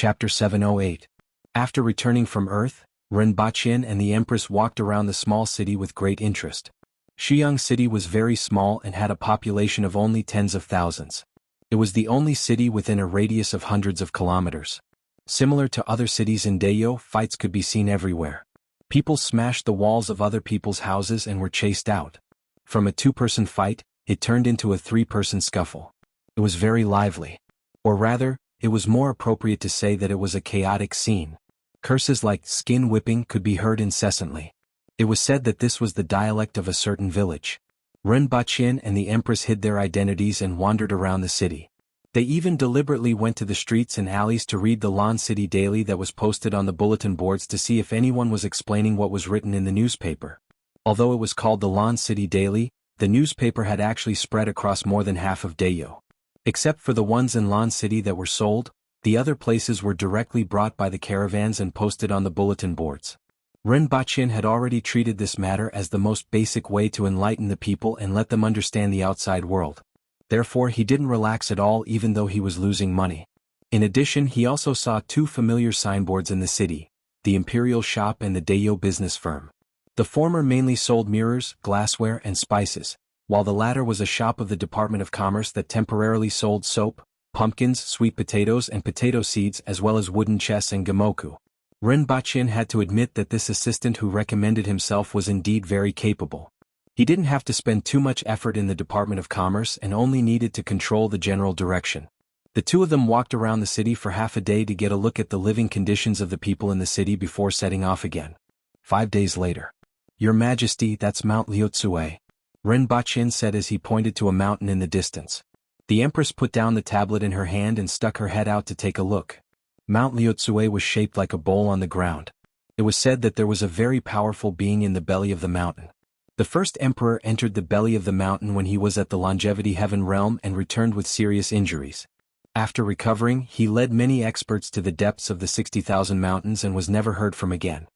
Chapter 708. After returning from Earth, Rinpoche and the Empress walked around the small city with great interest. Shiyang City was very small and had a population of only tens of thousands. It was the only city within a radius of hundreds of kilometers. Similar to other cities in Dayo, fights could be seen everywhere. People smashed the walls of other people's houses and were chased out. From a two-person fight, it turned into a three-person scuffle. It was very lively. Or rather, it was more appropriate to say that it was a chaotic scene. Curses like skin whipping could be heard incessantly. It was said that this was the dialect of a certain village. Rinpoche and the Empress hid their identities and wandered around the city. They even deliberately went to the streets and alleys to read the Lan City Daily that was posted on the bulletin boards to see if anyone was explaining what was written in the newspaper. Although it was called the Lan City Daily, the newspaper had actually spread across more than half of Dayo. Except for the ones in Lan City that were sold, the other places were directly brought by the caravans and posted on the bulletin boards. Rinpoche had already treated this matter as the most basic way to enlighten the people and let them understand the outside world. Therefore he didn't relax at all even though he was losing money. In addition, he also saw two familiar signboards in the city, the Imperial Shop and the Dayo Business Firm. The former mainly sold mirrors, glassware and spices, while the latter was a shop of the Department of Commerce that temporarily sold soap, pumpkins, sweet potatoes and potato seeds as well as wooden chess and gamoku. Rinpoche had to admit that this assistant who recommended himself was indeed very capable. He didn't have to spend too much effort in the Department of Commerce and only needed to control the general direction. The two of them walked around the city for half a day to get a look at the living conditions of the people in the city before setting off again. 5 days later. Your Majesty, that's Mount Liotsue, Rinpoche said as he pointed to a mountain in the distance. The Empress put down the tablet in her hand and stuck her head out to take a look. Mount Liotsue was shaped like a bowl on the ground. It was said that there was a very powerful being in the belly of the mountain. The first emperor entered the belly of the mountain when he was at the Longevity Heaven realm and returned with serious injuries. After recovering, he led many experts to the depths of the 60,000 mountains and was never heard from again.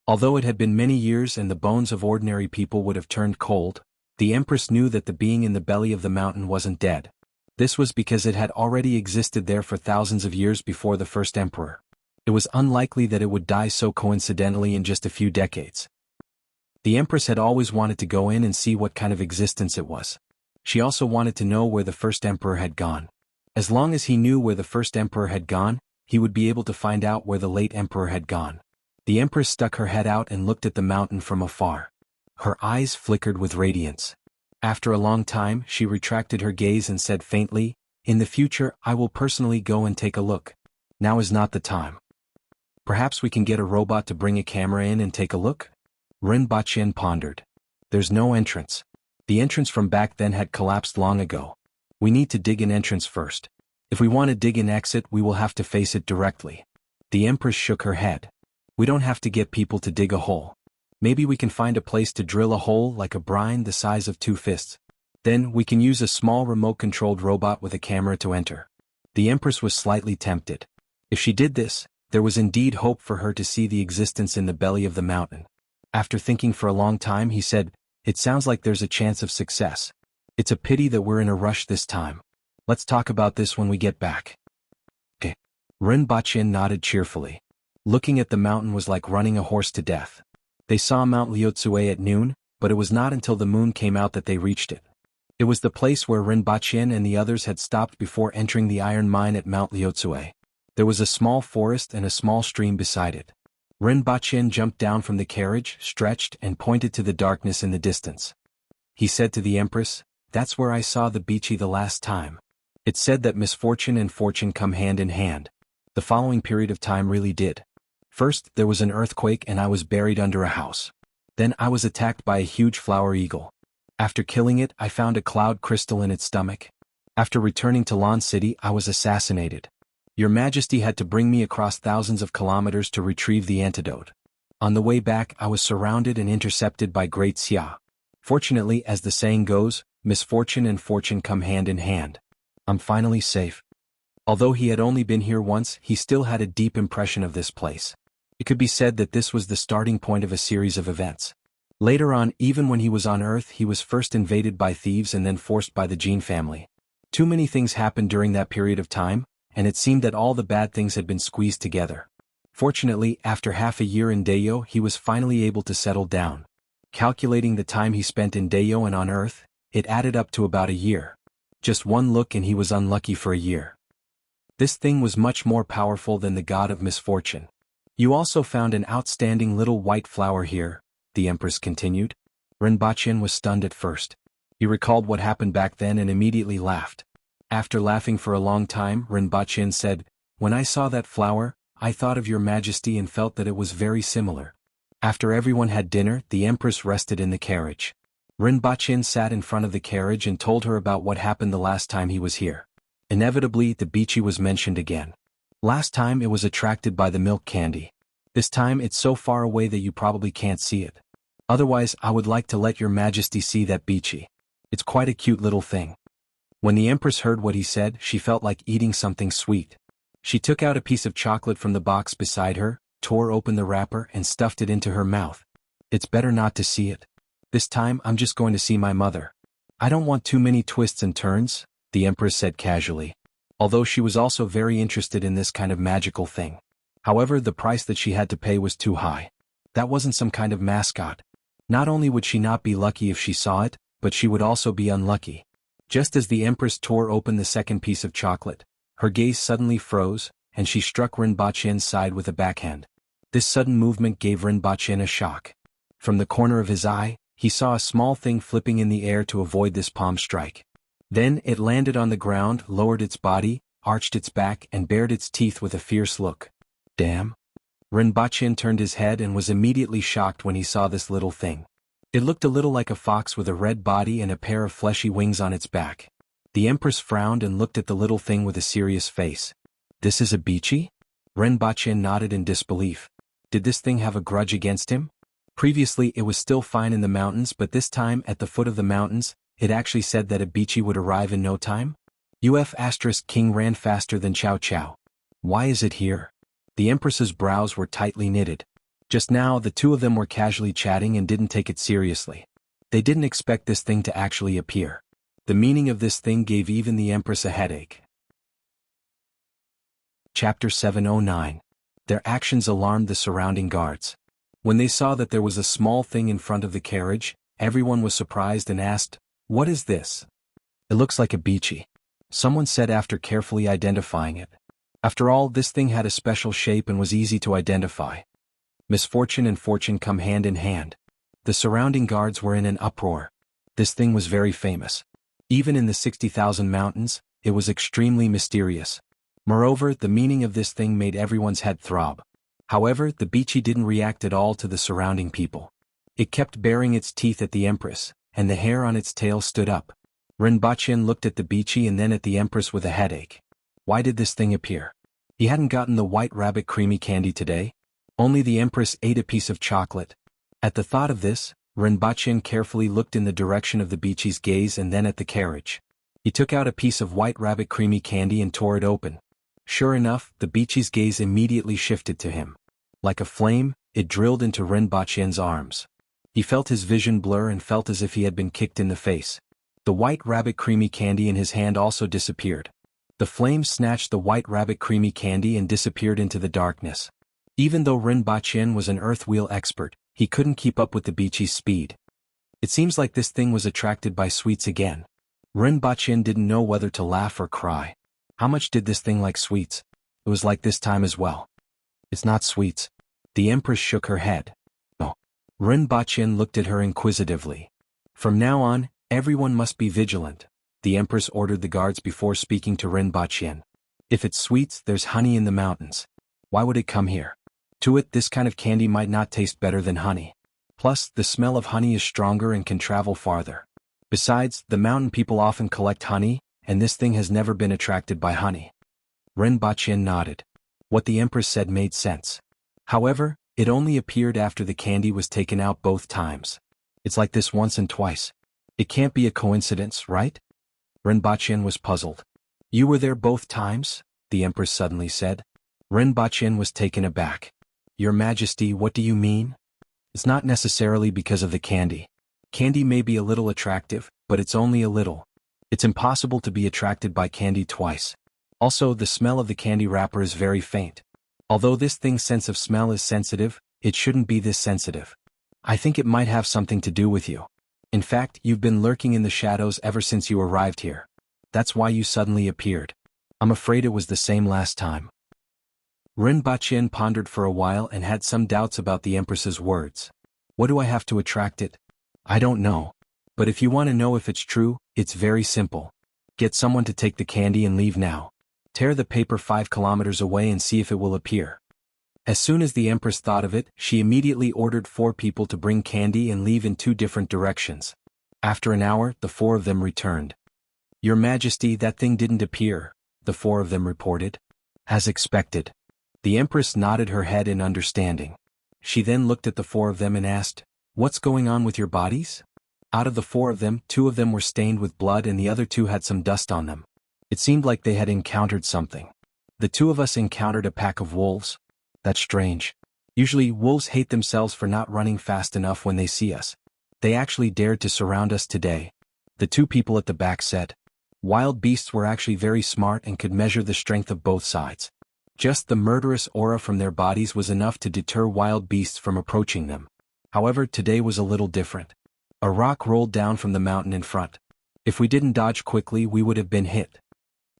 Although it had been many years and the bones of ordinary people would have turned cold, the Empress knew that the being in the belly of the mountain wasn't dead. This was because it had already existed there for thousands of years before the first emperor. It was unlikely that it would die so coincidentally in just a few decades. The Empress had always wanted to go in and see what kind of existence it was. She also wanted to know where the first emperor had gone. As long as he knew where the first emperor had gone, he would be able to find out where the late emperor had gone. The Empress stuck her head out and looked at the mountain from afar. Her eyes flickered with radiance. After a long time, she retracted her gaze and said faintly, "In the future, I will personally go and take a look. Now is not the time. Perhaps we can get a robot to bring a camera in and take a look?" Rinpoche pondered. There's no entrance. The entrance from back then had collapsed long ago. We need to dig an entrance first. If we want to dig an exit, we will have to face it directly. The Empress shook her head. We don't have to get people to dig a hole. Maybe we can find a place to drill a hole like a brine the size of 2 fists. Then we can use a small remote-controlled robot with a camera to enter. The Empress was slightly tempted. If she did this, there was indeed hope for her to see the existence in the belly of the mountain. After thinking for a long time, he said, "It sounds like there's a chance of success. It's a pity that we're in a rush this time. Let's talk about this when we get back." Okay. Rinpoche nodded cheerfully. Looking at the mountain was like running a horse to death. They saw Mount Liotsue at noon, but it was not until the moon came out that they reached it. It was the place where Rinpoche and the others had stopped before entering the iron mine at Mount Liotsue. There was a small forest and a small stream beside it. Rinpoche jumped down from the carriage, stretched, and pointed to the darkness in the distance. He said to the Empress, "That's where I saw the Bichi the last time. It said that misfortune and fortune come hand in hand. The following period of time really did. First, there was an earthquake and I was buried under a house. Then I was attacked by a huge flower eagle. After killing it, I found a cloud crystal in its stomach. After returning to Lan City, I was assassinated. Your Majesty had to bring me across thousands of kilometers to retrieve the antidote. On the way back, I was surrounded and intercepted by Great Xia. Fortunately, as the saying goes, misfortune and fortune come hand in hand. I'm finally safe." Although he had only been here once, he still had a deep impression of this place. It could be said that this was the starting point of a series of events. Later on, even when he was on Earth, he was first invaded by thieves and then forced by the Jin family. Too many things happened during that period of time, and it seemed that all the bad things had been squeezed together. Fortunately, after half a year in Dayo, he was finally able to settle down. Calculating the time he spent in Dayo and on Earth, it added up to about a year. Just one look and he was unlucky for a year. This thing was much more powerful than the god of misfortune. You also found an outstanding little white flower here, the Empress continued. Rinpoche was stunned at first. He recalled what happened back then and immediately laughed. After laughing for a long time, Rinpoche said, "When I saw that flower, I thought of your majesty and felt that it was very similar." After everyone had dinner, the Empress rested in the carriage. Rinpoche sat in front of the carriage and told her about what happened the last time he was here. Inevitably, the Bichi was mentioned again. Last time it was attracted by the milk candy. This time it's so far away that you probably can't see it. Otherwise, I would like to let your majesty see that Bichi. It's quite a cute little thing. When the Empress heard what he said, she felt like eating something sweet. She took out a piece of chocolate from the box beside her, tore open the wrapper and stuffed it into her mouth. It's better not to see it. This time I'm just going to see my mother. I don't want too many twists and turns, the Empress said casually. Although she was also very interested in this kind of magical thing. However, the price that she had to pay was too high. That wasn't some kind of mascot. Not only would she not be lucky if she saw it, but she would also be unlucky. Just as the Empress tore open the second piece of chocolate, her gaze suddenly froze, and she struck Rinpoche's side with a backhand. This sudden movement gave Rinpoche a shock. From the corner of his eye, he saw a small thing flipping in the air to avoid this palm strike. Then it landed on the ground, lowered its body, arched its back and bared its teeth with a fierce look. Damn. Rinpoche turned his head and was immediately shocked when he saw this little thing. It looked a little like a fox with a red body and a pair of fleshy wings on its back. The Empress frowned and looked at the little thing with a serious face. This is a Bichi? Rinpoche nodded in disbelief. Did this thing have a grudge against him? Previously it was still fine in the mountains, but this time at the foot of the mountains, it actually said that a Bichi would arrive in no time? King ran faster than Chow Chow. Why is it here? The Empress's brows were tightly knitted. Just now the two of them were casually chatting and didn't take it seriously. They didn't expect this thing to actually appear. The meaning of this thing gave even the Empress a headache. Chapter 709. Their actions alarmed the surrounding guards. When they saw that there was a small thing in front of the carriage, everyone was surprised and asked, "What is this?" "It looks like a Bichi," someone said after carefully identifying it. After all, this thing had a special shape and was easy to identify. Misfortune and fortune come hand in hand. The surrounding guards were in an uproar. This thing was very famous. Even in the 60,000 mountains, it was extremely mysterious. Moreover, the meaning of this thing made everyone's head throb. However, the Bichi didn't react at all to the surrounding people. It kept baring its teeth at the Empress, and the hair on its tail stood up. Rinpoche looked at the Bichi and then at the Empress with a headache. Why did this thing appear? He hadn't gotten the white rabbit creamy candy today. Only the Empress ate a piece of chocolate. At the thought of this, Rinpoche carefully looked in the direction of the Bichi's gaze and then at the carriage. He took out a piece of white rabbit creamy candy and tore it open. Sure enough, the Bichi's gaze immediately shifted to him. Like a flame, it drilled into Rinpoche's arms. He felt his vision blur and felt as if he had been kicked in the face. The white rabbit creamy candy in his hand also disappeared. The flame snatched the white rabbit creamy candy and disappeared into the darkness. Even though Rinpoche was an earth wheel expert, he couldn't keep up with the Bichi's speed. It seems like this thing was attracted by sweets again. Rinpoche didn't know whether to laugh or cry. How much did this thing like sweets? It was like this time as well. It's not sweets. The Empress shook her head. No. Rinpoche looked at her inquisitively. From now on, everyone must be vigilant. The Empress ordered the guards before speaking to Rinpoche. If it's sweets, there's honey in the mountains. Why would it come here? To it, this kind of candy might not taste better than honey. Plus, the smell of honey is stronger and can travel farther. Besides, the mountain people often collect honey, and this thing has never been attracted by honey. Rinpoche nodded. What the Empress said made sense. However, it only appeared after the candy was taken out both times. It's like this once and twice. It can't be a coincidence, right? Rinpoche was puzzled. You were there both times? The Empress suddenly said. Rinpoche was taken aback. Your Majesty, what do you mean? It's not necessarily because of the candy. Candy may be a little attractive, but it's only a little. It's impossible to be attracted by candy twice. Also, the smell of the candy wrapper is very faint. Although this thing's sense of smell is sensitive, it shouldn't be this sensitive. I think it might have something to do with you. In fact, you've been lurking in the shadows ever since you arrived here. That's why you suddenly appeared. I'm afraid it was the same last time. Rinpoche pondered for a while and had some doubts about the Empress's words. What do I have to attract it? I don't know. But if you want to know if it's true, it's very simple. Get someone to take the candy and leave now. Tear the paper 5 kilometers away and see if it will appear. As soon as the Empress thought of it, she immediately ordered 4 people to bring candy and leave in 2 different directions. After an hour, the 4 of them returned. Your Majesty, that thing didn't appear, the 4 of them reported. As expected. The Empress nodded her head in understanding. She then looked at the 4 of them and asked, "What's going on with your bodies?" Out of the 4 of them, 2 of them were stained with blood and the other 2 had some dust on them. It seemed like they had encountered something. The 2 of us encountered a pack of wolves. That's strange. Usually, wolves hate themselves for not running fast enough when they see us. They actually dared to surround us today. The 2 people at the back said. Wild beasts were actually very smart and could measure the strength of both sides. Just the murderous aura from their bodies was enough to deter wild beasts from approaching them. However, today was a little different. A rock rolled down from the mountain in front. If we didn't dodge quickly, we would have been hit.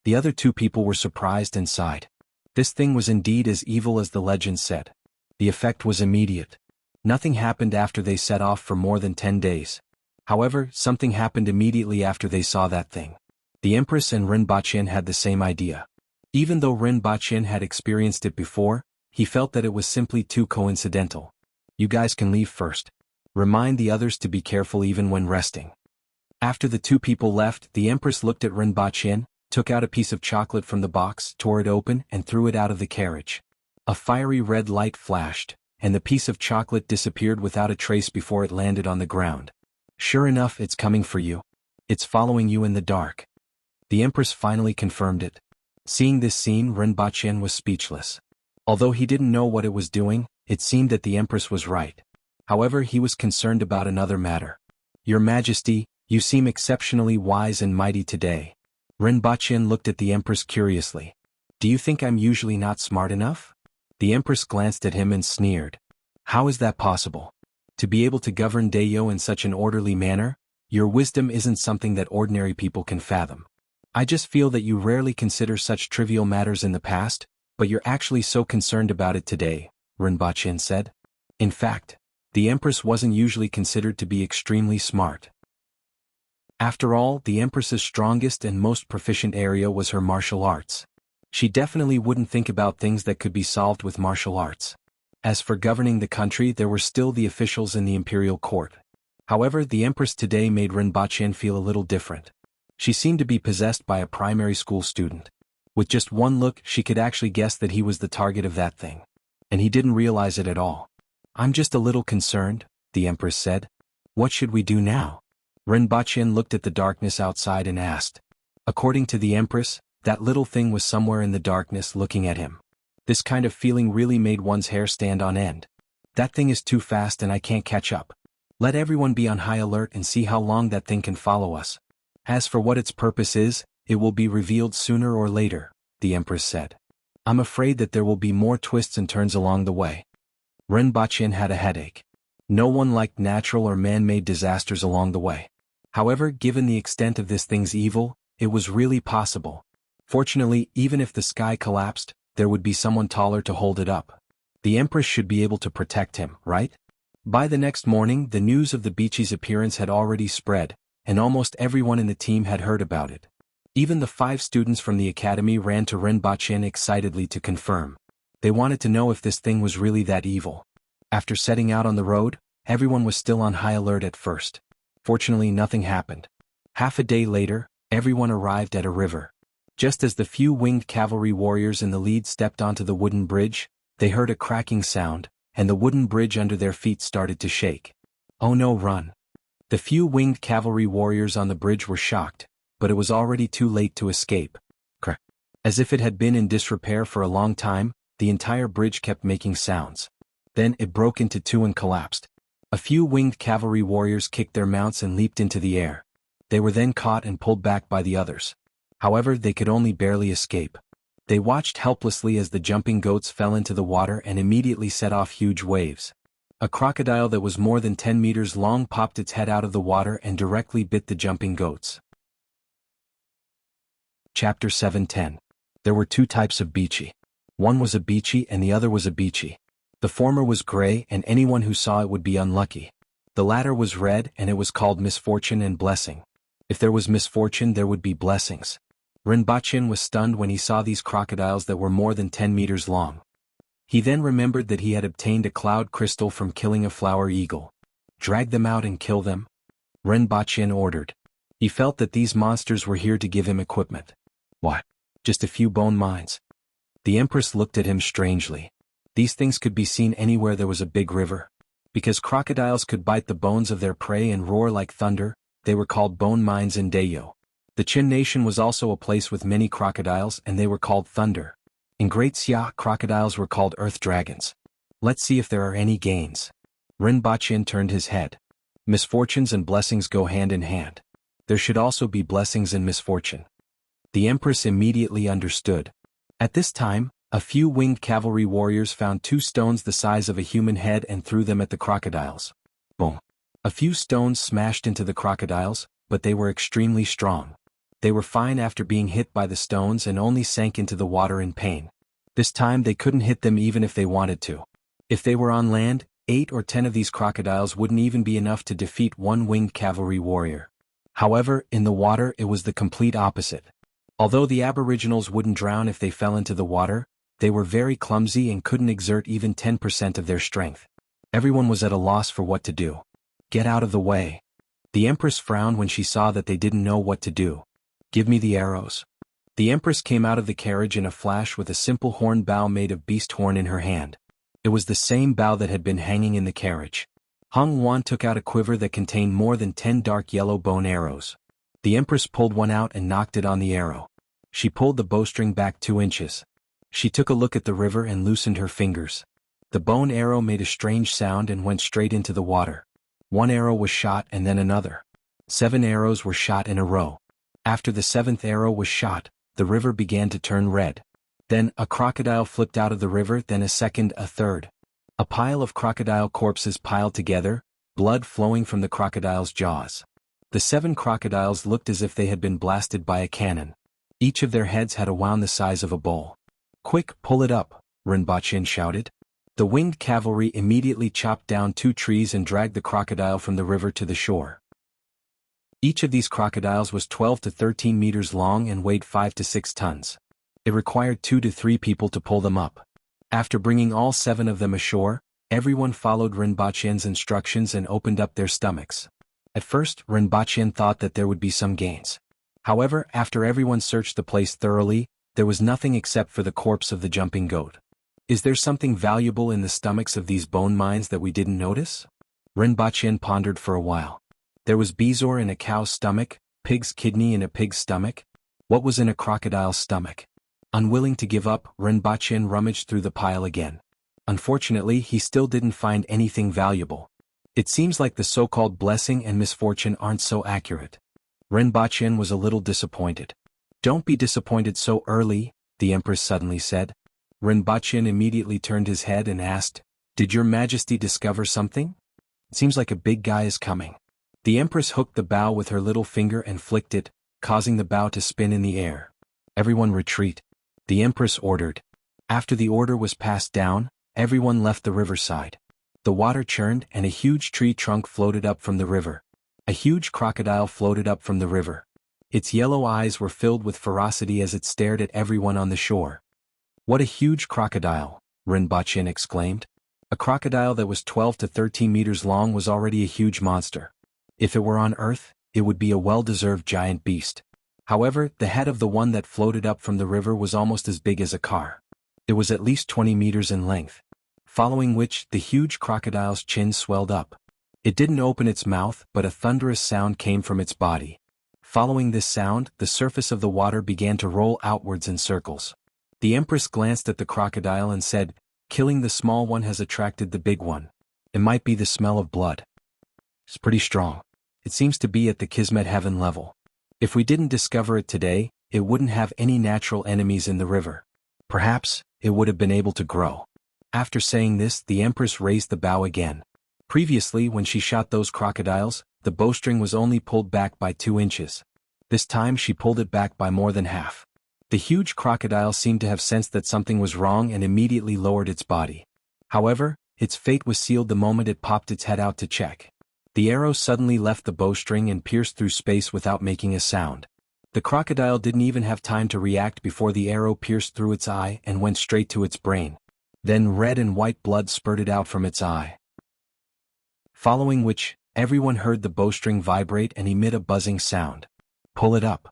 The other 2 people were surprised and sighed. This thing was indeed as evil as the legend said. The effect was immediate. Nothing happened after they set off for more than 10 days. However, something happened immediately after they saw that thing. The Empress and Rinpoche had the same idea. Even though Rinpoche had experienced it before, he felt that it was simply too coincidental. You guys can leave first. Remind the others to be careful even when resting. After the 2 people left, the Empress looked at Rinpoche, took out a piece of chocolate from the box, tore it open, and threw it out of the carriage. A fiery red light flashed, and the piece of chocolate disappeared without a trace before it landed on the ground. Sure enough, it's coming for you. It's following you in the dark. The Empress finally confirmed it. Seeing this scene, Rinpoche was speechless. Although he didn't know what it was doing, it seemed that the Empress was right. However, he was concerned about another matter. Your Majesty, you seem exceptionally wise and mighty today. Rinpoche looked at the Empress curiously. Do you think I'm usually not smart enough? The Empress glanced at him and sneered. How is that possible? To be able to govern Dayo in such an orderly manner? Your wisdom isn't something that ordinary people can fathom. I just feel that you rarely consider such trivial matters in the past, but you're actually so concerned about it today, Rinpoche said. In fact, the Empress wasn't usually considered to be extremely smart. After all, the Empress's strongest and most proficient area was her martial arts. She definitely wouldn't think about things that could be solved with martial arts. As for governing the country, there were still the officials in the imperial court. However, the Empress today made Rinpoche feel a little different. She seemed to be possessed by a primary school student. With just one look, she could actually guess that he was the target of that thing. And he didn't realize it at all. I'm just a little concerned, the Empress said. What should we do now? Rinpoche looked at the darkness outside and asked. According to the Empress, that little thing was somewhere in the darkness looking at him. This kind of feeling really made one's hair stand on end. That thing is too fast and I can't catch up. Let everyone be on high alert and see how long that thing can follow us. As for what its purpose is, it will be revealed sooner or later, the Empress said. I'm afraid that there will be more twists and turns along the way. Rinpoche had a headache. No one liked natural or man-made disasters along the way. However, given the extent of this thing's evil, it was really possible. Fortunately, even if the sky collapsed, there would be someone taller to hold it up. The Empress should be able to protect him, right? By the next morning, the news of the Bichi's appearance had already spread, and almost everyone in the team had heard about it. Even the 5 students from the academy ran to Rinpoche excitedly to confirm. They wanted to know if this thing was really that evil. After setting out on the road, everyone was still on high alert at first. Fortunately, nothing happened. Half a day later, everyone arrived at a river. Just as the few winged cavalry warriors in the lead stepped onto the wooden bridge, they heard a cracking sound, and the wooden bridge under their feet started to shake. Oh no, run! The few winged cavalry warriors on the bridge were shocked, but it was already too late to escape. Crack! As if it had been in disrepair for a long time, the entire bridge kept making sounds. Then it broke into 2 and collapsed. A few winged cavalry warriors kicked their mounts and leaped into the air. They were then caught and pulled back by the others. However, they could only barely escape. They watched helplessly as the jumping goats fell into the water and immediately set off huge waves. A crocodile that was more than 10 meters long popped its head out of the water and directly bit the jumping goats. Chapter 7:10. There were two types of beachy. One was a beachy and the other was a beachy. The former was gray and anyone who saw it would be unlucky. The latter was red and it was called misfortune and blessing. If there was misfortune there would be blessings. Rinpoche was stunned when he saw these crocodiles that were more than 10 meters long. He then remembered that he had obtained a cloud crystal from killing a flower eagle. Drag them out and kill them, Rinpoche ordered. He felt that these monsters were here to give him equipment. What? Just a few bone mines? The Empress looked at him strangely. These things could be seen anywhere there was a big river. Because crocodiles could bite the bones of their prey and roar like thunder, they were called bone mines in Dayo. The Qin nation was also a place with many crocodiles and they were called thunder. In Great Xia, crocodiles were called earth dragons. Let's see if there are any gains. Rinpoche turned his head. Misfortunes and blessings go hand in hand. There should also be blessings in misfortune. The Empress immediately understood. At this time, a few winged cavalry warriors found two stones the size of a human head and threw them at the crocodiles. Boom! A few stones smashed into the crocodiles, but they were extremely strong. They were fine after being hit by the stones and only sank into the water in pain. This time they couldn't hit them even if they wanted to. If they were on land, 8 or 10 of these crocodiles wouldn't even be enough to defeat one winged cavalry warrior. However, in the water it was the complete opposite. Although the aboriginals wouldn't drown if they fell into the water, they were very clumsy and couldn't exert even 10% of their strength. Everyone was at a loss for what to do. Get out of the way. The Empress frowned when she saw that they didn't know what to do. Give me the arrows. The Empress came out of the carriage in a flash with a simple horn bow made of beast horn in her hand. It was the same bow that had been hanging in the carriage. Hung Wan took out a quiver that contained more than 10 dark yellow bone arrows. The Empress pulled one out and knocked it on the arrow. She pulled the bowstring back 2 inches. She took a look at the river and loosened her fingers. The bone arrow made a strange sound and went straight into the water. 1 arrow was shot and then another. 7 arrows were shot in a row. After the 7th arrow was shot, the river began to turn red. Then a crocodile flipped out of the river, then a second, a third. A pile of crocodile corpses piled together, blood flowing from the crocodile's jaws. The 7 crocodiles looked as if they had been blasted by a cannon. Each of their heads had a wound the size of a bowl. Quick, pull it up, Rinpoche shouted. The winged cavalry immediately chopped down 2 trees and dragged the crocodile from the river to the shore. Each of these crocodiles was 12 to 13 meters long and weighed 5 to 6 tons. It required 2 to 3 people to pull them up. After bringing all 7 of them ashore, everyone followed Rinpoche's instructions and opened up their stomachs. At first, Rinpoche thought that there would be some gains. However, after everyone searched the place thoroughly, there was nothing except for the corpse of the jumping goat. Is there something valuable in the stomachs of these bone mines that we didn't notice? Rinpoche pondered for a while. There was bezoar in a cow's stomach, pig's kidney in a pig's stomach. What was in a crocodile's stomach? Unwilling to give up, Rinpoche rummaged through the pile again. Unfortunately, he still didn't find anything valuable. It seems like the so-called blessing and misfortune aren't so accurate. Rinpoche was a little disappointed. Don't be disappointed so early, the Empress suddenly said. Rinpoche immediately turned his head and asked, Did your Majesty discover something? It seems like a big guy is coming. The Empress hooked the bow with her little finger and flicked it, causing the bow to spin in the air. Everyone retreat, the Empress ordered. After the order was passed down, everyone left the riverside. The water churned and a huge tree trunk floated up from the river. A huge crocodile floated up from the river. Its yellow eyes were filled with ferocity as it stared at everyone on the shore. What a huge crocodile, Rinpoche exclaimed. A crocodile that was 12 to 13 meters long was already a huge monster. If it were on Earth, it would be a well-deserved giant beast. However, the head of the one that floated up from the river was almost as big as a car. It was at least 20 meters in length. Following which, the huge crocodile's chin swelled up. It didn't open its mouth, but a thunderous sound came from its body. Following this sound, the surface of the water began to roll outwards in circles. The Empress glanced at the crocodile and said, Killing the small one has attracted the big one. It might be the smell of blood. It's pretty strong. It seems to be at the Kismet heaven level. If we didn't discover it today, it wouldn't have any natural enemies in the river. Perhaps, it would have been able to grow. After saying this, the Empress raised the bow again. Previously, when she shot those crocodiles, the bowstring was only pulled back by 2 inches. This time she pulled it back by more than half. The huge crocodile seemed to have sensed that something was wrong and immediately lowered its body. However, its fate was sealed the moment it popped its head out to check. The arrow suddenly left the bowstring and pierced through space without making a sound. The crocodile didn't even have time to react before the arrow pierced through its eye and went straight to its brain. Then red and white blood spurted out from its eye. Following which, everyone heard the bowstring vibrate and emit a buzzing sound. Pull it up.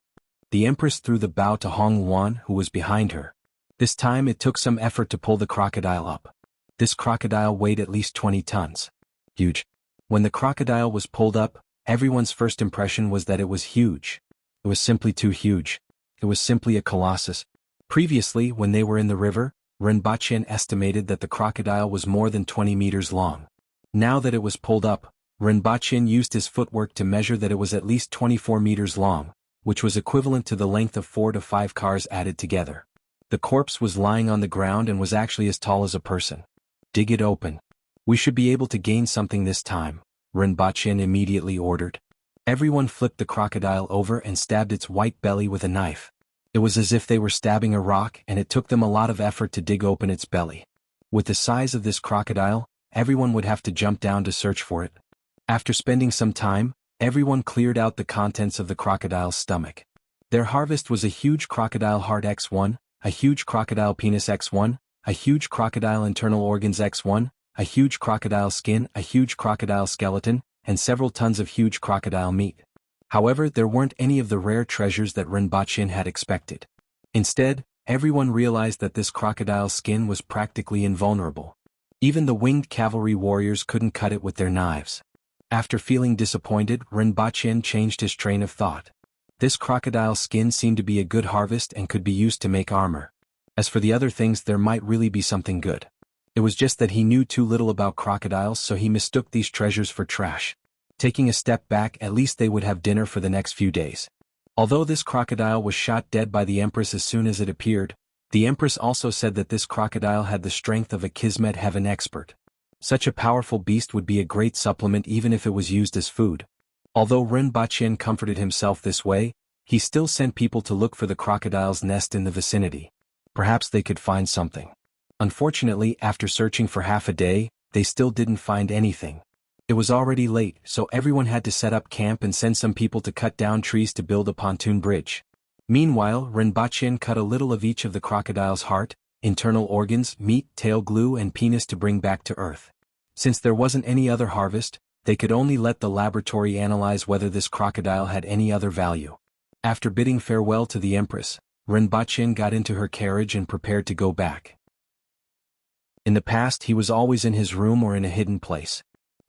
The Empress threw the bow to Hong Yuan, who was behind her. This time it took some effort to pull the crocodile up. This crocodile weighed at least 20 tons. Huge. When the crocodile was pulled up, everyone's first impression was that it was huge. It was simply too huge. It was simply a colossus. Previously, when they were in the river, Rinpoche estimated that the crocodile was more than 20 meters long. Now that it was pulled up, Rinpoche used his footwork to measure that it was at least 24 meters long, which was equivalent to the length of 4 to 5 cars added together. The corpse was lying on the ground and was actually as tall as a person. Dig it open. We should be able to gain something this time, Rinpoche immediately ordered. Everyone flipped the crocodile over and stabbed its white belly with a knife. It was as if they were stabbing a rock, and it took them a lot of effort to dig open its belly. With the size of this crocodile, everyone would have to jump down to search for it. After spending some time, everyone cleared out the contents of the crocodile's stomach. Their harvest was a huge crocodile heart X1, a huge crocodile penis X1, a huge crocodile internal organs X1, a huge crocodile skin, a huge crocodile skeleton, and several tons of huge crocodile meat. However, there weren't any of the rare treasures that Rinpoche had expected. Instead, everyone realized that this crocodile's skin was practically invulnerable. Even the winged cavalry warriors couldn't cut it with their knives. After feeling disappointed, Rinpoche changed his train of thought. This crocodile skin seemed to be a good harvest and could be used to make armor. As for the other things, there might really be something good. It was just that he knew too little about crocodiles, so he mistook these treasures for trash. Taking a step back, at least they would have dinner for the next few days. Although this crocodile was shot dead by the Empress as soon as it appeared, the Empress also said that this crocodile had the strength of a Kismet heaven expert. Such a powerful beast would be a great supplement even if it was used as food. Although Rinpoche comforted himself this way, he still sent people to look for the crocodile's nest in the vicinity. Perhaps they could find something. Unfortunately, after searching for half a day, they still didn't find anything. It was already late, so everyone had to set up camp and send some people to cut down trees to build a pontoon bridge. Meanwhile, Rinpoche cut a little of each of the crocodile's heart, internal organs, meat, tail glue and penis to bring back to Earth. Since there wasn't any other harvest, they could only let the laboratory analyze whether this crocodile had any other value. After bidding farewell to the Empress, Rinpoche got into her carriage and prepared to go back. In the past, he was always in his room or in a hidden place.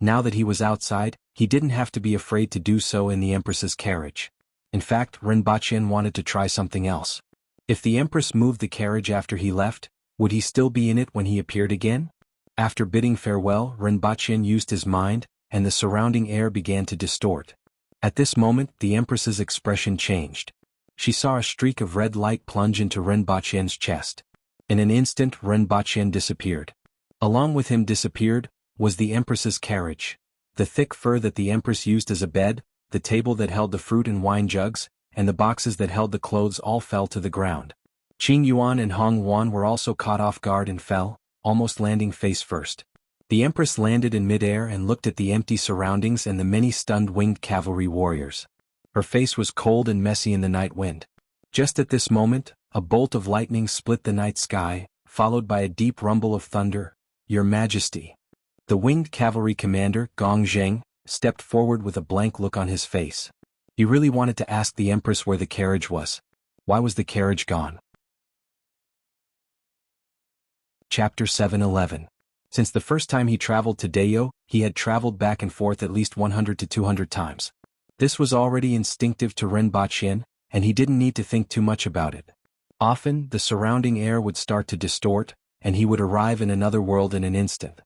Now that he was outside, he didn't have to be afraid to do so in the Empress's carriage. In fact, Rinpoche wanted to try something else. If the Empress moved the carriage after he left, would he still be in it when he appeared again? After bidding farewell, Rinpoche used his mind, and the surrounding air began to distort. At this moment, the Empress's expression changed. She saw a streak of red light plunge into Rinpoche's chest. In an instant, Rinpoche disappeared. Along with him disappeared was the Empress's carriage. The thick fur that the Empress used as a bed, the table that held the fruit and wine jugs, and the boxes that held the clothes all fell to the ground. Qing Yuan and Hong Yuan were also caught off guard and fell, almost landing face first. The Empress landed in midair and looked at the empty surroundings and the many stunned winged cavalry warriors. Her face was cold and messy in the night wind. Just at this moment, a bolt of lightning split the night sky, followed by a deep rumble of thunder. "Your Majesty." The winged cavalry commander, Gong Zheng, stepped forward with a blank look on his face. He really wanted to ask the Empress where the carriage was. Why was the carriage gone? Chapter 7:11. Since the first time he traveled to Dayo, he had traveled back and forth at least 100 to 200 times. This was already instinctive to Rinpoche, and he didn't need to think too much about it. Often, the surrounding air would start to distort, and he would arrive in another world in an instant.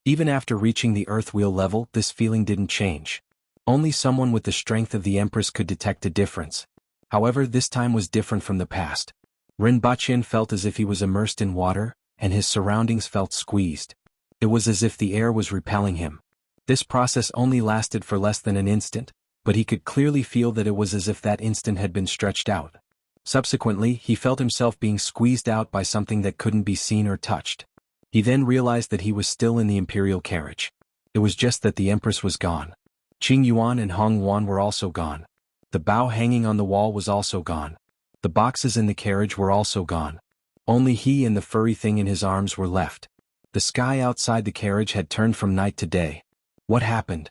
Even after reaching the earth wheel level, this feeling didn't change. Only someone with the strength of the Empress could detect a difference. However, this time was different from the past. Rinpoche felt as if he was immersed in water, and his surroundings felt squeezed. It was as if the air was repelling him. This process only lasted for less than an instant, but he could clearly feel that it was as if that instant had been stretched out. Subsequently, he felt himself being squeezed out by something that couldn't be seen or touched. He then realized that he was still in the imperial carriage. It was just that the Empress was gone. Qing Yuan and Hong Yuan were also gone. The bow hanging on the wall was also gone. The boxes in the carriage were also gone. Only he and the furry thing in his arms were left. The sky outside the carriage had turned from night to day. What happened?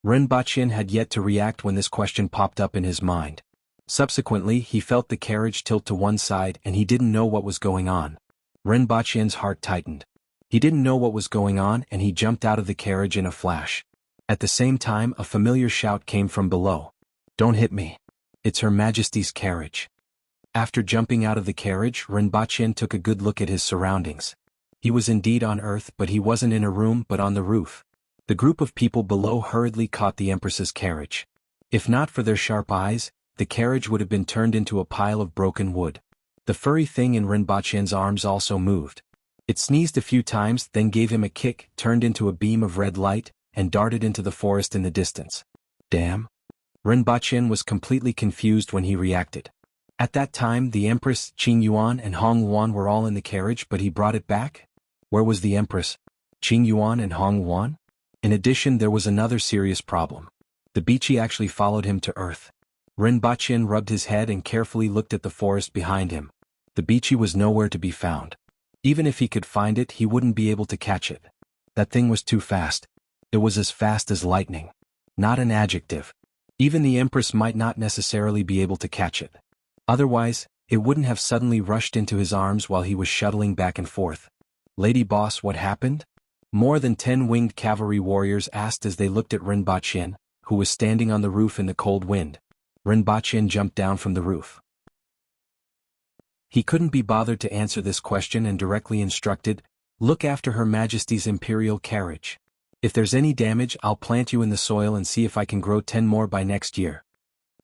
Rinpoche had yet to react when this question popped up in his mind. Subsequently, he felt the carriage tilt to one side and he didn't know what was going on. Rinpoche's heart tightened. He didn't know what was going on and he jumped out of the carriage in a flash. At the same time, a familiar shout came from below. "Don't hit me. It's Her Majesty's carriage." After jumping out of the carriage, Rinpoche took a good look at his surroundings. He was indeed on Earth, but he wasn't in a room but on the roof. The group of people below hurriedly caught the Empress's carriage. If not for their sharp eyes, the carriage would have been turned into a pile of broken wood. The furry thing in Rinpoche's arms also moved. It sneezed a few times, then gave him a kick, turned into a beam of red light, and darted into the forest in the distance. Damn! Rinpoche was completely confused when he reacted. At that time, the Empress, Qing Yuan and Hong Yuan were all in the carriage, but he brought it back? Where was the Empress, Qing Yuan and Hong Yuan? In addition, there was another serious problem. The Bichi actually followed him to Earth. Rinpoche rubbed his head and carefully looked at the forest behind him. The Bichi was nowhere to be found. Even if he could find it, he wouldn't be able to catch it. That thing was too fast. It was as fast as lightning. Not an adjective. Even the Empress might not necessarily be able to catch it. Otherwise, it wouldn't have suddenly rushed into his arms while he was shuttling back and forth. "Lady Boss, what happened?" More than 10 winged cavalry warriors asked as they looked at Rinpoche, who was standing on the roof in the cold wind. Rinpoche jumped down from the roof. He couldn't be bothered to answer this question and directly instructed, "Look after Her Majesty's imperial carriage. If there's any damage, I'll plant you in the soil and see if I can grow 10 more by next year."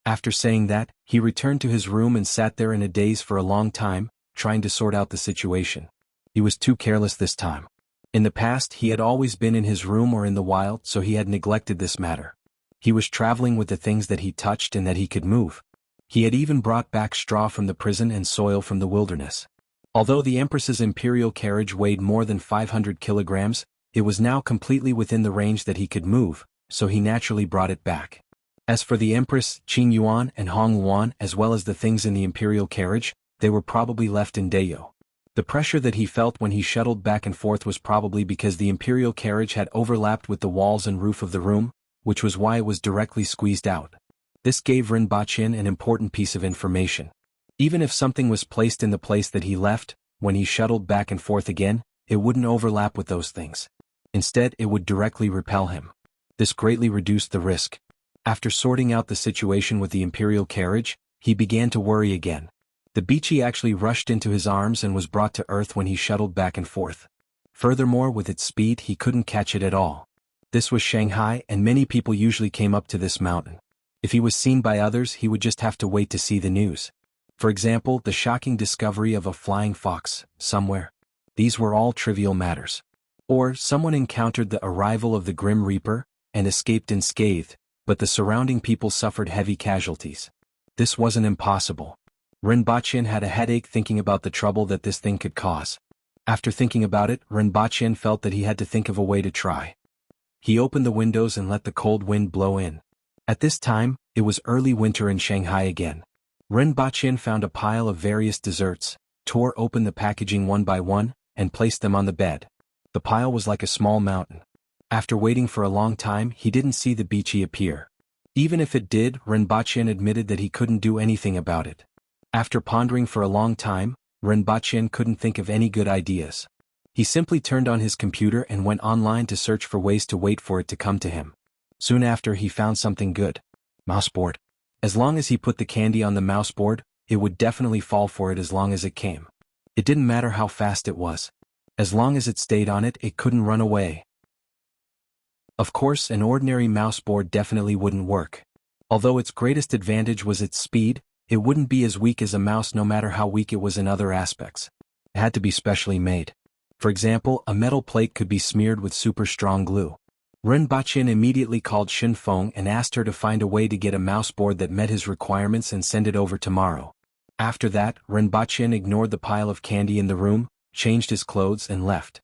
After saying that, he returned to his room and sat there in a daze for a long time, trying to sort out the situation. He was too careless this time. In the past, he had always been in his room or in the wild, so he had neglected this matter. He was traveling with the things that he touched and that he could move. He had even brought back straw from the prison and soil from the wilderness. Although the Empress's imperial carriage weighed more than 500 kilograms, it was now completely within the range that he could move, so he naturally brought it back. As for the Empress, Qing Yuan and Hong Yuan as well as the things in the imperial carriage, they were probably left in Dayo. The pressure that he felt when he shuttled back and forth was probably because the imperial carriage had overlapped with the walls and roof of the room, which was why it was directly squeezed out. This gave Rinpoche an important piece of information. Even if something was placed in the place that he left, when he shuttled back and forth again, it wouldn't overlap with those things. Instead, it would directly repel him. This greatly reduced the risk. After sorting out the situation with the imperial carriage, he began to worry again. The Bichi actually rushed into his arms and was brought to Earth when he shuttled back and forth. Furthermore, with its speed, he couldn't catch it at all. This was Shanghai, and many people usually came up to this mountain. If he was seen by others, he would just have to wait to see the news. For example, the shocking discovery of a flying fox, somewhere. These were all trivial matters. Or, someone encountered the arrival of the Grim Reaper, and escaped unscathed, but the surrounding people suffered heavy casualties. This wasn't impossible. Rinpoche had a headache thinking about the trouble that this thing could cause. After thinking about it, Rinpoche felt that he had to think of a way to try. He opened the windows and let the cold wind blow in. At this time, it was early winter in Shanghai again. Rinpoche found a pile of various desserts, tore open the packaging one by one, and placed them on the bed. The pile was like a small mountain. After waiting for a long time, he didn't see the Bichi appear. Even if it did, Rinpoche admitted that he couldn't do anything about it. After pondering for a long time, Rinpoche couldn't think of any good ideas. He simply turned on his computer and went online to search for ways to wait for it to come to him. Soon after, he found something good. Mouseboard. As long as he put the candy on the mouseboard, it would definitely fall for it as long as it came. It didn't matter how fast it was. As long as it stayed on it, it couldn't run away. Of course, an ordinary mouseboard definitely wouldn't work. Although its greatest advantage was its speed, It wouldn't be as weak as a mouse no matter how weak it was in other aspects. It had to be specially made. For example, a metal plate could be smeared with super strong glue. Ren Baqin immediately called Shin Feng and asked her to find a way to get a mouse board that met his requirements and send it over tomorrow. After that, Ren Baqin ignored the pile of candy in the room, changed his clothes and left.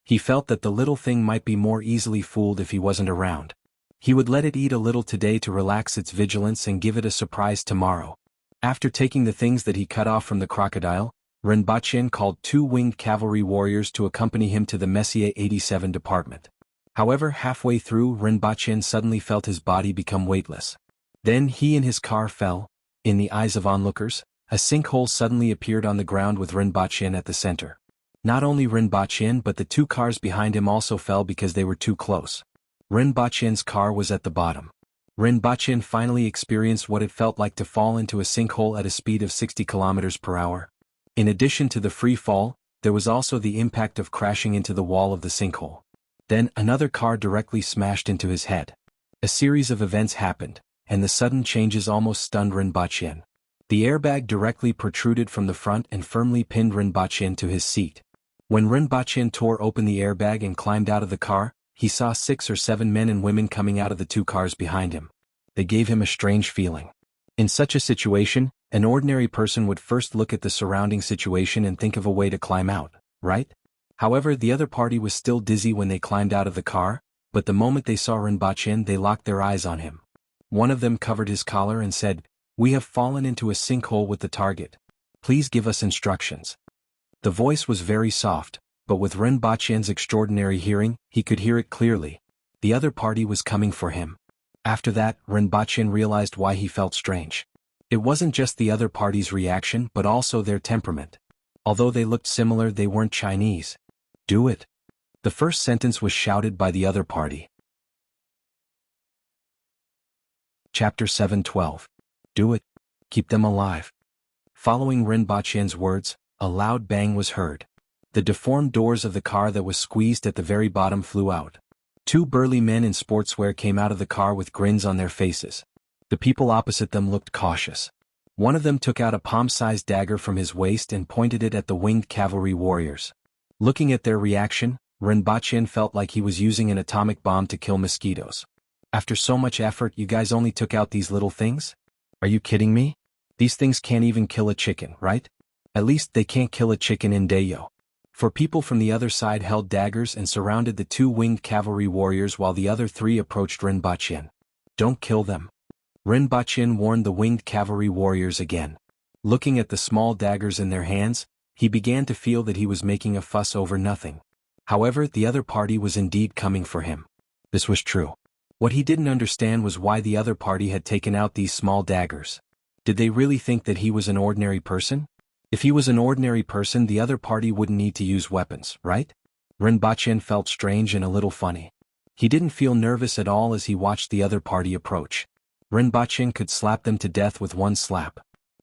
He felt that the little thing might be more easily fooled if he wasn't around. He would let it eat a little today to relax its vigilance and give it a surprise tomorrow. After taking the things that he cut off from the crocodile, Ren Baqin called 2 winged cavalry warriors to accompany him to the Messier 87 department. However, halfway through, Ren Baqin suddenly felt his body become weightless. Then he and his car fell. In the eyes of onlookers, a sinkhole suddenly appeared on the ground with Ren Baqin at the center. Not only Ren Baqin but the 2 cars behind him also fell because they were too close. Ren Baqin's car was at the bottom. Ren Baqin finally experienced what it felt like to fall into a sinkhole at a speed of 60 kilometers per hour. In addition to the free fall, there was also the impact of crashing into the wall of the sinkhole. Then another car directly smashed into his head. A series of events happened, and the sudden changes almost stunned Ren Baqin. The airbag directly protruded from the front and firmly pinned Ren Baqin to his seat. When Ren Baqin tore open the airbag and climbed out of the car, he saw 6 or 7 men and women coming out of the 2 cars behind him. They gave him a strange feeling. In such a situation, an ordinary person would first look at the surrounding situation and think of a way to climb out, right? However, the other party was still dizzy when they climbed out of the car, but the moment they saw Ren Baqin they locked their eyes on him. One of them covered his collar and said, "We have fallen into a sinkhole with the target. Please give us instructions." The voice was very soft, but with Ren Baqin's extraordinary hearing, he could hear it clearly. The other party was coming for him. After that, Ren Baqin realized why he felt strange. It wasn't just the other party's reaction but also their temperament. Although they looked similar, they weren't Chinese. "Do it." The first sentence was shouted by the other party. Chapter 7:12. Do it. Keep them alive. Following Ren Baqin's words, a loud bang was heard. The deformed doors of the car that was squeezed at the very bottom flew out. 2 burly men in sportswear came out of the car with grins on their faces. The people opposite them looked cautious. One of them took out a palm-sized dagger from his waist and pointed it at the winged cavalry warriors. Looking at their reaction, Ren Baqin felt like he was using an atomic bomb to kill mosquitoes. "After so much effort, you guys only took out these little things? Are you kidding me? These things can't even kill a chicken, right? At least they can't kill a chicken in Dayo." For people from the other side held daggers and surrounded the 2 winged cavalry warriors while the other 3 approached Ren Baqin. "Don't kill them." Ren Baqin warned the winged cavalry warriors again. Looking at the small daggers in their hands, he began to feel that he was making a fuss over nothing. However, the other party was indeed coming for him. This was true. What he didn't understand was why the other party had taken out these small daggers. Did they really think that he was an ordinary person? If he was an ordinary person, the other party wouldn't need to use weapons, right? Ren Baqin felt strange and a little funny. He didn't feel nervous at all as he watched the other party approach. Ren Baqin could slap them to death with one slap.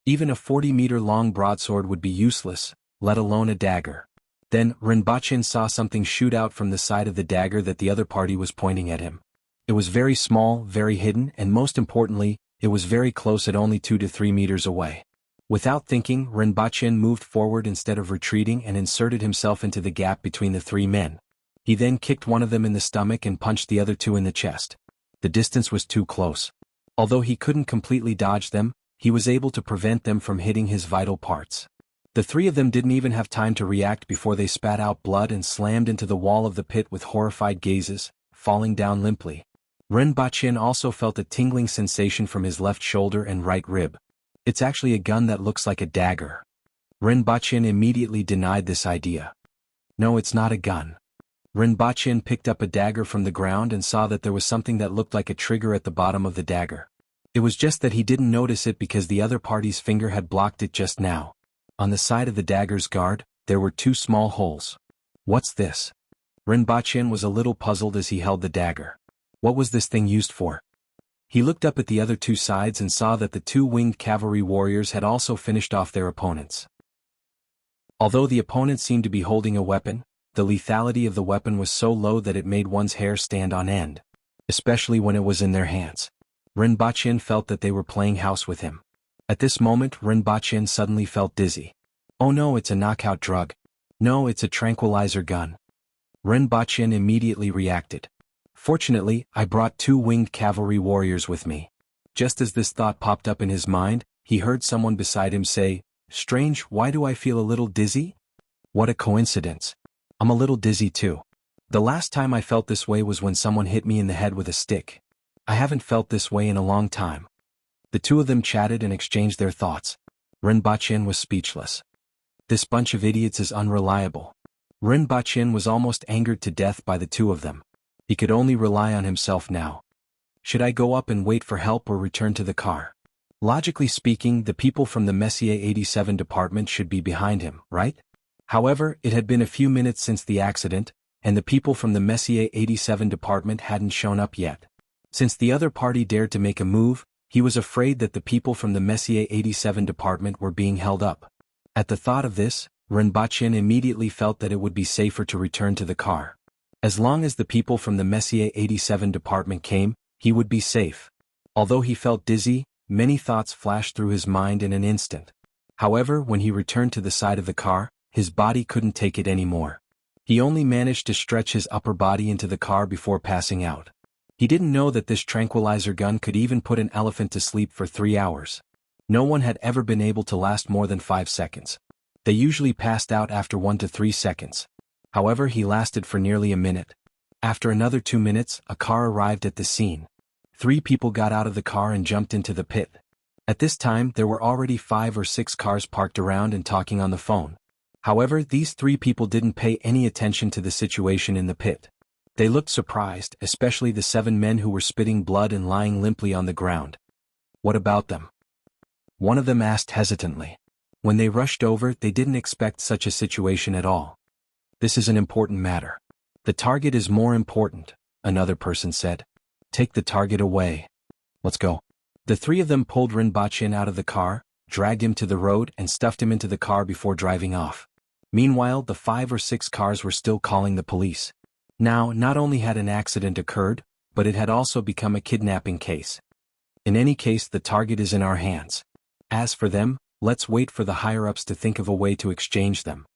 Even a 40-meter-long broadsword would be useless, let alone a dagger. Then, Ren Baqin saw something shoot out from the side of the dagger that the other party was pointing at him. It was very small, very hidden, and most importantly, it was very close at only 2 to 3 meters away. Without thinking, Ren Baqin moved forward instead of retreating and inserted himself into the gap between the 3 men. He then kicked one of them in the stomach and punched the other 2 in the chest. The distance was too close. Although he couldn't completely dodge them, he was able to prevent them from hitting his vital parts. The 3 of them didn't even have time to react before they spat out blood and slammed into the wall of the pit with horrified gazes, falling down limply. Ren Baqin also felt a tingling sensation from his left shoulder and right rib. "It's actually a gun that looks like a dagger." Ren Baqin immediately denied this idea. "No, it's not a gun." Ren Baqin picked up a dagger from the ground and saw that there was something that looked like a trigger at the bottom of the dagger. It was just that he didn't notice it because the other party's finger had blocked it just now. On the side of the dagger's guard, there were 2 small holes. "What's this?" Ren Baqin was a little puzzled as he held the dagger. What was this thing used for? He looked up at the other 2 sides and saw that the 2 winged cavalry warriors had also finished off their opponents. Although the opponent seemed to be holding a weapon, the lethality of the weapon was so low that it made one's hair stand on end, especially when it was in their hands. Ren Baqin felt that they were playing house with him. At this moment Rinpoche suddenly felt dizzy. Oh no, it's a knockout drug. No, it's a tranquilizer gun. Rinpoche immediately reacted. Fortunately, I brought 2 winged cavalry warriors with me. Just as this thought popped up in his mind, he heard someone beside him say, "Strange, why do I feel a little dizzy?" What a coincidence. I'm a little dizzy too. The last time I felt this way was when someone hit me in the head with a stick. I haven't felt this way in a long time. The 2 of them chatted and exchanged their thoughts. Rinpoche was speechless. This bunch of idiots is unreliable. Rinpoche was almost angered to death by the 2 of them. He could only rely on himself now. Should I go up and wait for help or return to the car? Logically speaking, the people from the Messier 87 department should be behind him, right? However, it had been a few minutes since the accident, and the people from the Messier 87 department hadn't shown up yet. Since the other party dared to make a move, he was afraid that the people from the Messier 87 department were being held up. At the thought of this, Rinpoche immediately felt that it would be safer to return to the car. As long as the people from the Messier 87 department came, he would be safe. Although he felt dizzy, many thoughts flashed through his mind in an instant. However, when he returned to the side of the car, his body couldn't take it anymore. He only managed to stretch his upper body into the car before passing out. He didn't know that this tranquilizer gun could even put an elephant to sleep for 3 hours. No one had ever been able to last more than 5 seconds. They usually passed out after 1 to 3 seconds. However, he lasted for nearly a minute. After another 2 minutes, a car arrived at the scene. 3 people got out of the car and jumped into the pit. At this time, there were already 5 or 6 cars parked around and talking on the phone. However, these 3 people didn't pay any attention to the situation in the pit. They looked surprised, especially the 7 men who were spitting blood and lying limply on the ground. What about them? One of them asked hesitantly. When they rushed over, they didn't expect such a situation at all. This is an important matter. The target is more important, another person said. Take the target away. Let's go. The 3 of them pulled Rinpoche out of the car, dragged him to the road and stuffed him into the car before driving off. Meanwhile, the 5 or 6 cars were still calling the police. Now, not only had an accident occurred, but it had also become a kidnapping case. In any case, the target is in our hands. As for them, let's wait for the higher-ups to think of a way to exchange them.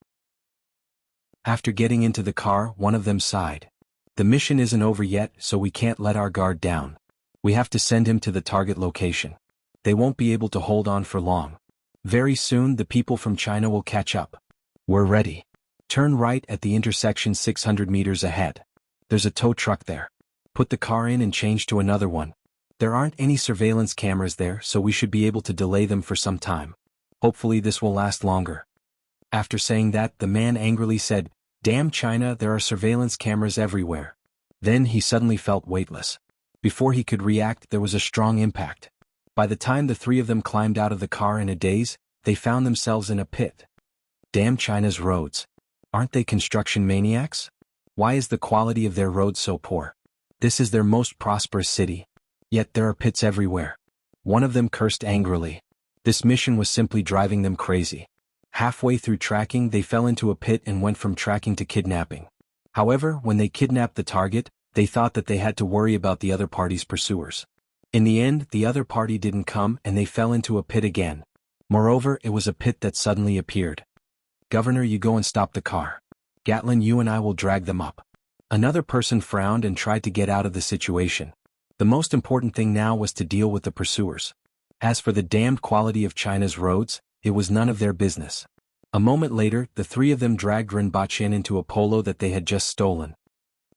After getting into the car, one of them sighed. The mission isn't over yet, so we can't let our guard down. We have to send him to the target location. They won't be able to hold on for long. Very soon the people from China will catch up. We're ready. Turn right at the intersection 600 meters ahead. There's a tow truck there. Put the car in and change to another one. There aren't any surveillance cameras there, so we should be able to delay them for some time. Hopefully this will last longer. After saying that, the man angrily said, "Damn China, there are surveillance cameras everywhere." Then he suddenly felt weightless. Before he could react, there was a strong impact. By the time the 3 of them climbed out of the car in a daze, they found themselves in a pit. Damn China's roads. Aren't they construction maniacs? Why is the quality of their roads so poor? This is their most prosperous city. Yet there are pits everywhere. One of them cursed angrily. This mission was simply driving them crazy. Halfway through tracking, they fell into a pit and went from tracking to kidnapping. However, when they kidnapped the target, they thought that they had to worry about the other party's pursuers. In the end, the other party didn't come and they fell into a pit again. Moreover, it was a pit that suddenly appeared. "Governor, you go and stop the car. Gatlin, you and I will drag them up." Another person frowned and tried to get out of the situation. The most important thing now was to deal with the pursuers. As for the damned quality of China's roads, it was none of their business. A moment later, the 3 of them dragged Rinpoche into a polo that they had just stolen.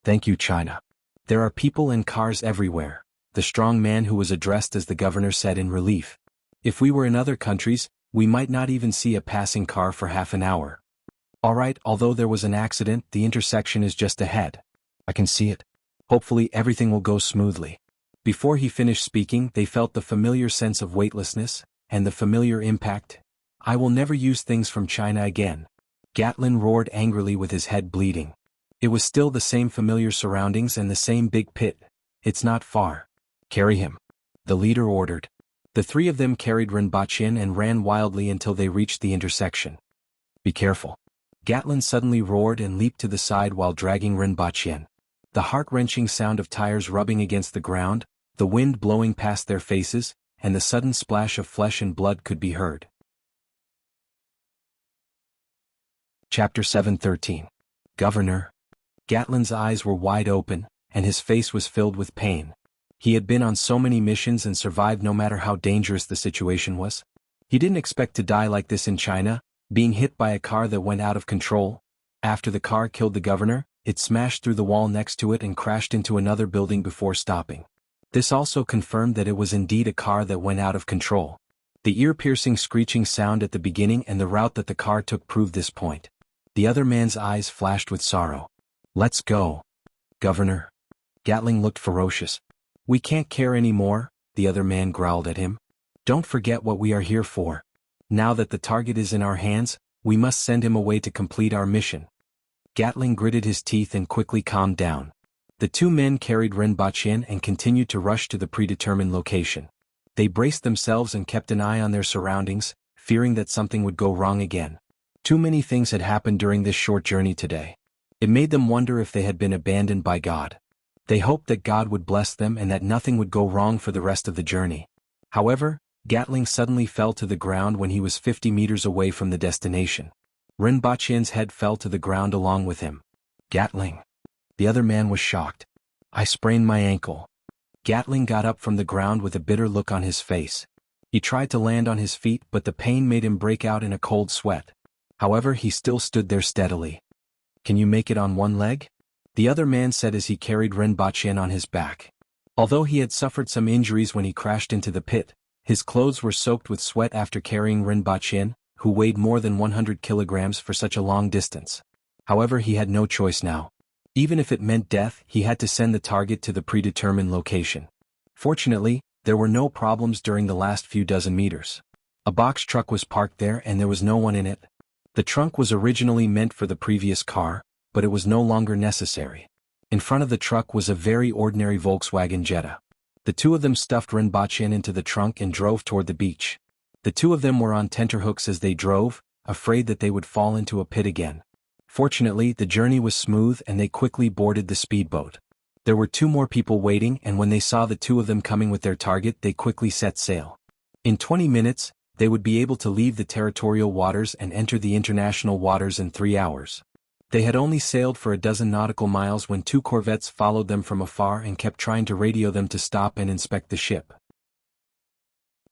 "Thank you, China. There are people and cars everywhere," the strong man who was addressed as the governor said in relief. "If we were in other countries, we might not even see a passing car for half an hour." "All right, although there was an accident, the intersection is just ahead. I can see it. Hopefully everything will go smoothly." Before he finished speaking, they felt the familiar sense of weightlessness, and the familiar impact. "I will never use things from China again." Gatlin roared angrily with his head bleeding. It was still the same familiar surroundings and the same big pit. "It's not far. Carry him," the leader ordered. The 3 of them carried Rinpoche and ran wildly until they reached the intersection. "Be careful." Gatlin suddenly roared and leaped to the side while dragging Rinpoche. The heart-wrenching sound of tires rubbing against the ground, the wind blowing past their faces, and the sudden splash of flesh and blood could be heard. Chapter 7:13. Governor. Gatlin's eyes were wide open, and his face was filled with pain. He had been on so many missions and survived no matter how dangerous the situation was. He didn't expect to die like this in China, being hit by a car that went out of control. After the car killed the governor, it smashed through the wall next to it and crashed into another building before stopping. This also confirmed that it was indeed a car that went out of control. The ear-piercing screeching sound at the beginning and the route that the car took proved this point. The other man's eyes flashed with sorrow. "Let's go, Governor." Gatling looked ferocious. "We can't care anymore," the other man growled at him. "Don't forget what we are here for. Now that the target is in our hands, we must send him away to complete our mission." Gatling gritted his teeth and quickly calmed down. The two men carried Rinpoche and continued to rush to the predetermined location. They braced themselves and kept an eye on their surroundings, fearing that something would go wrong again. Too many things had happened during this short journey today. It made them wonder if they had been abandoned by God. They hoped that God would bless them and that nothing would go wrong for the rest of the journey. However, Gatling suddenly fell to the ground when he was 50 meters away from the destination. Rinpoche's head fell to the ground along with him. "Gatling." The other man was shocked. "I sprained my ankle." Gatling got up from the ground with a bitter look on his face. He tried to land on his feet, but the pain made him break out in a cold sweat. However, he still stood there steadily. "Can you make it on one leg?" the other man said as he carried Rinpoche on his back. Although he had suffered some injuries when he crashed into the pit, his clothes were soaked with sweat after carrying Rinpoche, who weighed more than 100 kilograms for such a long distance. However, he had no choice now. Even if it meant death, he had to send the target to the predetermined location. Fortunately, there were no problems during the last few dozen meters. A box truck was parked there and there was no one in it. The trunk was originally meant for the previous car, but it was no longer necessary. In front of the truck was a very ordinary Volkswagen Jetta. The two of them stuffed Rinpoche into the trunk and drove toward the beach. The two of them were on tenterhooks as they drove, afraid that they would fall into a pit again. Fortunately, the journey was smooth and they quickly boarded the speedboat. There were two more people waiting, and when they saw the two of them coming with their target, they quickly set sail. In 20 minutes, they would be able to leave the territorial waters and enter the international waters in 3 hours. They had only sailed for a dozen nautical miles when two corvettes followed them from afar and kept trying to radio them to stop and inspect the ship.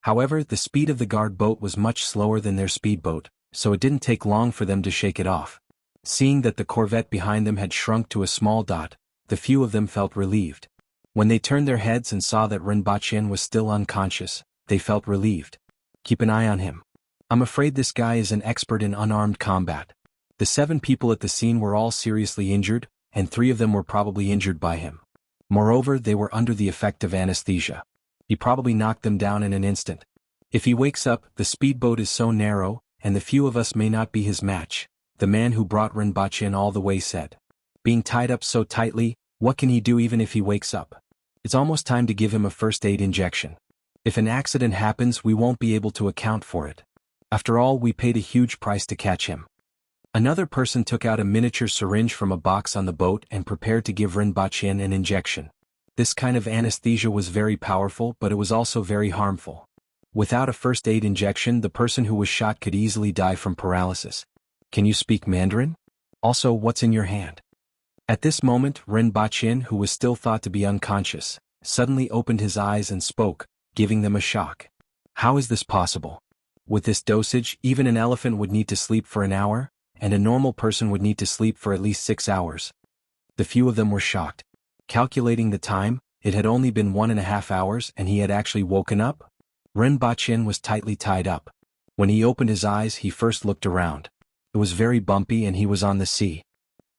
However, the speed of the guard boat was much slower than their speedboat, so it didn't take long for them to shake it off. Seeing that the corvette behind them had shrunk to a small dot, the few of them felt relieved. When they turned their heads and saw that Rinpoche was still unconscious, they felt relieved. "Keep an eye on him. I'm afraid this guy is an expert in unarmed combat." The 7 people at the scene were all seriously injured, and 3 of them were probably injured by him. Moreover, they were under the effect of anesthesia. He probably knocked them down in an instant. "If he wakes up, the speedboat is so narrow, and the few of us may not be his match," the man who brought Rinpoche all the way said. "Being tied up so tightly, what can he do even if he wakes up? It's almost time to give him a first aid injection. If an accident happens, we won't be able to account for it. After all, we paid a huge price to catch him." Another person took out a miniature syringe from a box on the boat and prepared to give Rinpoche an injection. This kind of anesthesia was very powerful, but it was also very harmful. Without a first aid injection, the person who was shot could easily die from paralysis. "Can you speak Mandarin? Also, what's in your hand?" At this moment, Rinpoche, who was still thought to be unconscious, suddenly opened his eyes and spoke, giving them a shock. "How is this possible? With this dosage, even an elephant would need to sleep for an hour, and a normal person would need to sleep for at least 6 hours. The few of them were shocked. Calculating the time, it had only been 1.5 hours and he had actually woken up? Rinpoche was tightly tied up. When he opened his eyes, he first looked around. It was very bumpy and he was on the sea.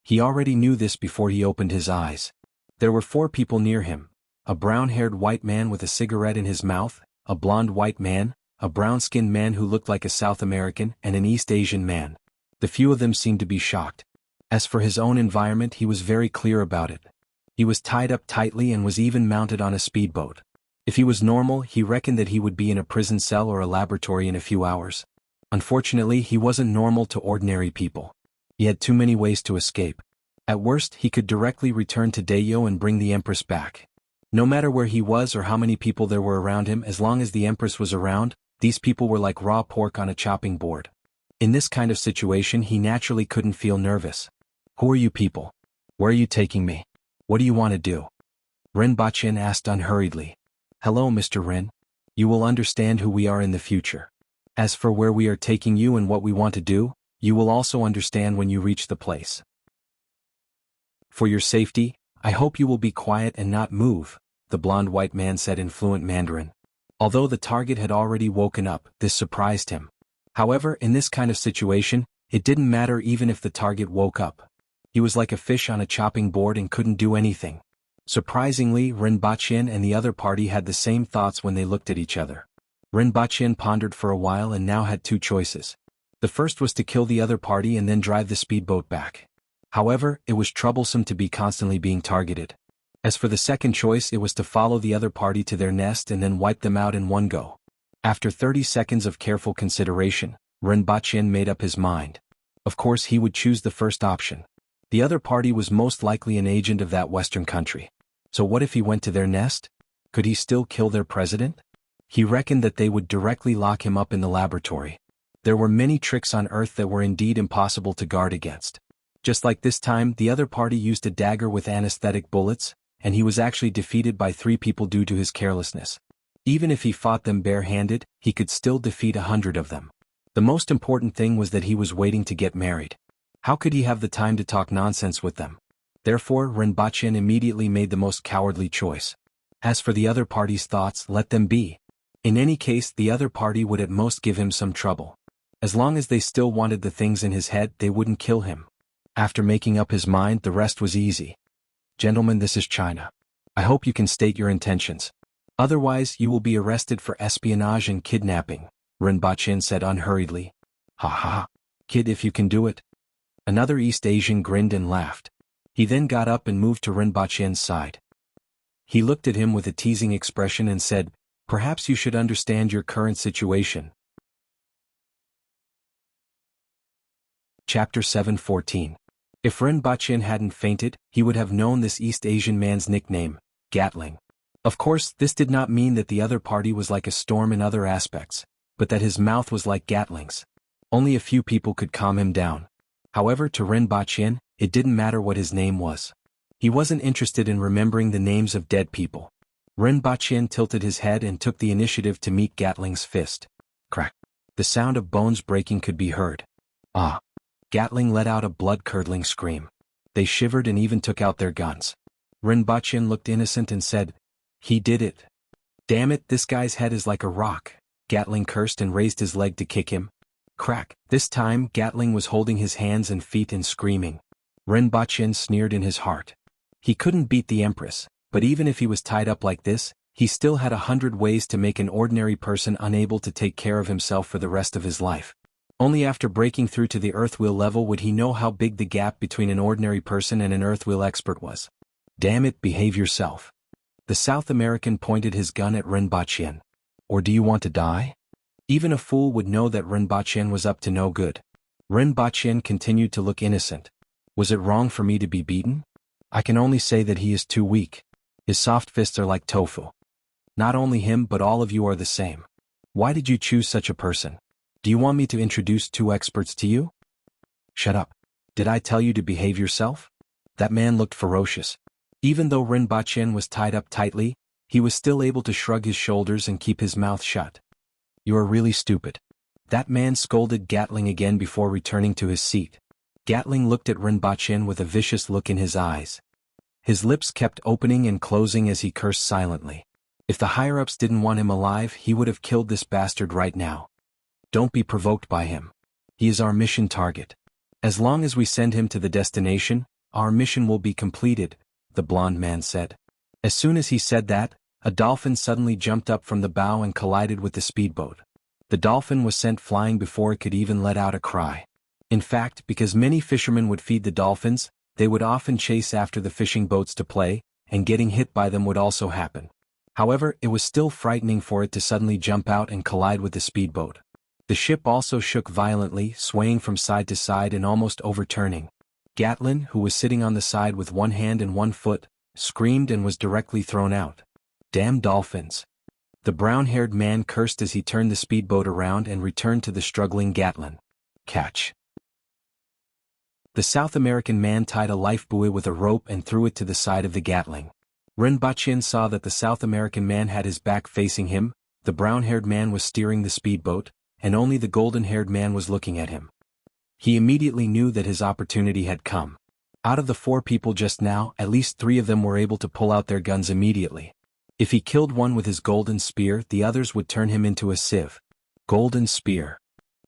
He already knew this before he opened his eyes. There were 4 people near him: a brown-haired white man with a cigarette in his mouth, a blonde white man, a brown-skinned man who looked like a South American, and an East Asian man. The few of them seemed to be shocked. As for his own environment, he was very clear about it. He was tied up tightly and was even mounted on a speedboat. If he was normal, he reckoned that he would be in a prison cell or a laboratory in a few hours. Unfortunately, he wasn't normal to ordinary people. He had too many ways to escape. At worst, he could directly return to Dayo and bring the Empress back. No matter where he was or how many people there were around him, as long as the Empress was around, these people were like raw pork on a chopping board. In this kind of situation he naturally couldn't feel nervous. Who are you people? Where are you taking me? What do you want to do? Ren Baqin asked unhurriedly. Hello Mr. Ren. You will understand who we are in the future. As for where we are taking you and what we want to do, you will also understand when you reach the place. For your safety, I hope you will be quiet and not move, the blonde white man said in fluent Mandarin. Although the target had already woken up, this surprised him. However, in this kind of situation, it didn't matter even if the target woke up. He was like a fish on a chopping board and couldn't do anything. Surprisingly, Ren Baqin and the other party had the same thoughts when they looked at each other. Ren Baqin pondered for a while and now had two choices. The first was to kill the other party and then drive the speedboat back. However, it was troublesome to be constantly being targeted. As for the second choice, it was to follow the other party to their nest and then wipe them out in one go. After 30 seconds of careful consideration, Ren Baqin made up his mind. Of course he would choose the first option. The other party was most likely an agent of that Western country. So what if he went to their nest? Could he still kill their president? He reckoned that they would directly lock him up in the laboratory. There were many tricks on Earth that were indeed impossible to guard against. Just like this time, the other party used a dagger with anesthetic bullets, and he was actually defeated by 3 people due to his carelessness. Even if he fought them bare-handed, he could still defeat 100 of them. The most important thing was that he was waiting to get married. How could he have the time to talk nonsense with them? Therefore, Ren Baqin immediately made the most cowardly choice. As for the other party's thoughts, let them be. In any case, the other party would at most give him some trouble. As long as they still wanted the things in his head, they wouldn't kill him. After making up his mind, the rest was easy. Gentlemen, this is China. I hope you can state your intentions. Otherwise, you will be arrested for espionage and kidnapping, Ren Baqin said unhurriedly. Ha ha. Kid, if you can do it. Another East Asian grinned and laughed. He then got up and moved to Ren Baqin's side. He looked at him with a teasing expression and said, Perhaps you should understand your current situation. Chapter 7:14. If Ren Baqin hadn't fainted, he would have known this East Asian man's nickname, Gatling. Of course, this did not mean that the other party was like a storm in other aspects, but that his mouth was like Gatling's. Only a few people could calm him down. However, to Ren Baqin, it didn't matter what his name was. He wasn't interested in remembering the names of dead people. Ren Baqin tilted his head and took the initiative to meet Gatling's fist. Crack. The sound of bones breaking could be heard. Ah! Gatling let out a blood-curdling scream. They shivered and even took out their guns. Ren Baqin looked innocent and said, He did it. Damn it, this guy's head is like a rock. Gatling cursed and raised his leg to kick him. Crack. This time, Gatling was holding his hands and feet and screaming. Ren Baqin sneered in his heart. He couldn't beat the Empress, but even if he was tied up like this, he still had 100 ways to make an ordinary person unable to take care of himself for the rest of his life. Only after breaking through to the Earthwheel level would he know how big the gap between an ordinary person and an Earthwheel expert was. Damn it, behave yourself. The South American pointed his gun at Ren Baqin. Or do you want to die? Even a fool would know that Ren Baqin was up to no good. Ren Baqin continued to look innocent. Was it wrong for me to be beaten? I can only say that he is too weak. His soft fists are like tofu. Not only him but all of you are the same. Why did you choose such a person? Do you want me to introduce 2 experts to you? Shut up. Did I tell you to behave yourself? That man looked ferocious. Even though Ren Baqin was tied up tightly, he was still able to shrug his shoulders and keep his mouth shut. You are really stupid. That man scolded Gatling again before returning to his seat. Gatling looked at Ren Baqin with a vicious look in his eyes. His lips kept opening and closing as he cursed silently. If the higher-ups didn't want him alive, he would have killed this bastard right now. Don't be provoked by him. He is our mission target. As long as we send him to the destination, our mission will be completed, the blond man said. As soon as he said that, a dolphin suddenly jumped up from the bow and collided with the speedboat. The dolphin was sent flying before it could even let out a cry. In fact, because many fishermen would feed the dolphins, they would often chase after the fishing boats to play, and getting hit by them would also happen. However, it was still frightening for it to suddenly jump out and collide with the speedboat. The ship also shook violently, swaying from side to side and almost overturning. Gatlin, who was sitting on the side with one hand and one foot, screamed and was directly thrown out. Damn dolphins. The brown-haired man cursed as he turned the speedboat around and returned to the struggling Gatlin. Catch. The South American man tied a life buoy with a rope and threw it to the side of the Gatling. Rinpoche saw that the South American man had his back facing him, the brown-haired man was steering the speedboat, and only the golden-haired man was looking at him. He immediately knew that his opportunity had come. Out of the 4 people just now, at least 3 of them were able to pull out their guns immediately. If he killed one with his golden spear, the others would turn him into a sieve. Golden spear.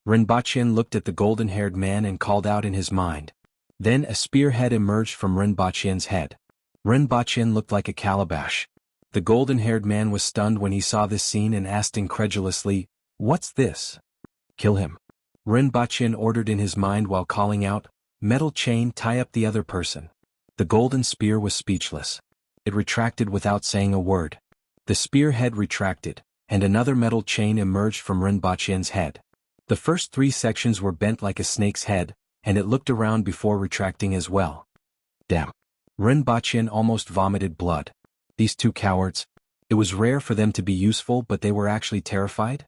Rinpoche looked at the golden-haired man and called out in his mind. Then a spearhead emerged from Rinpoche's head. Rinpoche looked like a calabash. The golden-haired man was stunned when he saw this scene and asked incredulously, "What's this?" "Kill him." Rinpoche ordered in his mind while calling out, "Metal chain, tie up the other person." The golden spear was speechless. It retracted without saying a word. The spearhead retracted, and another metal chain emerged from Rinpoche's head. The first 3 sections were bent like a snake's head, and it looked around before retracting as well. Damn. Rinpoche almost vomited blood. These 2 cowards. It was rare for them to be useful, but they were actually terrified?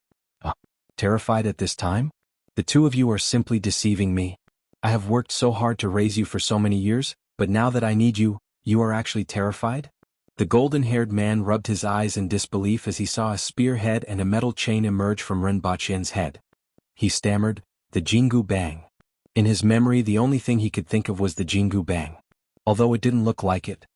Terrified at this time? The 2 of you are simply deceiving me. I have worked so hard to raise you for so many years, but now that I need you, you are actually terrified? The golden-haired man rubbed his eyes in disbelief as he saw a spearhead and a metal chain emerge from Rinpoche's head. He stammered, "The Jingu Bang." In his memory the only thing he could think of was the Jingu Bang. Although it didn't look like it.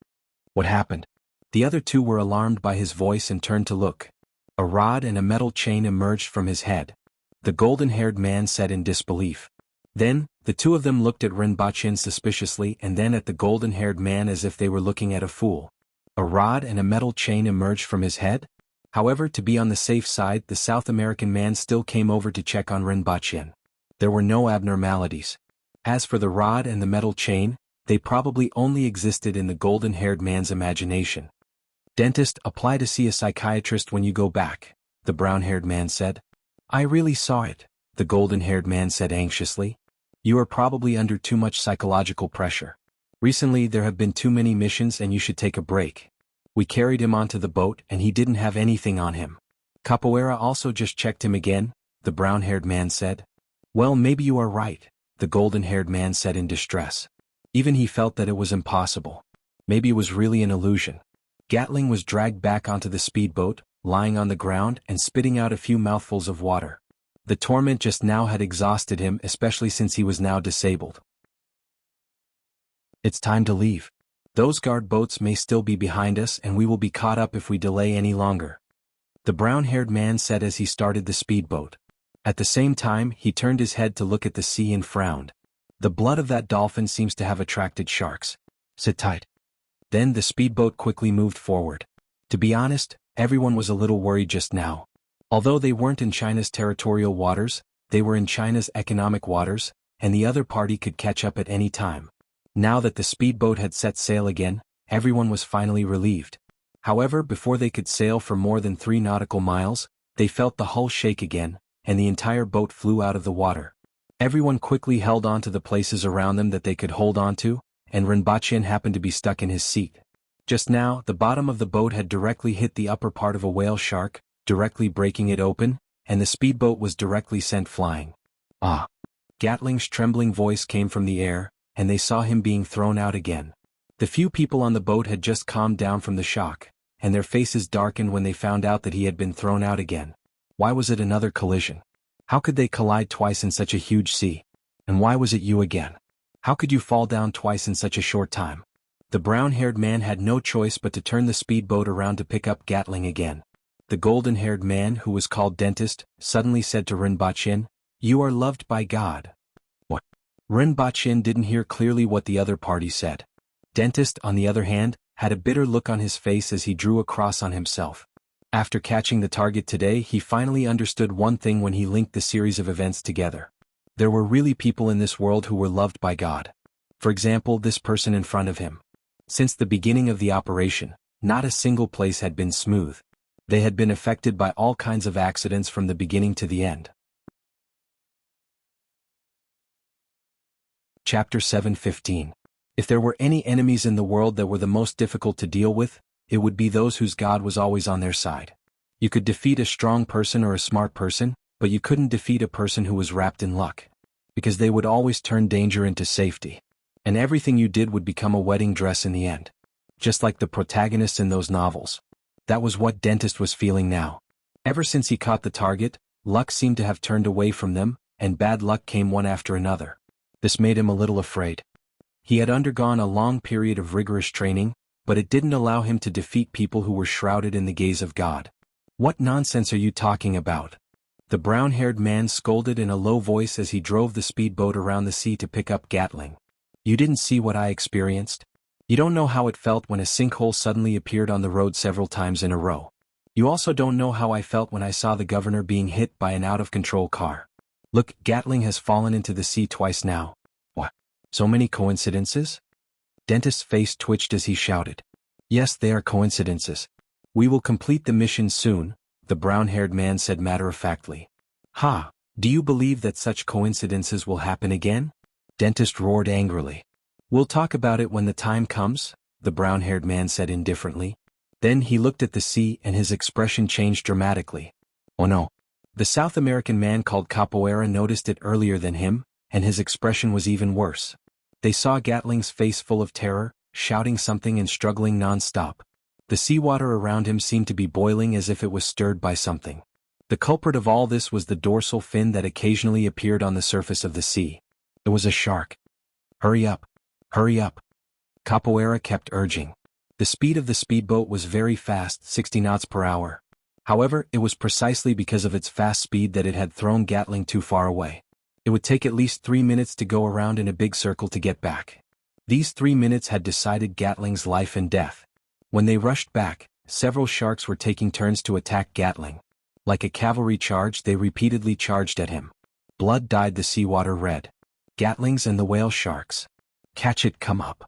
What happened? The other 2 were alarmed by his voice and turned to look. A rod and a metal chain emerged from his head. The golden-haired man said in disbelief. Then, the 2 of them looked at Rinpoche suspiciously and then at the golden-haired man as if they were looking at a fool. A rod and a metal chain emerged from his head? However, to be on the safe side, the South American man still came over to check on Rinpoche. There were no abnormalities. As for the rod and the metal chain, they probably only existed in the golden-haired man's imagination. "Dentist, apply to see a psychiatrist when you go back," the brown-haired man said. "I really saw it," the golden-haired man said anxiously. "You are probably under too much psychological pressure. Recently there have been too many missions and you should take a break. We carried him onto the boat and he didn't have anything on him. Capoeira also just checked him again," the brown-haired man said. "Well, maybe you are right," the golden-haired man said in distress. Even he felt that it was impossible. Maybe it was really an illusion. Gatling was dragged back onto the speedboat, lying on the ground and spitting out a few mouthfuls of water. The torment just now had exhausted him, especially since he was now disabled. "It's time to leave. Those guard boats may still be behind us and we will be caught up if we delay any longer," the brown-haired man said as he started the speedboat. At the same time, he turned his head to look at the sea and frowned. "The blood of that dolphin seems to have attracted sharks. Sit tight." Then the speedboat quickly moved forward. To be honest, everyone was a little worried just now. Although they weren't in China's territorial waters, they were in China's economic waters, and the other party could catch up at any time. Now that the speedboat had set sail again, everyone was finally relieved. However, before they could sail for more than 3 nautical miles, they felt the hull shake again, and the entire boat flew out of the water. Everyone quickly held on to the places around them that they could hold on to, and Rinpoche happened to be stuck in his seat. Just now, the bottom of the boat had directly hit the upper part of a whale shark, directly breaking it open, and the speedboat was directly sent flying. "Ah!" Gatling's trembling voice came from the air, and they saw him being thrown out again. The few people on the boat had just calmed down from the shock, and their faces darkened when they found out that he had been thrown out again. Why was it another collision? How could they collide twice in such a huge sea? And why was it you again? How could you fall down twice in such a short time? The brown-haired man had no choice but to turn the speedboat around to pick up Gatling again. The golden-haired man, who was called Dentist, suddenly said to Rinpoche, "You are loved by God." What? Rinpoche didn't hear clearly what the other party said. Dentist, on the other hand, had a bitter look on his face as he drew a cross on himself. After catching the target today, he finally understood one thing when he linked the series of events together. There were really people in this world who were loved by God. For example, this person in front of him. Since the beginning of the operation, not a single place had been smooth. They had been affected by all kinds of accidents from the beginning to the end. Chapter 7:15. If there were any enemies in the world that were the most difficult to deal with, it would be those whose God was always on their side. You could defeat a strong person or a smart person, but you couldn't defeat a person who was wrapped in luck. Because they would always turn danger into safety. And everything you did would become a wedding dress in the end. Just like the protagonists in those novels. That was what Dentist was feeling now. Ever since he caught the target, luck seemed to have turned away from them, and bad luck came one after another. This made him a little afraid. He had undergone a long period of rigorous training, but it didn't allow him to defeat people who were shrouded in the gaze of God. What nonsense are you talking about? The brown-haired man scolded in a low voice as he drove the speedboat around the sea to pick up Gatling. You didn't see what I experienced? You don't know how it felt when a sinkhole suddenly appeared on the road several times in a row. You also don't know how I felt when I saw the governor being hit by an out-of-control car. Look, Gatling has fallen into the sea twice now. What? So many coincidences? Dentist's face twitched as he shouted. Yes, they are coincidences. We will complete the mission soon, the brown-haired man said matter-of-factly. Ha! Do you believe that such coincidences will happen again? Dentist roared angrily. We'll talk about it when the time comes, the brown-haired man said indifferently. Then he looked at the sea and his expression changed dramatically. Oh no. The South American man called Capoeira noticed it earlier than him, and his expression was even worse. They saw Gatling's face full of terror, shouting something and struggling non-stop. The seawater around him seemed to be boiling as if it was stirred by something. The culprit of all this was the dorsal fin that occasionally appeared on the surface of the sea. It was a shark. Hurry up. Hurry up. Capoeira kept urging. The speed of the speedboat was very fast, 60 knots per hour. However, it was precisely because of its fast speed that it had thrown Gatling too far away. It would take at least 3 minutes to go around in a big circle to get back. These 3 minutes had decided Gatling's life and death. When they rushed back, several sharks were taking turns to attack Gatling. Like a cavalry charge, they repeatedly charged at him. Blood dyed the seawater red. Gatlings and the whale sharks. Catch it, come up.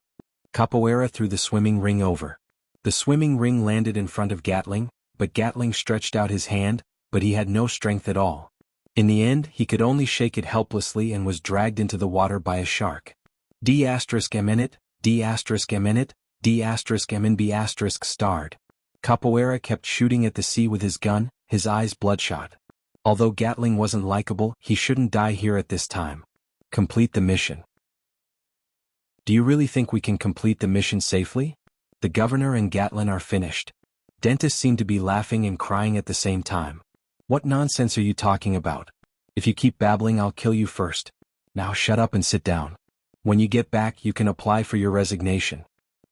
Capoeira threw the swimming ring over. The swimming ring landed in front of Gatling, but Gatling stretched out his hand, but he had no strength at all. In the end, he could only shake it helplessly and was dragged into the water by a shark. D***eminit, D***eminit, D***emin starred. Capoeira kept shooting at the sea with his gun, his eyes bloodshot. Although Gatling wasn't likable, he shouldn't die here at this time. Complete the mission. Do you really think we can complete the mission safely? The governor and Gatling are finished. Dentist seemed to be laughing and crying at the same time. What nonsense are you talking about? If you keep babbling, I'll kill you first. Now shut up and sit down. When you get back, you can apply for your resignation.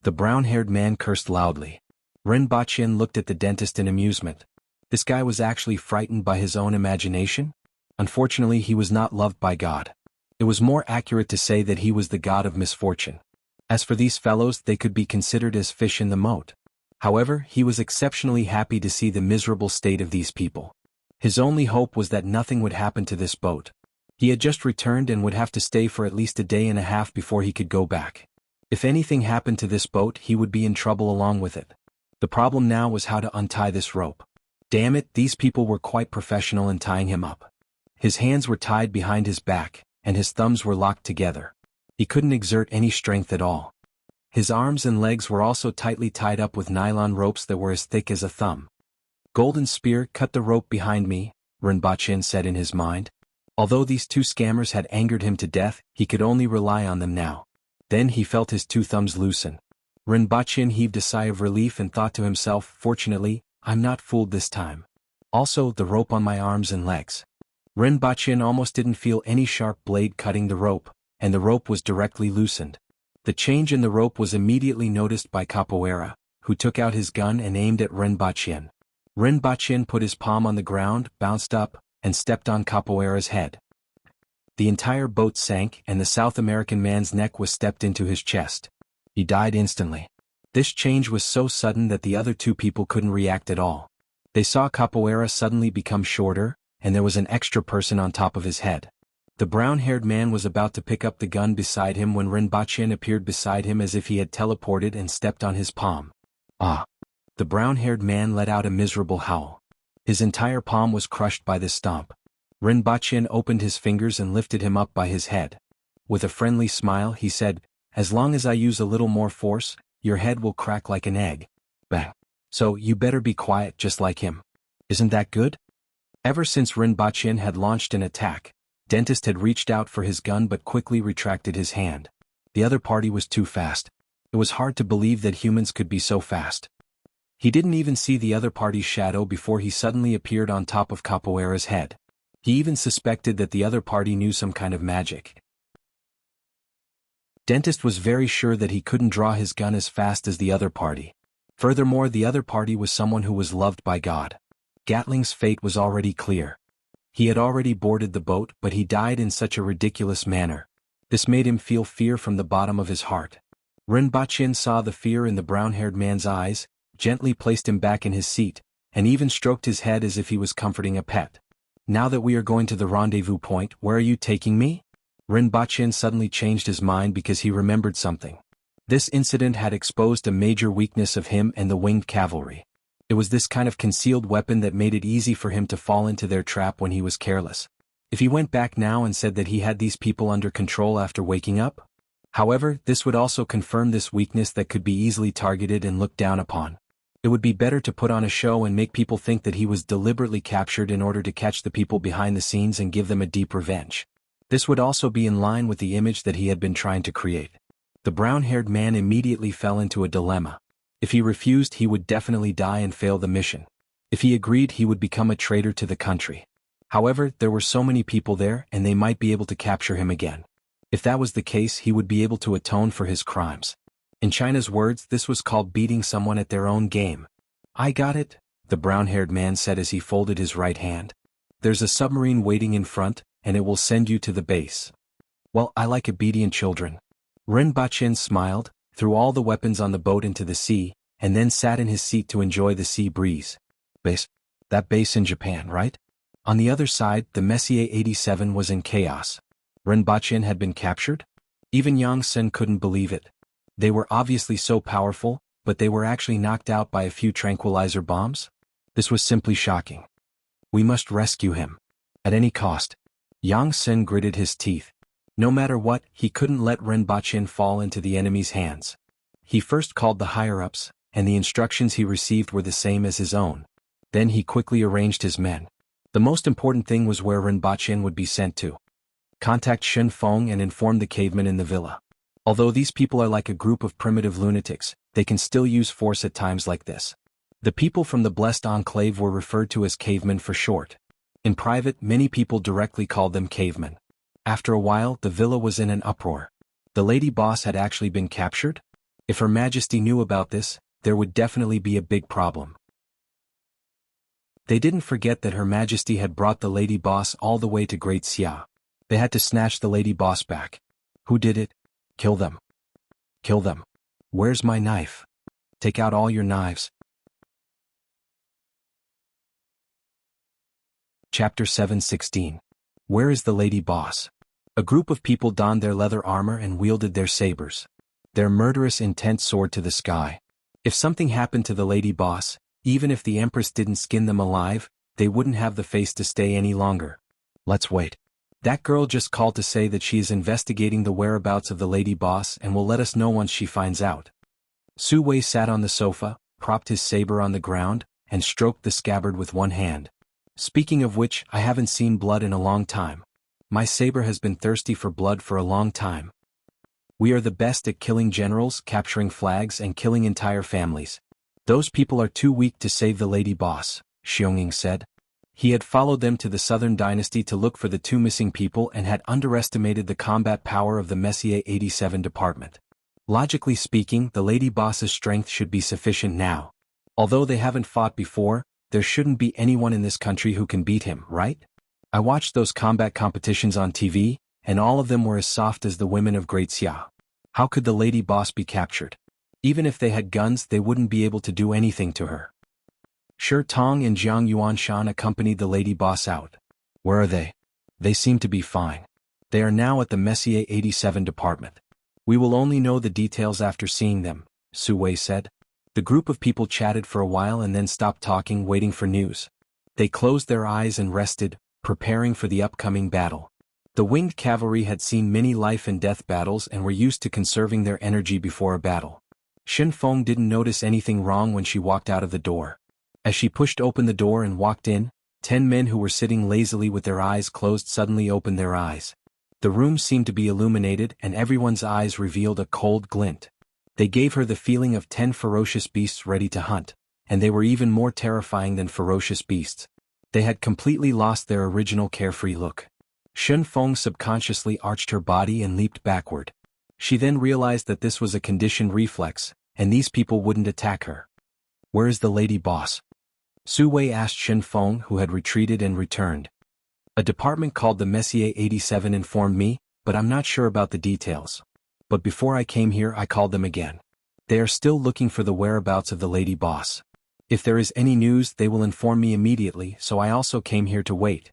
The brown-haired man cursed loudly. Rinpoche looked at the dentist in amusement. This guy was actually frightened by his own imagination? Unfortunately, he was not loved by God. It was more accurate to say that he was the god of misfortune. As for these fellows, they could be considered as fish in the moat. However, he was exceptionally happy to see the miserable state of these people. His only hope was that nothing would happen to this boat. He had just returned and would have to stay for at least a day and a half before he could go back. If anything happened to this boat, he would be in trouble along with it. The problem now was how to untie this rope. Damn it, these people were quite professional in tying him up. His hands were tied behind his back, and his thumbs were locked together. He couldn't exert any strength at all. His arms and legs were also tightly tied up with nylon ropes that were as thick as a thumb. Golden Spear, cut the rope behind me, Rinpoche said in his mind. Although these two scammers had angered him to death, he could only rely on them now. Then he felt his two thumbs loosen. Rinpoche heaved a sigh of relief and thought to himself, fortunately, I'm not fooled this time. Also, the rope on my arms and legs. Rinpoche almost didn't feel any sharp blade cutting the rope, and the rope was directly loosened. The change in the rope was immediately noticed by Capoeira, who took out his gun and aimed at Rinpoche. Rinpoche put his palm on the ground, bounced up, and stepped on Capoeira's head. The entire boat sank and the South American man's neck was stepped into his chest. He died instantly. This change was so sudden that the other two people couldn't react at all. They saw Capoeira suddenly become shorter, and there was an extra person on top of his head. The brown-haired man was about to pick up the gun beside him when Rinpoche appeared beside him as if he had teleported and stepped on his palm. Ah! The brown-haired man let out a miserable howl. His entire palm was crushed by this stomp. Rinpoche opened his fingers and lifted him up by his head. With a friendly smile he said, As long as I use a little more force, your head will crack like an egg. Bang. So you better be quiet just like him. Isn't that good? Ever since Rinpoche had launched an attack, Dentist had reached out for his gun but quickly retracted his hand. The other party was too fast. It was hard to believe that humans could be so fast. He didn't even see the other party's shadow before he suddenly appeared on top of Capoeira's head. He even suspected that the other party knew some kind of magic. Dentist was very sure that he couldn't draw his gun as fast as the other party. Furthermore, the other party was someone who was loved by God. Gatling's fate was already clear. He had already boarded the boat, but he died in such a ridiculous manner. This made him feel fear from the bottom of his heart. Rinpoche saw the fear in the brown-haired man's eyes, gently placed him back in his seat, and even stroked his head as if he was comforting a pet. Now that we are going to the rendezvous point, where are you taking me? Rinpoche suddenly changed his mind because he remembered something. This incident had exposed a major weakness of him and the winged cavalry. It was this kind of concealed weapon that made it easy for him to fall into their trap when he was careless. If he went back now and said that he had these people under control after waking up? However, this would also confirm this weakness that could be easily targeted and looked down upon. It would be better to put on a show and make people think that he was deliberately captured in order to catch the people behind the scenes and give them a deep revenge. This would also be in line with the image that he had been trying to create. The brown-haired man immediately fell into a dilemma. If he refused, he would definitely die and fail the mission. If he agreed, he would become a traitor to the country. However, there were so many people there and they might be able to capture him again. If that was the case, he would be able to atone for his crimes. In China's words, this was called beating someone at their own game. I got it, the brown-haired man said as he folded his right hand. There's a submarine waiting in front, and it will send you to the base. Well, I like obedient children. Rinpoche smiled, threw all the weapons on the boat into the sea, and then sat in his seat to enjoy the sea breeze. Base? That base in Japan, right? On the other side, the Messier 87 was in chaos. Rinpoche had been captured? Even Yang Sen couldn't believe it. They were obviously so powerful, but they were actually knocked out by a few tranquilizer bombs? This was simply shocking. We must rescue him. At any cost. Yang Sen gritted his teeth. No matter what, he couldn't let Rinpoche fall into the enemy's hands. He first called the higher-ups, and the instructions he received were the same as his own. Then he quickly arranged his men. The most important thing was where Rinpoche would be sent to. Contact Shen Feng and inform the cavemen in the villa. Although these people are like a group of primitive lunatics, they can still use force at times like this. The people from the Blessed Enclave were referred to as cavemen for short. In private, many people directly called them cavemen. After a while, the villa was in an uproar. The lady boss had actually been captured? If Her Majesty knew about this, there would definitely be a big problem. They didn't forget that Her Majesty had brought the lady boss all the way to Great Xia. They had to snatch the lady boss back. Who did it? Kill them. Kill them. Where's my knife? Take out all your knives. Chapter 7:16. Where is the lady boss? A group of people donned their leather armor and wielded their sabers. Their murderous intent soared to the sky. If something happened to the lady boss, even if the Empress didn't skin them alive, they wouldn't have the face to stay any longer. Let's wait. That girl just called to say that she is investigating the whereabouts of the lady boss and will let us know once she finds out. Su Wei sat on the sofa, propped his saber on the ground, and stroked the scabbard with one hand. Speaking of which, I haven't seen blood in a long time. My saber has been thirsty for blood for a long time. We are the best at killing generals, capturing flags, and killing entire families. Those people are too weak to save the lady boss, Xionging said. He had followed them to the Southern Dynasty to look for the two missing people and had underestimated the combat power of the Messier 87 department. Logically speaking, the lady boss's strength should be sufficient now. Although they haven't fought before, there shouldn't be anyone in this country who can beat him, right? I watched those combat competitions on TV, and all of them were as soft as the women of Great Xia. How could the lady boss be captured? Even if they had guns, they wouldn't be able to do anything to her. Shi Tong and Jiang Yuanshan accompanied the lady boss out. Where are they? They seem to be fine. They are now at the Messier 87 department. We will only know the details after seeing them, Su Wei said. The group of people chatted for a while and then stopped talking, waiting for news. They closed their eyes and rested, preparing for the upcoming battle. The winged cavalry had seen many life and death battles and were used to conserving their energy before a battle. Shen Feng didn't notice anything wrong when she walked out of the door. As she pushed open the door and walked in, 10 men who were sitting lazily with their eyes closed suddenly opened their eyes. The room seemed to be illuminated and everyone's eyes revealed a cold glint. They gave her the feeling of 10 ferocious beasts ready to hunt, and they were even more terrifying than ferocious beasts. They had completely lost their original carefree look. Shen Feng subconsciously arched her body and leaped backward. She then realized that this was a conditioned reflex, and these people wouldn't attack her. "Where is the lady boss?" Su Wei asked Shen Feng, who had retreated and returned. "A department called the Messier 87 informed me, but I'm not sure about the details. But before I came here I called them again. They are still looking for the whereabouts of the lady boss. If there is any news they will inform me immediately, so I also came here to wait."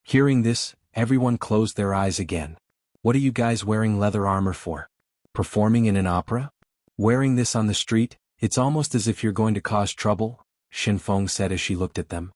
Hearing this, everyone closed their eyes again. "What are you guys wearing leather armor for? Performing in an opera? Wearing this on the street, it's almost as if you're going to cause trouble," Shen Feng said as she looked at them.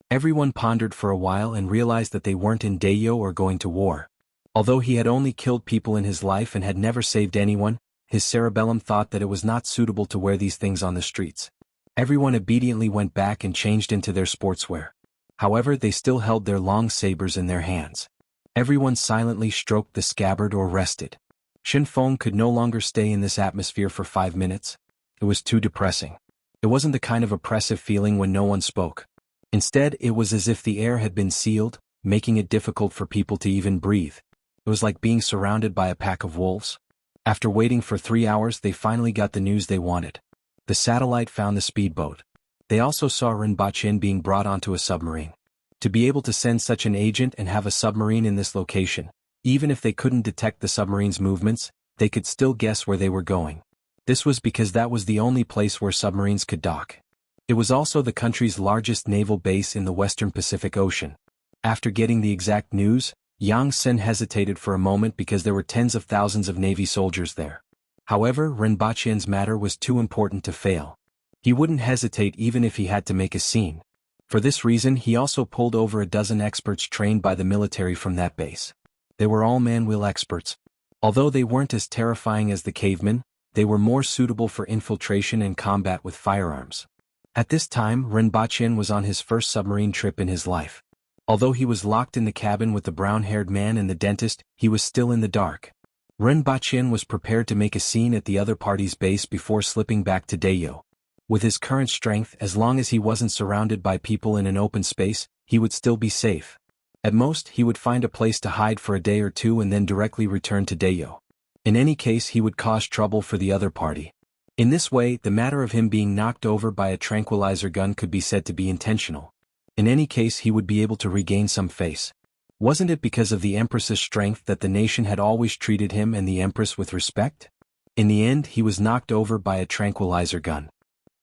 Everyone pondered for a while and realized that they weren't in Dayo or going to war. Although he had only killed people in his life and had never saved anyone, his cerebellum thought that it was not suitable to wear these things on the streets. Everyone obediently went back and changed into their sportswear. However, they still held their long sabers in their hands. Everyone silently stroked the scabbard or rested. Shen Feng could no longer stay in this atmosphere for 5 minutes. It was too depressing. It wasn't the kind of oppressive feeling when no one spoke. Instead, it was as if the air had been sealed, making it difficult for people to even breathe. It was like being surrounded by a pack of wolves. After waiting for 3 hours, they finally got the news they wanted. The satellite found the speedboat. They also saw Rinbachin being brought onto a submarine. To be able to send such an agent and have a submarine in this location, even if they couldn't detect the submarine's movements, they could still guess where they were going. This was because that was the only place where submarines could dock. It was also the country's largest naval base in the western Pacific Ocean. After getting the exact news, Yang Sen hesitated for a moment because there were tens of thousands of Navy soldiers there. However, Rinbachin's matter was too important to fail. He wouldn't hesitate even if he had to make a scene. For this reason, he also pulled over a dozen experts trained by the military from that base. They were all man-wheel experts. Although they weren't as terrifying as the cavemen, they were more suitable for infiltration and combat with firearms. At this time, Rinbachin was on his first submarine trip in his life. Although he was locked in the cabin with the brown-haired man and the dentist, he was still in the dark. Rinbachin was prepared to make a scene at the other party's base before slipping back to Dayo. With his current strength, as long as he wasn't surrounded by people in an open space, he would still be safe. At most, he would find a place to hide for a day or two and then directly return to Dayo. In any case, he would cause trouble for the other party. In this way, the matter of him being knocked over by a tranquilizer gun could be said to be intentional. In any case, he would be able to regain some face. Wasn't it because of the Empress's strength that the nation had always treated him and the Empress with respect? In the end, he was knocked over by a tranquilizer gun.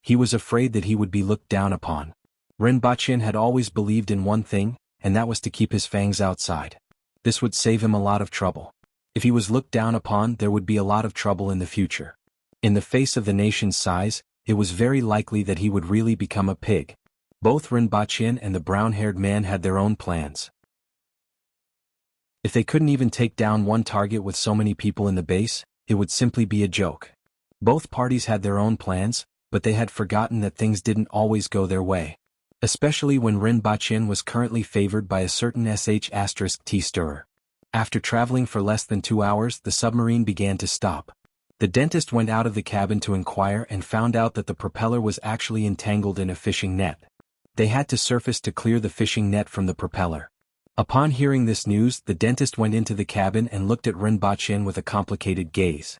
He was afraid that he would be looked down upon. Rinbachin had always believed in one thing, and that was to keep his fangs outside. This would save him a lot of trouble. If he was looked down upon, there would be a lot of trouble in the future. In the face of the nation's size, it was very likely that he would really become a pig. Both Rinbachin and the brown-haired man had their own plans. If they couldn't even take down one target with so many people in the base, it would simply be a joke. Both parties had their own plans, but they had forgotten that things didn't always go their way. Especially when Rinbachin was currently favored by a certain sh*T stirrer. After traveling for less than 2 hours, the submarine began to stop. The dentist went out of the cabin to inquire and found out that the propeller was actually entangled in a fishing net. They had to surface to clear the fishing net from the propeller. Upon hearing this news, the dentist went into the cabin and looked at Rinbachin with a complicated gaze.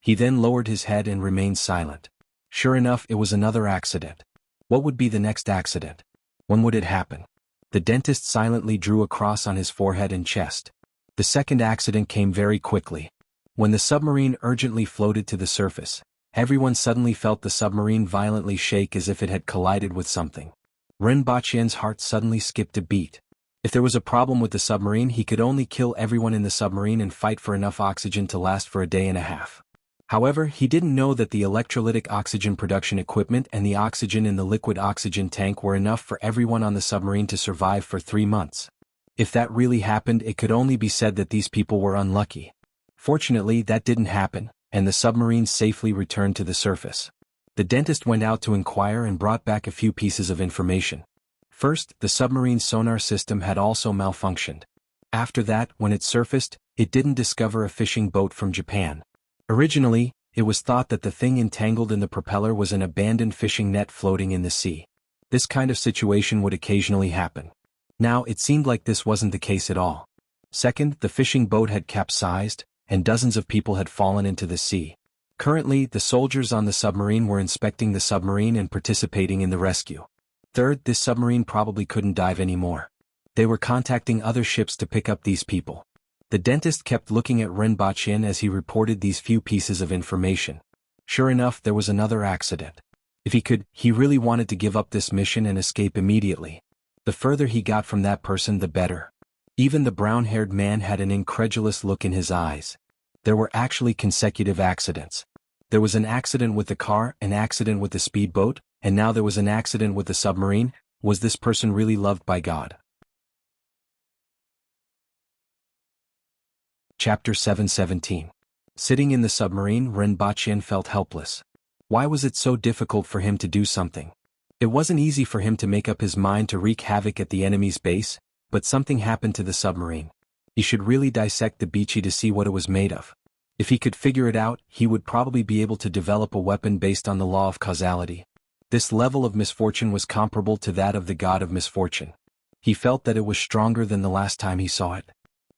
He then lowered his head and remained silent. Sure enough, it was another accident. What would be the next accident? When would it happen? The dentist silently drew a cross on his forehead and chest. The second accident came very quickly. When the submarine urgently floated to the surface, everyone suddenly felt the submarine violently shake as if it had collided with something. Rinbachin's heart suddenly skipped a beat. If there was a problem with the submarine, he could only kill everyone in the submarine and fight for enough oxygen to last for a day and a half. However, he didn't know that the electrolytic oxygen production equipment and the oxygen in the liquid oxygen tank were enough for everyone on the submarine to survive for 3 months. If that really happened, it could only be said that these people were unlucky. Fortunately, that didn't happen, and the submarine safely returned to the surface. The dentist went out to inquire and brought back a few pieces of information. First, the submarine's sonar system had also malfunctioned. After that, when it surfaced, it didn't discover a fishing boat from Japan. Originally, it was thought that the thing entangled in the propeller was an abandoned fishing net floating in the sea. This kind of situation would occasionally happen. Now, it seemed like this wasn't the case at all. Second, the fishing boat had capsized, and dozens of people had fallen into the sea. Currently, the soldiers on the submarine were inspecting the submarine and participating in the rescue. Third, this submarine probably couldn't dive anymore. They were contacting other ships to pick up these people. The dentist kept looking at Rinpoche as he reported these few pieces of information. Sure enough, there was another accident. If he could, he really wanted to give up this mission and escape immediately. The further he got from that person, the better. Even the brown-haired man had an incredulous look in his eyes. There were actually consecutive accidents. There was an accident with the car, an accident with the speedboat, and now there was an accident with the submarine. Was this person really loved by God? Chapter 7:17. Sitting in the submarine, Rinpoche felt helpless. Why was it so difficult for him to do something? It wasn't easy for him to make up his mind to wreak havoc at the enemy's base, but something happened to the submarine. He should really dissect the beachy to see what it was made of. If he could figure it out, he would probably be able to develop a weapon based on the law of causality. This level of misfortune was comparable to that of the god of misfortune. He felt that it was stronger than the last time he saw it.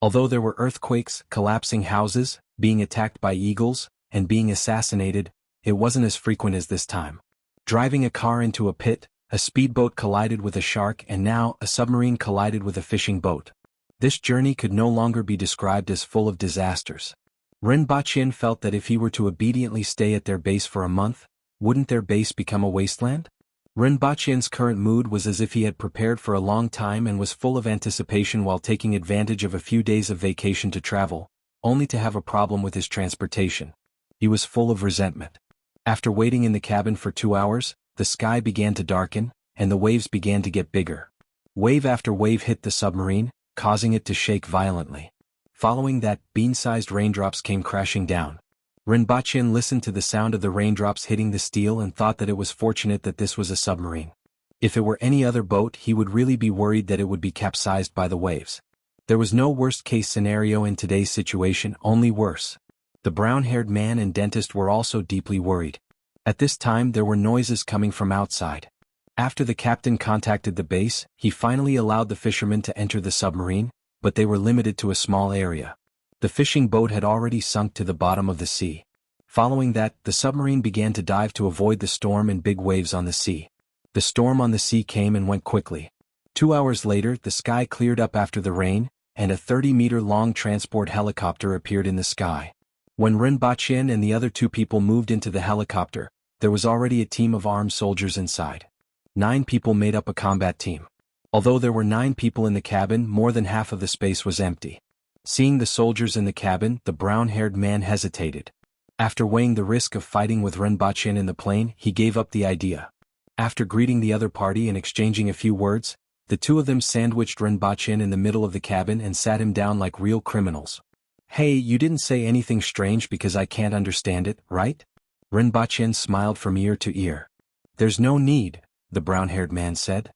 Although there were earthquakes, collapsing houses, being attacked by eagles, and being assassinated, it wasn't as frequent as this time. Driving a car into a pit, a speedboat collided with a shark, and now a submarine collided with a fishing boat. This journey could no longer be described as full of disasters. Rinpoche felt that if he were to obediently stay at their base for a month, wouldn't their base become a wasteland? Rinpoche's current mood was as if he had prepared for a long time and was full of anticipation while taking advantage of a few days of vacation to travel, only to have a problem with his transportation. He was full of resentment. After waiting in the cabin for 2 hours, the sky began to darken, and the waves began to get bigger. Wave after wave hit the submarine, causing it to shake violently. Following that, bean-sized raindrops came crashing down. Rinpoche listened to the sound of the raindrops hitting the steel and thought that it was fortunate that this was a submarine. If it were any other boat, he would really be worried that it would be capsized by the waves. There was no worst-case scenario in today's situation, only worse. The brown-haired man and dentist were also deeply worried. At this time, there were noises coming from outside. After the captain contacted the base, he finally allowed the fishermen to enter the submarine, but they were limited to a small area. The fishing boat had already sunk to the bottom of the sea. Following that, the submarine began to dive to avoid the storm and big waves on the sea. The storm on the sea came and went quickly. 2 hours later, the sky cleared up after the rain, and a 30-meter-long transport helicopter appeared in the sky. When Rinpoche and the other 2 people moved into the helicopter, there was already a team of armed soldiers inside. 9 people made up a combat team. Although there were 9 people in the cabin, more than half of the space was empty. Seeing the soldiers in the cabin, the brown-haired man hesitated. After weighing the risk of fighting with Rinpoche in the plane, he gave up the idea. After greeting the other party and exchanging a few words, the 2 of them sandwiched Rinpoche in the middle of the cabin and sat him down like real criminals. "Hey, you didn't say anything strange because I can't understand it, right?" Rinpoche smiled from ear to ear. "There's no need," the brown-haired man said.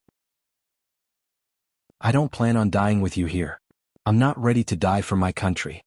"I don't plan on dying with you here. I'm not ready to die for my country."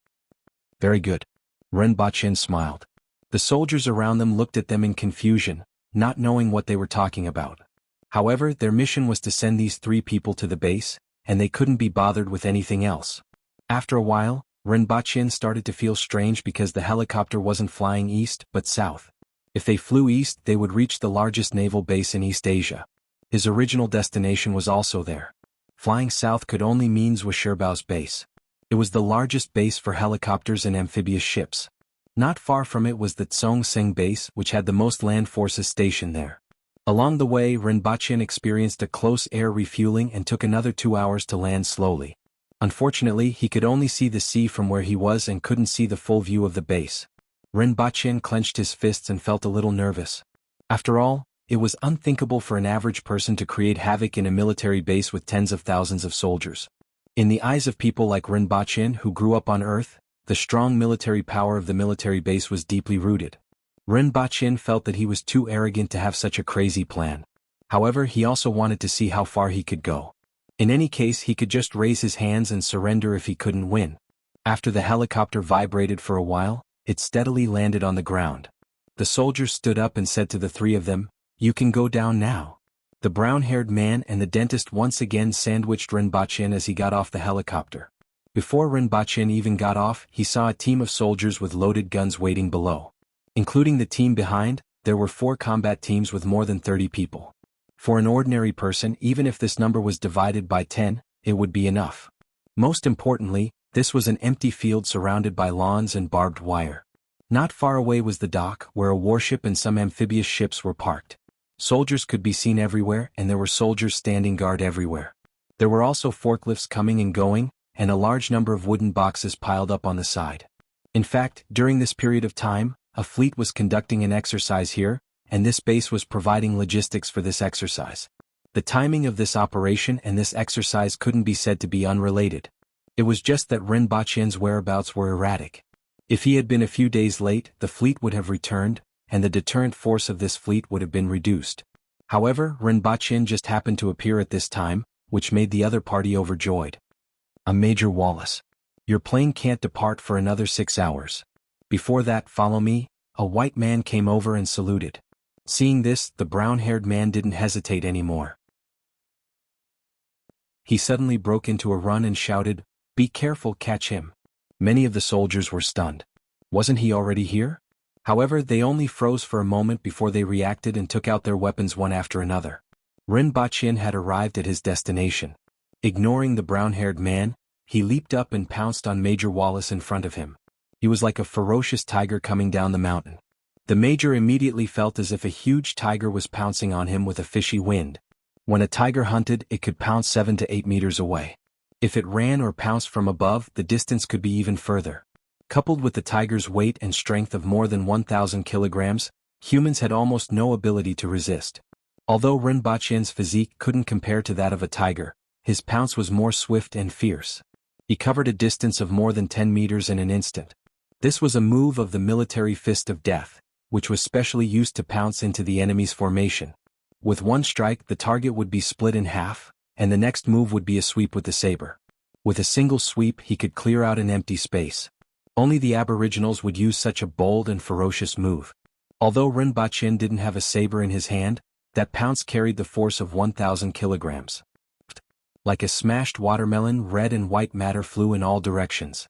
"Very good." Rinpoche smiled. The soldiers around them looked at them in confusion, not knowing what they were talking about. However, their mission was to send these 3 people to the base, and they couldn't be bothered with anything else. After a while, Rinpoche started to feel strange because the helicopter wasn't flying east but south. If they flew east, they would reach the largest naval base in East Asia. His original destination was also there. Flying south could only mean Wuxia's base. It was the largest base for helicopters and amphibious ships. Not far from it was the Zhongseng base, which had the most land forces stationed there. Along the way, Rinpoche experienced a close air refueling and took another 2 hours to land slowly. Unfortunately, he could only see the sea from where he was and couldn't see the full view of the base. Rinpoche clenched his fists and felt a little nervous. After all, it was unthinkable for an average person to create havoc in a military base with tens of thousands of soldiers. In the eyes of people like Rinpoche who grew up on Earth, the strong military power of the military base was deeply rooted. Rinpoche felt that he was too arrogant to have such a crazy plan. However, he also wanted to see how far he could go. In any case, he could just raise his hands and surrender if he couldn't win. After the helicopter vibrated for a while, it steadily landed on the ground. The soldiers stood up and said to the three of them, "You can go down now." The brown-haired man and the dentist once again sandwiched Rinpoche as he got off the helicopter. Before Rinpoche even got off, he saw a team of soldiers with loaded guns waiting below. Including the team behind, there were 4 combat teams with more than 30 people. For an ordinary person, even if this number was divided by 10, it would be enough. Most importantly, this was an empty field surrounded by lawns and barbed wire. Not far away was the dock, where a warship and some amphibious ships were parked. Soldiers could be seen everywhere, and there were soldiers standing guard everywhere. There were also forklifts coming and going, and a large number of wooden boxes piled up on the side. In fact, during this period of time, a fleet was conducting an exercise here, and this base was providing logistics for this exercise. The timing of this operation and this exercise couldn't be said to be unrelated. It was just that Rinpoche's whereabouts were erratic. If he had been a few days late, the fleet would have returned, and the deterrent force of this fleet would have been reduced. However, Rinpoche just happened to appear at this time, which made the other party overjoyed. Major Wallace. Your plane can't depart for another 6 hours. Before that, follow me." A white man came over and saluted. Seeing this, the brown-haired man didn't hesitate anymore. He suddenly broke into a run and shouted, "Be careful, catch him." Many of the soldiers were stunned. Wasn't he already here? However, they only froze for a moment before they reacted and took out their weapons one after another. Rinpoche had arrived at his destination. Ignoring the brown-haired man, he leaped up and pounced on Major Wallace in front of him. He was like a ferocious tiger coming down the mountain. The major immediately felt as if a huge tiger was pouncing on him with a fishy wind. When a tiger hunted, it could pounce 7 to 8 meters away. If it ran or pounced from above, the distance could be even further. Coupled with the tiger's weight and strength of more than 1,000 kilograms, humans had almost no ability to resist. Although Rinpoche's physique couldn't compare to that of a tiger, his pounce was more swift and fierce. He covered a distance of more than 10 meters in an instant. This was a move of the military fist of death, which was specially used to pounce into the enemy's formation. With one strike, the target would be split in half, and the next move would be a sweep with the saber. With a single sweep, he could clear out an empty space. Only the Aboriginals would use such a bold and ferocious move. Although Rinpoche didn't have a saber in his hand, that pounce carried the force of 1,000 kilograms. Like a smashed watermelon, red and white matter flew in all directions.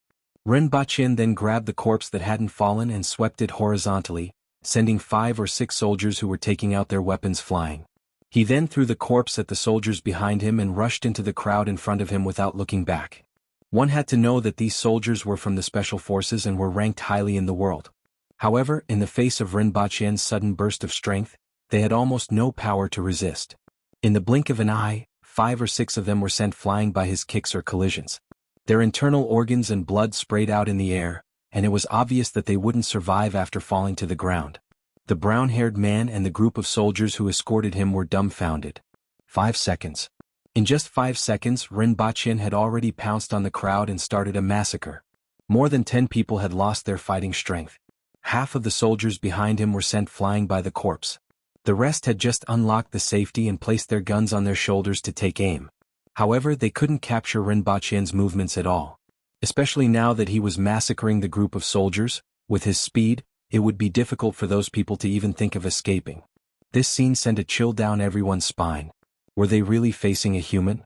Rinpoche then grabbed the corpse that hadn't fallen and swept it horizontally, sending 5 or 6 soldiers who were taking out their weapons flying. He then threw the corpse at the soldiers behind him and rushed into the crowd in front of him without looking back. One had to know that these soldiers were from the special forces and were ranked highly in the world. However, in the face of Rinpoche's sudden burst of strength, they had almost no power to resist. In the blink of an eye, 5 or 6 of them were sent flying by his kicks or collisions. Their internal organs and blood sprayed out in the air, and it was obvious that they wouldn't survive after falling to the ground. The brown-haired man and the group of soldiers who escorted him were dumbfounded. 5 seconds. In just 5 seconds, Rinpoche had already pounced on the crowd and started a massacre. More than 10 people had lost their fighting strength. Half of the soldiers behind him were sent flying by the corpse. The rest had just unlocked the safety and placed their guns on their shoulders to take aim. However, they couldn't capture Rinpoche's movements at all. Especially now that he was massacring the group of soldiers, with his speed, it would be difficult for those people to even think of escaping. This scene sent a chill down everyone's spine. Were they really facing a human?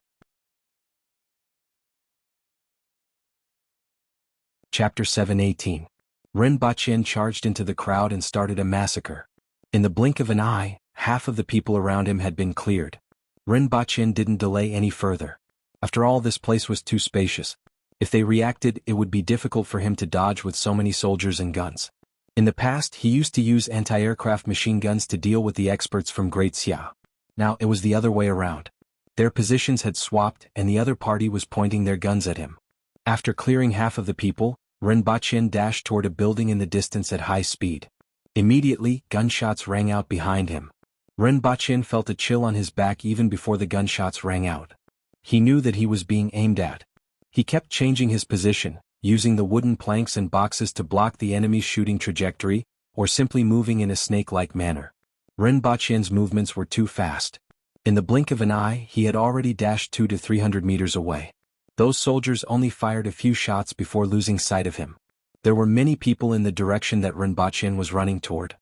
Chapter 7:18. Rinpoche charged into the crowd and started a massacre. In the blink of an eye, half of the people around him had been cleared. Rinpoche didn't delay any further. After all, this place was too spacious. If they reacted, it would be difficult for him to dodge with so many soldiers and guns. In the past, he used to use anti-aircraft machine guns to deal with the experts from Great Xia. Now it was the other way around. Their positions had swapped and the other party was pointing their guns at him. After clearing half of the people, Rinpoche dashed toward a building in the distance at high speed. Immediately, gunshots rang out behind him. Rinpoche felt a chill on his back even before the gunshots rang out. He knew that he was being aimed at. He kept changing his position, using the wooden planks and boxes to block the enemy's shooting trajectory, or simply moving in a snake-like manner. Rinpoche's movements were too fast. In the blink of an eye, he had already dashed 200 to 300 meters away. Those soldiers only fired a few shots before losing sight of him. There were many people in the direction that Rinpoche was running toward.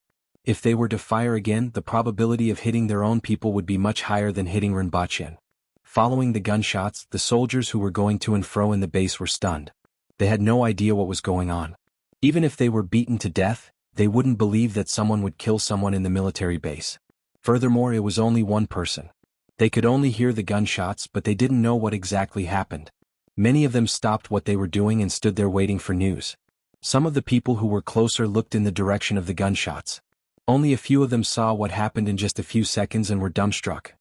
If they were to fire again, the probability of hitting their own people would be much higher than hitting Rinpoche. Following the gunshots, the soldiers who were going to and fro in the base were stunned. They had no idea what was going on. Even if they were beaten to death, they wouldn't believe that someone would kill someone in the military base. Furthermore, it was only one person. They could only hear the gunshots, but they didn't know what exactly happened. Many of them stopped what they were doing and stood there waiting for news. Some of the people who were closer looked in the direction of the gunshots. Only a few of them saw what happened in just a few seconds and were dumbstruck.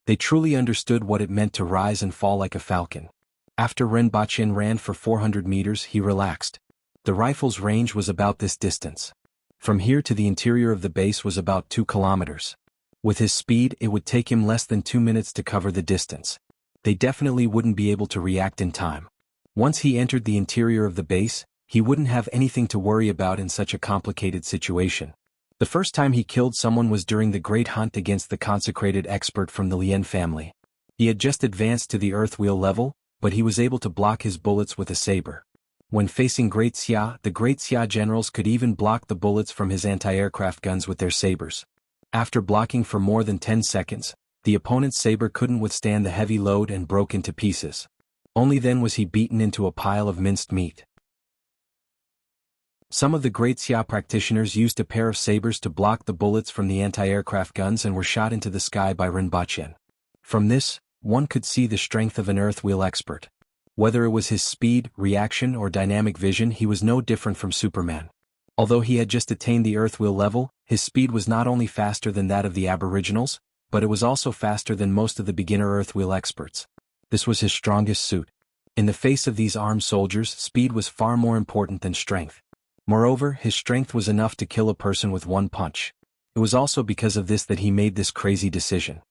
They truly understood what it meant to rise and fall like a falcon. After Rinpoche ran for 400 meters, he relaxed. The rifle's range was about this distance. From here to the interior of the base was about 2 kilometers. With his speed, it would take him less than 2 minutes to cover the distance. They definitely wouldn't be able to react in time. Once he entered the interior of the base, he wouldn't have anything to worry about in such a complicated situation. The first time he killed someone was during the great hunt against the consecrated expert from the Lien family. He had just advanced to the earth wheel level, but he was able to block his bullets with a saber. When facing Great Xia, the Great Xia generals could even block the bullets from his anti-aircraft guns with their sabers. After blocking for more than 10 seconds, the opponent's saber couldn't withstand the heavy load and broke into pieces. Only then was he beaten into a pile of minced meat. Some of the Great Xia practitioners used a pair of sabers to block the bullets from the anti-aircraft guns and were shot into the sky by Rinpoche. From this, one could see the strength of an earth wheel expert. Whether it was his speed, reaction, or dynamic vision, he was no different from Superman. Although he had just attained the earth wheel level, his speed was not only faster than that of the Aboriginals, but it was also faster than most of the beginner earth wheel experts. This was his strongest suit. In the face of these armed soldiers, speed was far more important than strength. Moreover, his strength was enough to kill a person with one punch. It was also because of this that he made this crazy decision.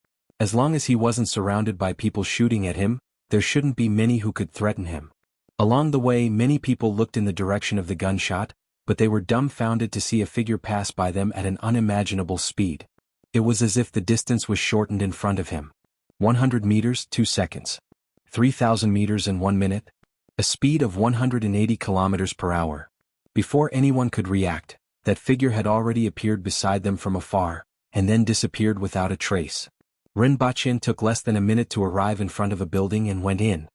As long as he wasn't surrounded by people shooting at him, there shouldn't be many who could threaten him. Along the way, many people looked in the direction of the gunshot, but they were dumbfounded to see a figure pass by them at an unimaginable speed. It was as if the distance was shortened in front of him. 100 meters, 2 seconds. 3,000 meters in 1 minute. A speed of 180 kilometers per hour. Before anyone could react, that figure had already appeared beside them from afar, and then disappeared without a trace. Rinpoche took less than a minute to arrive in front of a building and went in.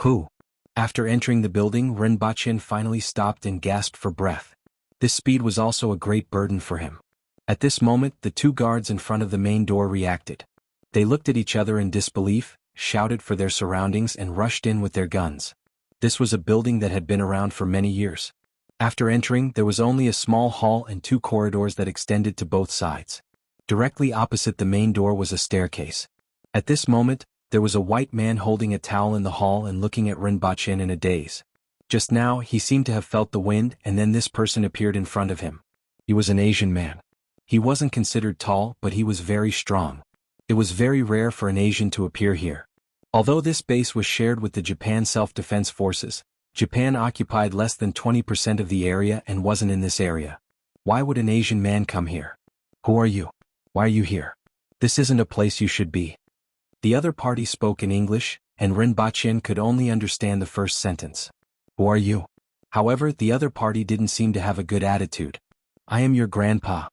Who? After entering the building, Rinpoche finally stopped and gasped for breath. This speed was also a great burden for him. At this moment, the 2 guards in front of the main door reacted. They looked at each other in disbelief, shouted for their surroundings and rushed in with their guns. This was a building that had been around for many years. After entering, there was only a small hall and 2 corridors that extended to both sides. Directly opposite the main door was a staircase. At this moment, there was a white man holding a towel in the hall and looking at Rinpoche in a daze. Just now, he seemed to have felt the wind, and then this person appeared in front of him. He was an Asian man. He wasn't considered tall, but he was very strong. It was very rare for an Asian to appear here. Although this base was shared with the Japan Self-Defense Forces, Japan occupied less than 20% of the area and wasn't in this area. Why would an Asian man come here? Who are you? Why are you here? This isn't a place you should be. The other party spoke in English, and Rinpoche could only understand the first sentence. Who are you? However, the other party didn't seem to have a good attitude. I am your grandpa.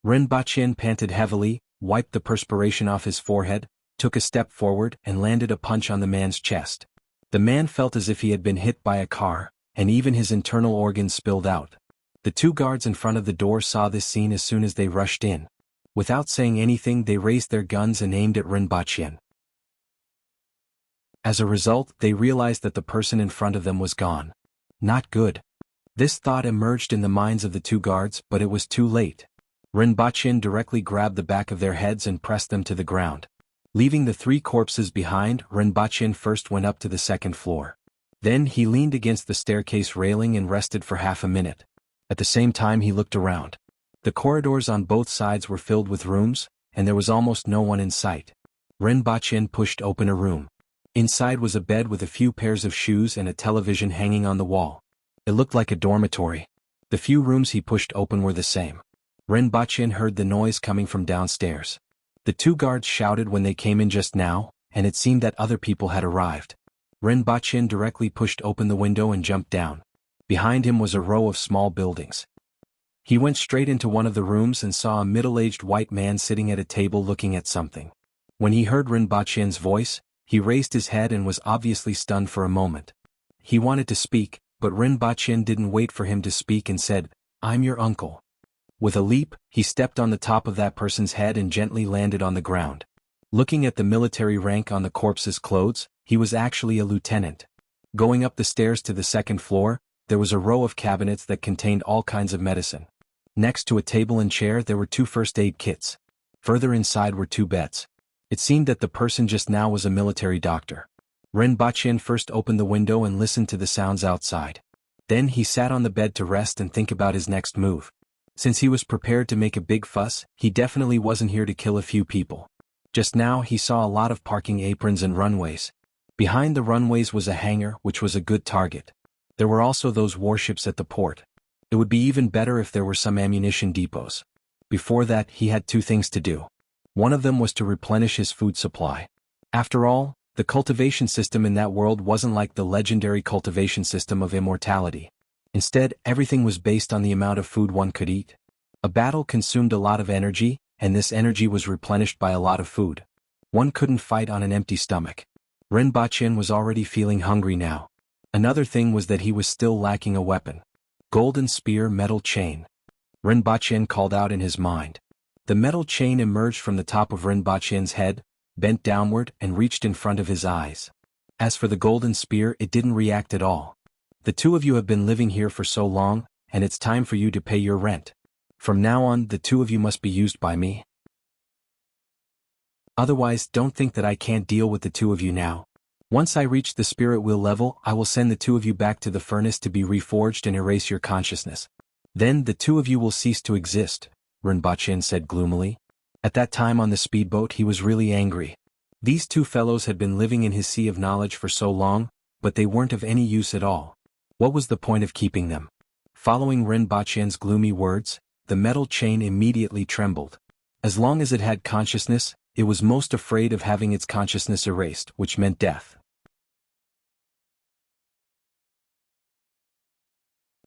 Rinpoche panted heavily, wiped the perspiration off his forehead, took a step forward and landed a punch on the man's chest. The man felt as if he had been hit by a car, and even his internal organs spilled out. The 2 guards in front of the door saw this scene as soon as they rushed in. Without saying anything, they raised their guns and aimed at Rinpoche. As a result, they realized that the person in front of them was gone. Not good. This thought emerged in the minds of the 2 guards, but it was too late. Rinpoche directly grabbed the back of their heads and pressed them to the ground. Leaving the 3 corpses behind, Rinpoche first went up to the 2nd floor. Then he leaned against the staircase railing and rested for half a minute. At the same time he looked around. The corridors on both sides were filled with rooms, and there was almost no one in sight. Rinpoche pushed open a room. Inside was a bed with a few pairs of shoes and a television hanging on the wall. It looked like a dormitory. The few rooms he pushed open were the same. Rinpoche heard the noise coming from downstairs. The two guards shouted when they came in just now, and it seemed that other people had arrived. Rinpoche directly pushed open the window and jumped down. Behind him was a row of small buildings. He went straight into one of the rooms and saw a middle-aged white man sitting at a table looking at something. When he heard Rinpoche's voice, he raised his head and was obviously stunned for a moment. He wanted to speak, but Rinpoche didn't wait for him to speak and said, "I'm your uncle." With a leap, he stepped on the top of that person's head and gently landed on the ground. Looking at the military rank on the corpse's clothes, he was actually a lieutenant. Going up the stairs to the second floor, there was a row of cabinets that contained all kinds of medicine. Next to a table and chair there were 2 first aid kits. Further inside were 2 beds. It seemed that the person just now was a military doctor. Rinpoche first opened the window and listened to the sounds outside. Then he sat on the bed to rest and think about his next move. Since he was prepared to make a big fuss, he definitely wasn't here to kill a few people. Just now he saw a lot of parking aprons and runways. Behind the runways was a hangar, which was a good target. There were also those warships at the port. It would be even better if there were some ammunition depots. Before that, he had 2 things to do. One of them was to replenish his food supply. After all, the cultivation system in that world wasn't like the legendary cultivation system of immortality. Instead, everything was based on the amount of food one could eat. A battle consumed a lot of energy, and this energy was replenished by a lot of food. One couldn't fight on an empty stomach. Rinpoche was already feeling hungry now. Another thing was that he was still lacking a weapon. Golden spear, metal chain. Rinpoche called out in his mind. The metal chain emerged from the top of Rinpoche's head, bent downward and reached in front of his eyes. As for the golden spear, it didn't react at all. The 2 of you have been living here for so long, and it's time for you to pay your rent. From now on, the 2 of you must be used by me. Otherwise, don't think that I can't deal with the 2 of you now. Once I reach the spirit wheel level, I will send the 2 of you back to the furnace to be reforged and erase your consciousness. Then the 2 of you will cease to exist, Rinpoche said gloomily. At that time on the speedboat he was really angry. These 2 fellows had been living in his sea of knowledge for so long, but they weren't of any use at all. What was the point of keeping them? Following Rinpoche's gloomy words, the metal chain immediately trembled. As long as it had consciousness, it was most afraid of having its consciousness erased, which meant death.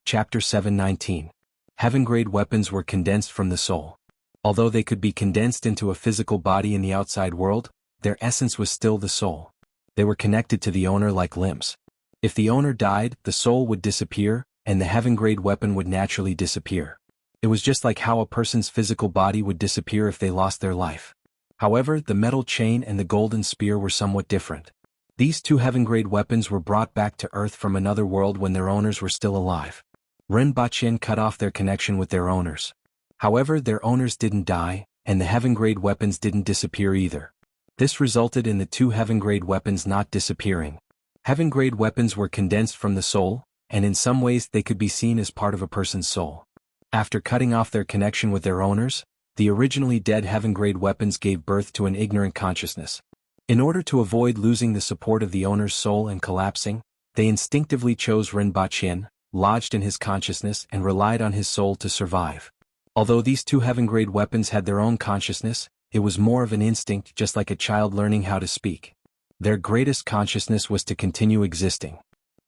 Chapter 7:19. Heaven-grade weapons were condensed from the soul. Although they could be condensed into a physical body in the outside world, their essence was still the soul. They were connected to the owner like limbs. If the owner died, the soul would disappear, and the heaven-grade weapon would naturally disappear. It was just like how a person's physical body would disappear if they lost their life. However, the metal chain and the golden spear were somewhat different. These 2 heaven-grade weapons were brought back to Earth from another world when their owners were still alive. Rinpoche cut off their connection with their owners. However, their owners didn't die, and the heaven-grade weapons didn't disappear either. This resulted in the 2 heaven-grade weapons not disappearing. Heaven-grade weapons were condensed from the soul, and in some ways they could be seen as part of a person's soul. After cutting off their connection with their owners, the originally dead heaven-grade weapons gave birth to an ignorant consciousness. In order to avoid losing the support of the owner's soul and collapsing, they instinctively chose Rinpoche, lodged in his consciousness and relied on his soul to survive. Although these 2 heaven-grade weapons had their own consciousness, it was more of an instinct, just like a child learning how to speak. Their greatest consciousness was to continue existing.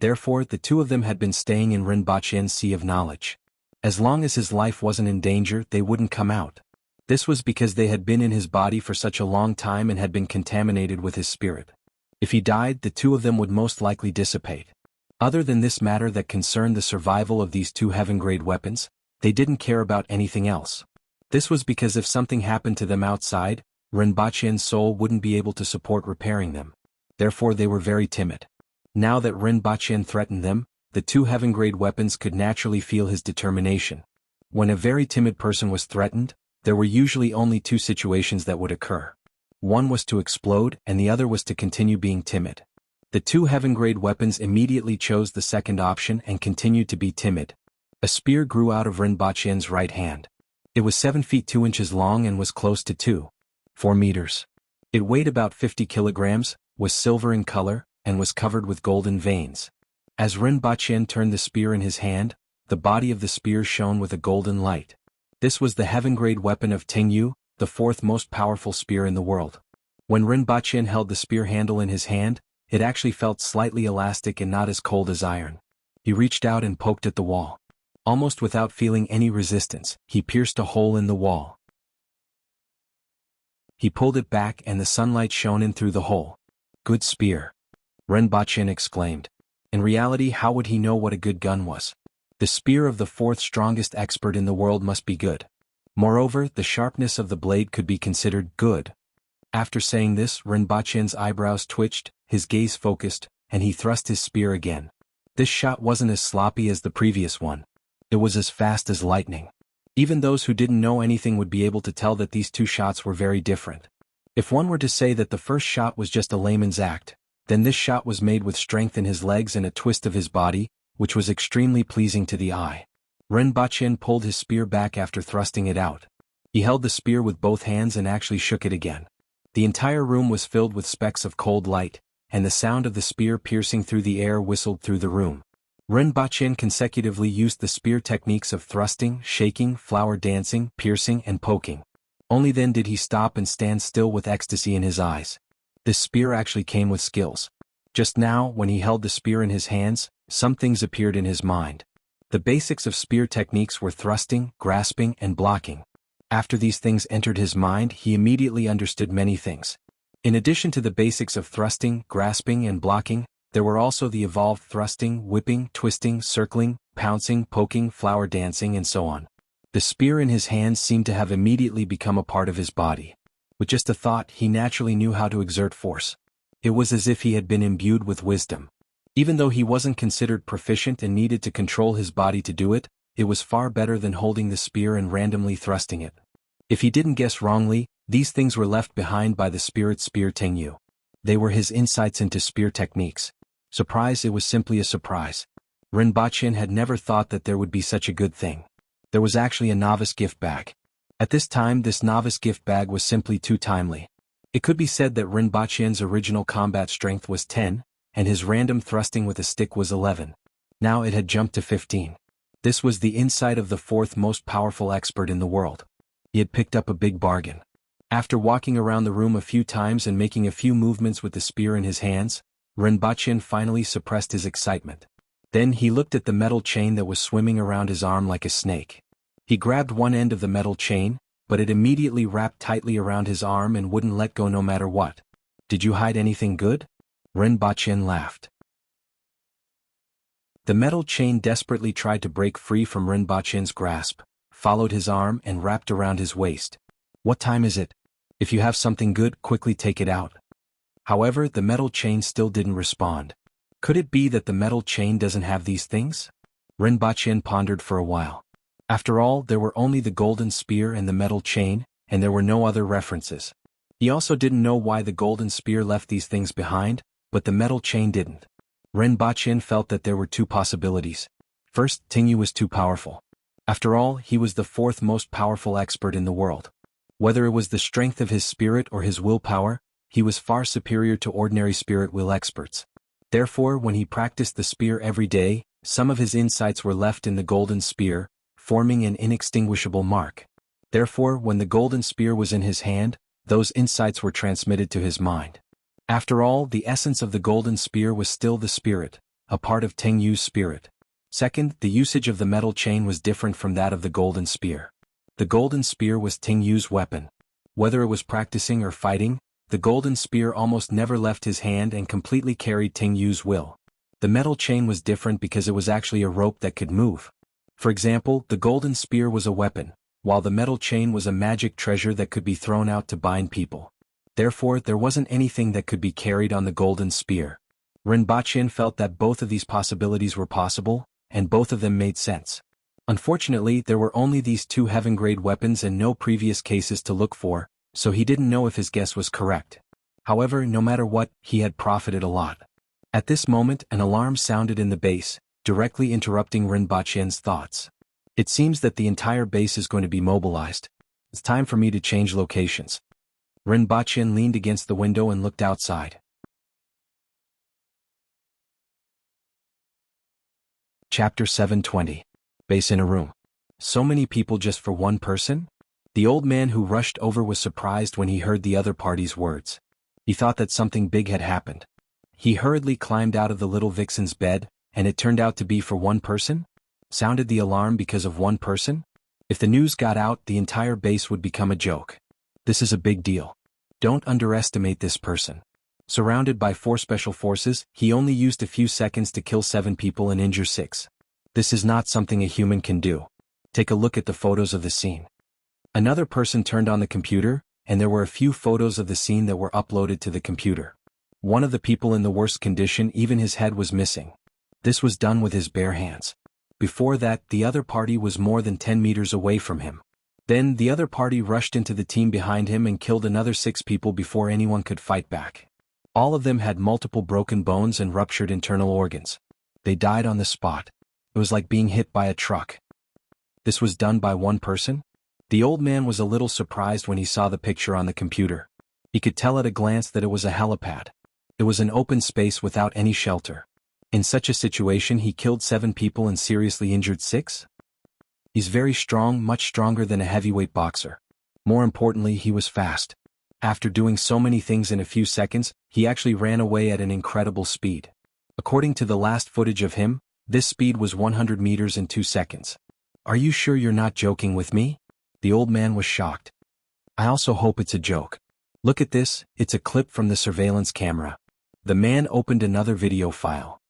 Therefore, the 2 of them had been staying in Rinpoche's sea of knowledge. As long as his life wasn't in danger, they wouldn't come out. This was because they had been in his body for such a long time and had been contaminated with his spirit. If he died, the 2 of them would most likely dissipate. Other than this matter that concerned the survival of these 2 heaven-grade weapons, they didn't care about anything else. This was because if something happened to them outside, Rinpoche's soul wouldn't be able to support repairing them. Therefore they were very timid. Now that Rinpoche threatened them, the 2 heaven-grade weapons could naturally feel his determination. When a very timid person was threatened, there were usually only 2 situations that would occur. One was to explode and the other was to continue being timid. The 2 heaven-grade weapons immediately chose the second option and continued to be timid. A spear grew out of Rinpoche's right hand. It was 7 feet 2 inches long and was close to 2.4 meters. It weighed about 50 kilograms, was silver in color, and was covered with golden veins. As Rinpoche turned the spear in his hand, the body of the spear shone with a golden light. This was the heaven-grade weapon of Tingyu, the fourth most powerful spear in the world. When Rinpoche held the spear handle in his hand, it actually felt slightly elastic and not as cold as iron. He reached out and poked at the wall. Almost without feeling any resistance, he pierced a hole in the wall. He pulled it back and the sunlight shone in through the hole. "Good spear," Rinpoche exclaimed. In reality, how would he know what a good gun was? The spear of the fourth strongest expert in the world must be good. Moreover, the sharpness of the blade could be considered good. After saying this, Rinpoche's eyebrows twitched, his gaze focused, and he thrust his spear again. This shot wasn't as sloppy as the previous one. It was as fast as lightning. Even those who didn't know anything would be able to tell that these two shots were very different. If one were to say that the first shot was just a layman's act, then this shot was made with strength in his legs and a twist of his body, which was extremely pleasing to the eye. Rinpoche pulled his spear back after thrusting it out. He held the spear with both hands and actually shook it again. The entire room was filled with specks of cold light, and the sound of the spear piercing through the air whistled through the room. Rinpoche consecutively used the spear techniques of thrusting, shaking, flower dancing, piercing, and poking. Only then did he stop and stand still with ecstasy in his eyes. This spear actually came with skills. Just now, when he held the spear in his hands, some things appeared in his mind. The basics of spear techniques were thrusting, grasping, and blocking. After these things entered his mind, he immediately understood many things. In addition to the basics of thrusting, grasping, and blocking, there were also the evolved thrusting, whipping, twisting, circling, pouncing, poking, flower dancing, and so on. The spear in his hands seemed to have immediately become a part of his body. With just a thought, he naturally knew how to exert force. It was as if he had been imbued with wisdom. Even though he wasn't considered proficient and needed to control his body to do it, it was far better than holding the spear and randomly thrusting it. If he didn't guess wrongly, these things were left behind by the spirit spear Tingyu. They were his insights into spear techniques. Surprise, it was simply a surprise. Rinpoche had never thought that there would be such a good thing. There was actually a novice gift bag. At this time, this novice gift bag was simply too timely. It could be said that Rinpoche's original combat strength was 10, and his random thrusting with a stick was 11. Now it had jumped to 15. This was the insight of the fourth most powerful expert in the world. He had picked up a big bargain. After walking around the room a few times and making a few movements with the spear in his hands, Rinpoche finally suppressed his excitement. Then he looked at the metal chain that was swimming around his arm like a snake. He grabbed one end of the metal chain, but it immediately wrapped tightly around his arm and wouldn't let go no matter what. "Did you hide anything good?" Rinpoche laughed. The metal chain desperately tried to break free from Rinpoche's grasp, followed his arm and wrapped around his waist. "What time is it? If you have something good, quickly take it out." However, the metal chain still didn't respond. Could it be that the metal chain doesn't have these things? Rinpoche pondered for a while. After all, there were only the golden spear and the metal chain, and there were no other references. He also didn't know why the golden spear left these things behind, but the metal chain didn't. Rinpoche felt that there were two possibilities. First, Tingyu was too powerful. After all, he was the fourth most powerful expert in the world. Whether it was the strength of his spirit or his willpower, he was far superior to ordinary spirit will experts. Therefore, when he practiced the spear every day, some of his insights were left in the golden spear, forming an inextinguishable mark. Therefore, when the golden spear was in his hand, those insights were transmitted to his mind. After all, the essence of the golden spear was still the spirit, a part of Tingyu's spirit. Second, the usage of the metal chain was different from that of the golden spear. The golden spear was Tingyu's weapon. Whether it was practicing or fighting, the golden spear almost never left his hand and completely carried Tingyu's will. The metal chain was different because it was actually a rope that could move. For example, the golden spear was a weapon, while the metal chain was a magic treasure that could be thrown out to bind people. Therefore, there wasn't anything that could be carried on the golden spear. Rinpoche felt that both of these possibilities were possible, and both of them made sense. Unfortunately, there were only these two heaven-grade weapons and no previous cases to look for, so he didn't know if his guess was correct. However, no matter what, he had profited a lot. At this moment, an alarm sounded in the base, directly interrupting Rinpoche's thoughts. It seems that the entire base is going to be mobilized. It's time for me to change locations. Rinpoche leaned against the window and looked outside. Chapter 720. Base in a room. So many people just for one person? The old man who rushed over was surprised when he heard the other party's words. He thought that something big had happened. He hurriedly climbed out of the little vixen's bed, and it turned out to be for one person? Sounded the alarm because of one person? If the news got out, the entire base would become a joke. This is a big deal. Don't underestimate this person. Surrounded by 4 special forces, he only used a few seconds to kill 7 people and injure 6. This is not something a human can do. Take a look at the photos of the scene. Another person turned on the computer, and there were a few photos of the scene that were uploaded to the computer. One of the people in the worst condition, even his head was missing. This was done with his bare hands. Before that, the other party was more than 10 meters away from him. Then, the other party rushed into the team behind him and killed another 6 people before anyone could fight back. All of them had multiple broken bones and ruptured internal organs. They died on the spot. It was like being hit by a truck. This was done by one person? The old man was a little surprised when he saw the picture on the computer. He could tell at a glance that it was a helipad. It was an open space without any shelter. In such a situation, he killed 7 people and seriously injured 6? He's very strong, much stronger than a heavyweight boxer. More importantly, he was fast. After doing so many things in a few seconds, he actually ran away at an incredible speed. According to the last footage of him, this speed was 100 meters in 2 seconds. Are you sure you're not joking with me? The old man was shocked. I also hope it's a joke. Look at this, it's a clip from the surveillance camera. The man opened another video file.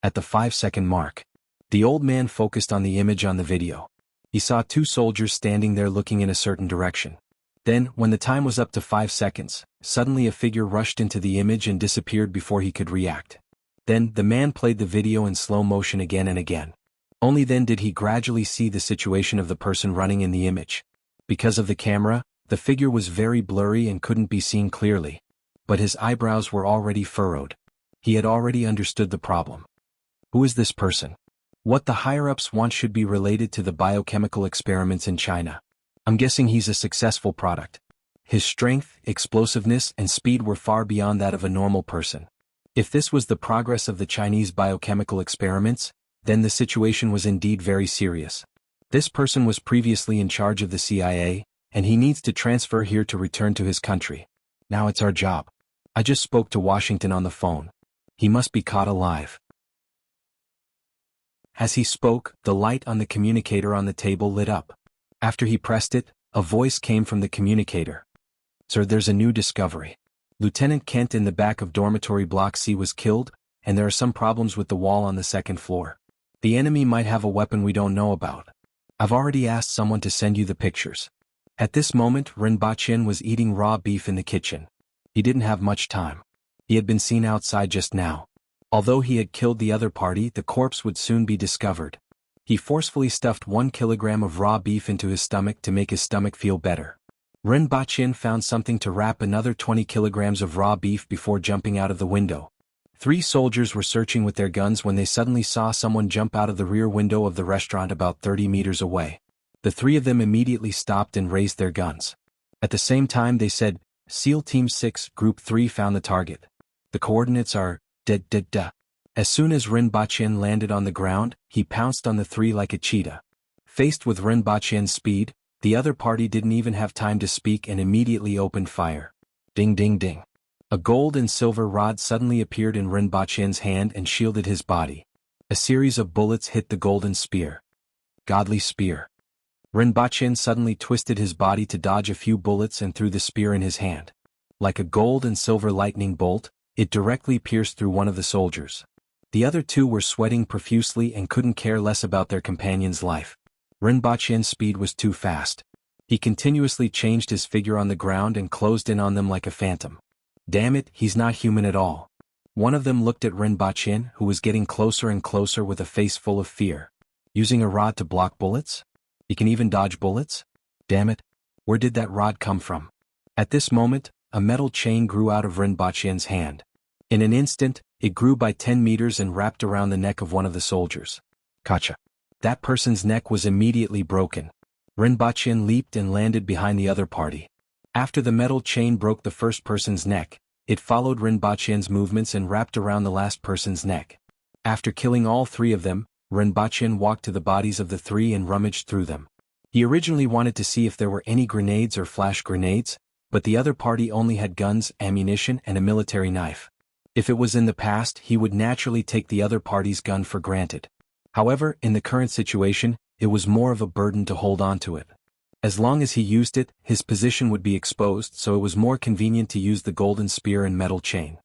At the 5-second mark, the old man focused on the image on the video. He saw 2 soldiers standing there looking in a certain direction. Then, when the time was up to 5 seconds, suddenly a figure rushed into the image and disappeared before he could react. Then, the man played the video in slow motion again and again. Only then did he gradually see the situation of the person running in the image. Because of the camera, the figure was very blurry and couldn't be seen clearly. But his eyebrows were already furrowed. He had already understood the problem. Who is this person? What the higher-ups want should be related to the biochemical experiments in China. I'm guessing he's a successful product. His strength, explosiveness, and speed were far beyond that of a normal person. If this was the progress of the Chinese biochemical experiments, then the situation was indeed very serious. This person was previously in charge of the CIA, and he needs to transfer here to return to his country. Now it's our job. I just spoke to Washington on the phone. He must be caught alive. As he spoke, the light on the communicator on the table lit up. After he pressed it, a voice came from the communicator. Sir, there's a new discovery. Lieutenant Kent in the back of dormitory block C was killed, and there are some problems with the wall on the 2nd floor. The enemy might have a weapon we don't know about. I've already asked someone to send you the pictures. At this moment, Rinpoche was eating raw beef in the kitchen. He didn't have much time. He had been seen outside just now. Although he had killed the other party, the corpse would soon be discovered. He forcefully stuffed 1 kilogram of raw beef into his stomach to make his stomach feel better. Rinpoche found something to wrap another 20 kilograms of raw beef before jumping out of the window. 3 soldiers were searching with their guns when they suddenly saw someone jump out of the rear window of the restaurant about 30 meters away. The 3 of them immediately stopped and raised their guns. At the same time they said, SEAL Team 6, Group 3 found the target. The coordinates are, da. As soon as Rinpoche landed on the ground, he pounced on the 3 like a cheetah. Faced with Rinpoche's speed, the other party didn't even have time to speak and immediately opened fire. Ding ding ding. A gold and silver rod suddenly appeared in Rinpoche's hand and shielded his body. A series of bullets hit the golden spear. Godly spear. Rinpoche suddenly twisted his body to dodge a few bullets and threw the spear in his hand. Like a gold and silver lightning bolt, it directly pierced through one of the soldiers. The other 2 were sweating profusely and couldn't care less about their companion's life. Rinpoche's speed was too fast. He continuously changed his figure on the ground and closed in on them like a phantom. Damn it, he's not human at all. One of them looked at Rinpoche, who was getting closer and closer with a face full of fear. Using a rod to block bullets? He can even dodge bullets? Damn it. Where did that rod come from? At this moment, a metal chain grew out of Rinpoche's hand. In an instant, it grew by 10 meters and wrapped around the neck of one of the soldiers. Gotcha. That person's neck was immediately broken. Rinpoche leaped and landed behind the other party. After the metal chain broke the first person's neck, it followed Rinpoche's movements and wrapped around the last person's neck. After killing all 3 of them, Rinpoche walked to the bodies of the three and rummaged through them. He originally wanted to see if there were any grenades or flash grenades, but the other party only had guns, ammunition, and a military knife. If it was in the past, he would naturally take the other party's gun for granted. However, in the current situation, it was more of a burden to hold on to it. As long as he used it, his position would be exposed, so it was more convenient to use the golden spear and metal chain.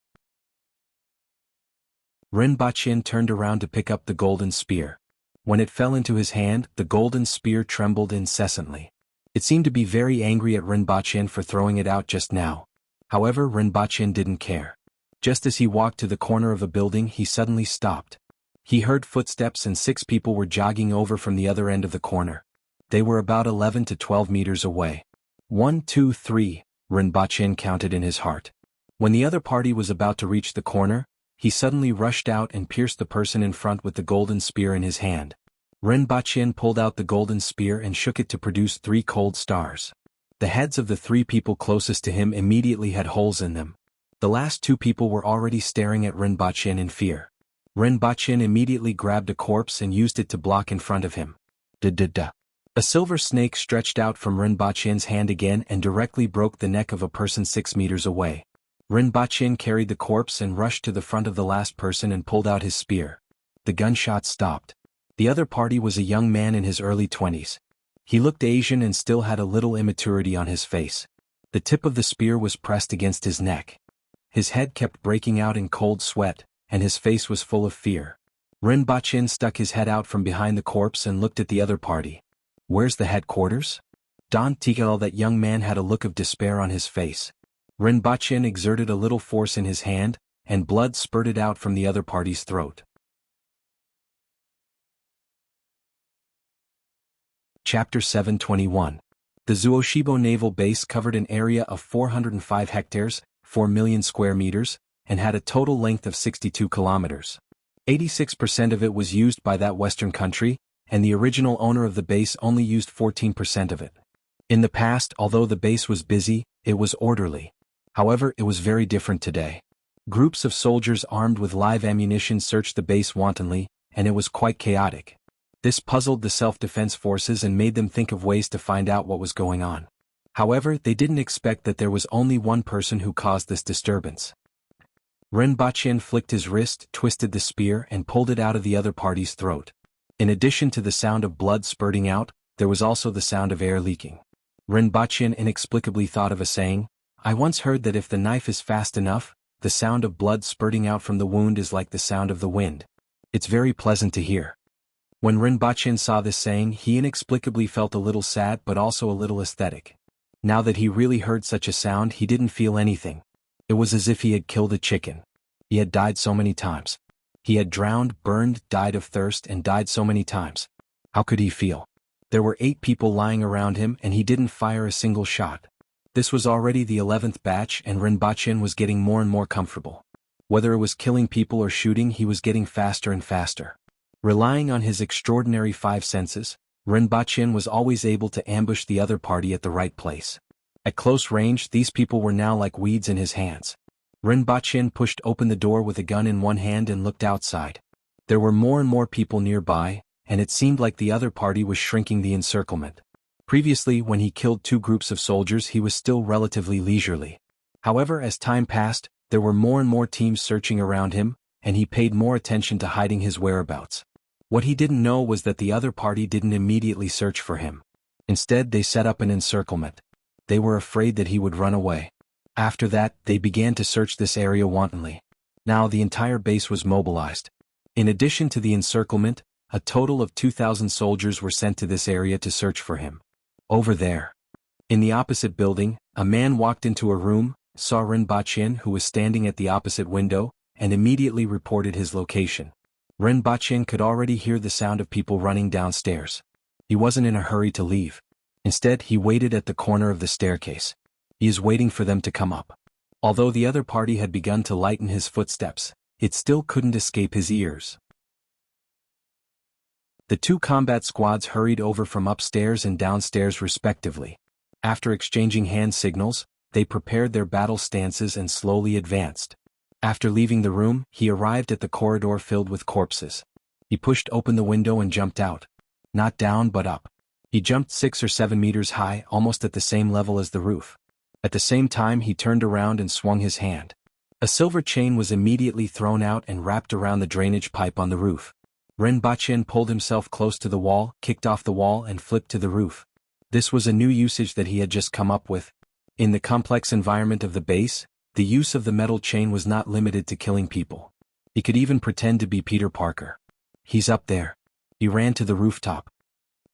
Rinpoche turned around to pick up the golden spear. When it fell into his hand, the golden spear trembled incessantly. It seemed to be very angry at Rinpoche for throwing it out just now. However, Rinpoche didn't care. Just as he walked to the corner of a building, he suddenly stopped. He heard footsteps and 6 people were jogging over from the other end of the corner. They were about 11 to 12 meters away. 1, 2, 3, Rinpoche counted in his heart. When the other party was about to reach the corner, he suddenly rushed out and pierced the person in front with the golden spear in his hand. Rinpoche pulled out the golden spear and shook it to produce 3 cold stars. The heads of the 3 people closest to him immediately had holes in them. The last 2 people were already staring at Rinpoche in fear. Rinpoche immediately grabbed a corpse and used it to block in front of him. Da-da-da. A silver snake stretched out from Rinpoche's hand again and directly broke the neck of a person 6 meters away. Rinpoche carried the corpse and rushed to the front of the last person and pulled out his spear. The gunshot stopped. The other party was a young man in his early 20s. He looked Asian and still had a little immaturity on his face. The tip of the spear was pressed against his neck. His head kept breaking out in cold sweat, and his face was full of fear. Rinpoche stuck his head out from behind the corpse and looked at the other party. "Where's the headquarters?" Don Tikal, that young man, had a look of despair on his face. Rinpoche exerted a little force in his hand, and blood spurted out from the other party's throat. Chapter 721. The Zuoshibo Naval Base covered an area of 405 hectares, 4 million square meters, and had a total length of 62 kilometers. 86% of it was used by that Western country, and the original owner of the base only used 14% of it. In the past, although the base was busy, it was orderly. However, it was very different today. Groups of soldiers armed with live ammunition searched the base wantonly, and it was quite chaotic. This puzzled the self-defense forces and made them think of ways to find out what was going on. However, they didn't expect that there was only one person who caused this disturbance. Rinpoche flicked his wrist, twisted the spear, and pulled it out of the other party's throat. In addition to the sound of blood spurting out, there was also the sound of air leaking. Rinpoche inexplicably thought of a saying, "I once heard that if the knife is fast enough, the sound of blood spurting out from the wound is like the sound of the wind. It's very pleasant to hear." When Rinpoche saw this saying, he inexplicably felt a little sad but also a little aesthetic. Now that he really heard such a sound, he didn't feel anything. It was as if he had killed a chicken. He had died so many times. He had drowned, burned, died of thirst, and died so many times. How could he feel? There were 8 people lying around him, and he didn't fire a single shot. This was already the 11th batch, and Rinpoche was getting more and more comfortable. Whether it was killing people or shooting, he was getting faster and faster. Relying on his extraordinary 5 senses, Rinpoche was always able to ambush the other party at the right place. At close range, these people were now like weeds in his hands. Rinpoche pushed open the door with a gun in one hand and looked outside. There were more and more people nearby, and it seemed like the other party was shrinking the encirclement. Previously, when he killed 2 groups of soldiers, he was still relatively leisurely. However, as time passed, there were more and more teams searching around him, and he paid more attention to hiding his whereabouts. What he didn't know was that the other party didn't immediately search for him. Instead, they set up an encirclement. They were afraid that he would run away. After that, they began to search this area wantonly. Now the entire base was mobilized. In addition to the encirclement, a total of 2,000 soldiers were sent to this area to search for him. Over there, in the opposite building, a man walked into a room, saw Rinpoche, who was standing at the opposite window, and immediately reported his location. Rinpoche could already hear the sound of people running downstairs. He wasn't in a hurry to leave. Instead, he waited at the corner of the staircase. He is waiting for them to come up. Although the other party had begun to lighten his footsteps, it still couldn't escape his ears. The 2 combat squads hurried over from upstairs and downstairs respectively. After exchanging hand signals, they prepared their battle stances and slowly advanced. After leaving the room, he arrived at the corridor filled with corpses. He pushed open the window and jumped out. Not down but up. He jumped 6 or 7 meters high, almost at the same level as the roof. At the same time he turned around and swung his hand. A silver chain was immediately thrown out and wrapped around the drainage pipe on the roof. Rinpoche pulled himself close to the wall, kicked off the wall and flipped to the roof. This was a new usage that he had just come up with. In the complex environment of the base, the use of the metal chain was not limited to killing people. He could even pretend to be Peter Parker. He's up there. He ran to the rooftop.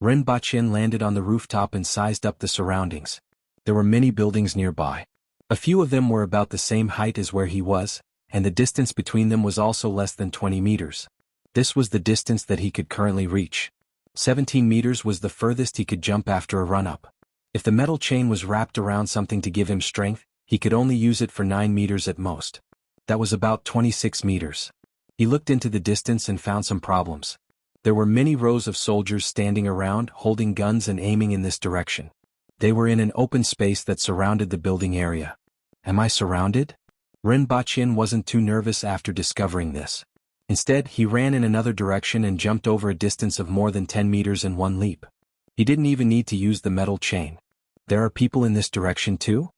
Rinpoche landed on the rooftop and sized up the surroundings. There were many buildings nearby. A few of them were about the same height as where he was, and the distance between them was also less than 20 meters. This was the distance that he could currently reach. 17 meters was the furthest he could jump after a run-up. If the metal chain was wrapped around something to give him strength, he could only use it for 9 meters at most. That was about 26 meters. He looked into the distance and found some problems. There were many rows of soldiers standing around, holding guns and aiming in this direction. They were in an open space that surrounded the building area. Am I surrounded? Rinpoche wasn't too nervous after discovering this. Instead, he ran in another direction and jumped over a distance of more than 10 meters in one leap. He didn't even need to use the metal chain. There are people in this direction too?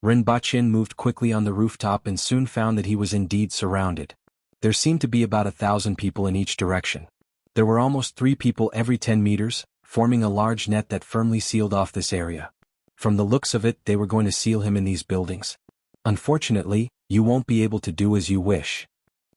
Rinpoche moved quickly on the rooftop and soon found that he was indeed surrounded. There seemed to be about 1,000 people in each direction. There were almost 3 people every 10 meters, forming a large net that firmly sealed off this area. From the looks of it, they were going to seal him in these buildings. Unfortunately, you won't be able to do as you wish.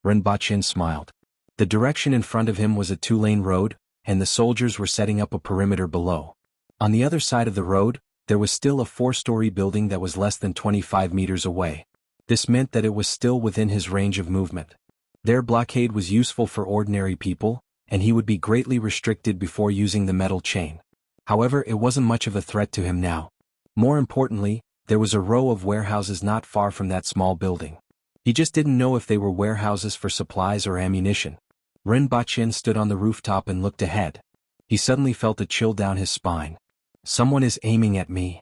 Rinpoche smiled. The direction in front of him was a 2-lane road, and the soldiers were setting up a perimeter below. On the other side of the road, there was still a 4-story building that was less than 25 meters away. This meant that it was still within his range of movement. Their blockade was useful for ordinary people, and he would be greatly restricted before using the metal chain. However, it wasn't much of a threat to him now. More importantly, there was a row of warehouses not far from that small building. He just didn't know if they were warehouses for supplies or ammunition. Rinpoche stood on the rooftop and looked ahead. He suddenly felt a chill down his spine. Someone is aiming at me,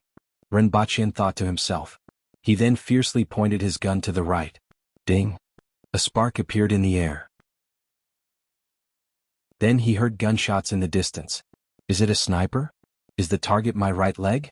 Rinpoche thought to himself. He then fiercely pointed his gun to the right. Ding! A spark appeared in the air. Then he heard gunshots in the distance. Is it a sniper? Is the target my right leg?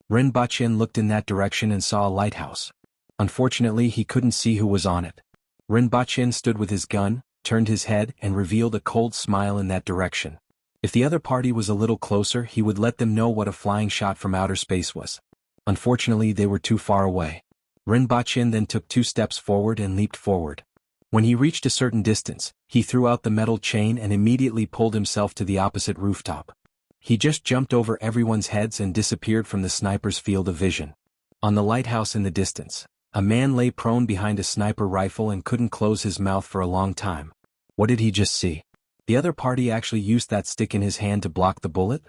Rinpoche looked in that direction and saw a lighthouse. Unfortunately, he couldn't see who was on it. Rinpoche stood with his gun, turned his head and revealed a cold smile in that direction. If the other party was a little closer, he would let them know what a flying shot from outer space was. Unfortunately, they were too far away. Rinpoche then took 2 steps forward and leaped forward. When he reached a certain distance, he threw out the metal chain and immediately pulled himself to the opposite rooftop. He just jumped over everyone's heads and disappeared from the sniper's field of vision. On the lighthouse in the distance, a man lay prone behind a sniper rifle and couldn't close his mouth for a long time. What did he just see? The other party actually used that stick in his hand to block the bullet?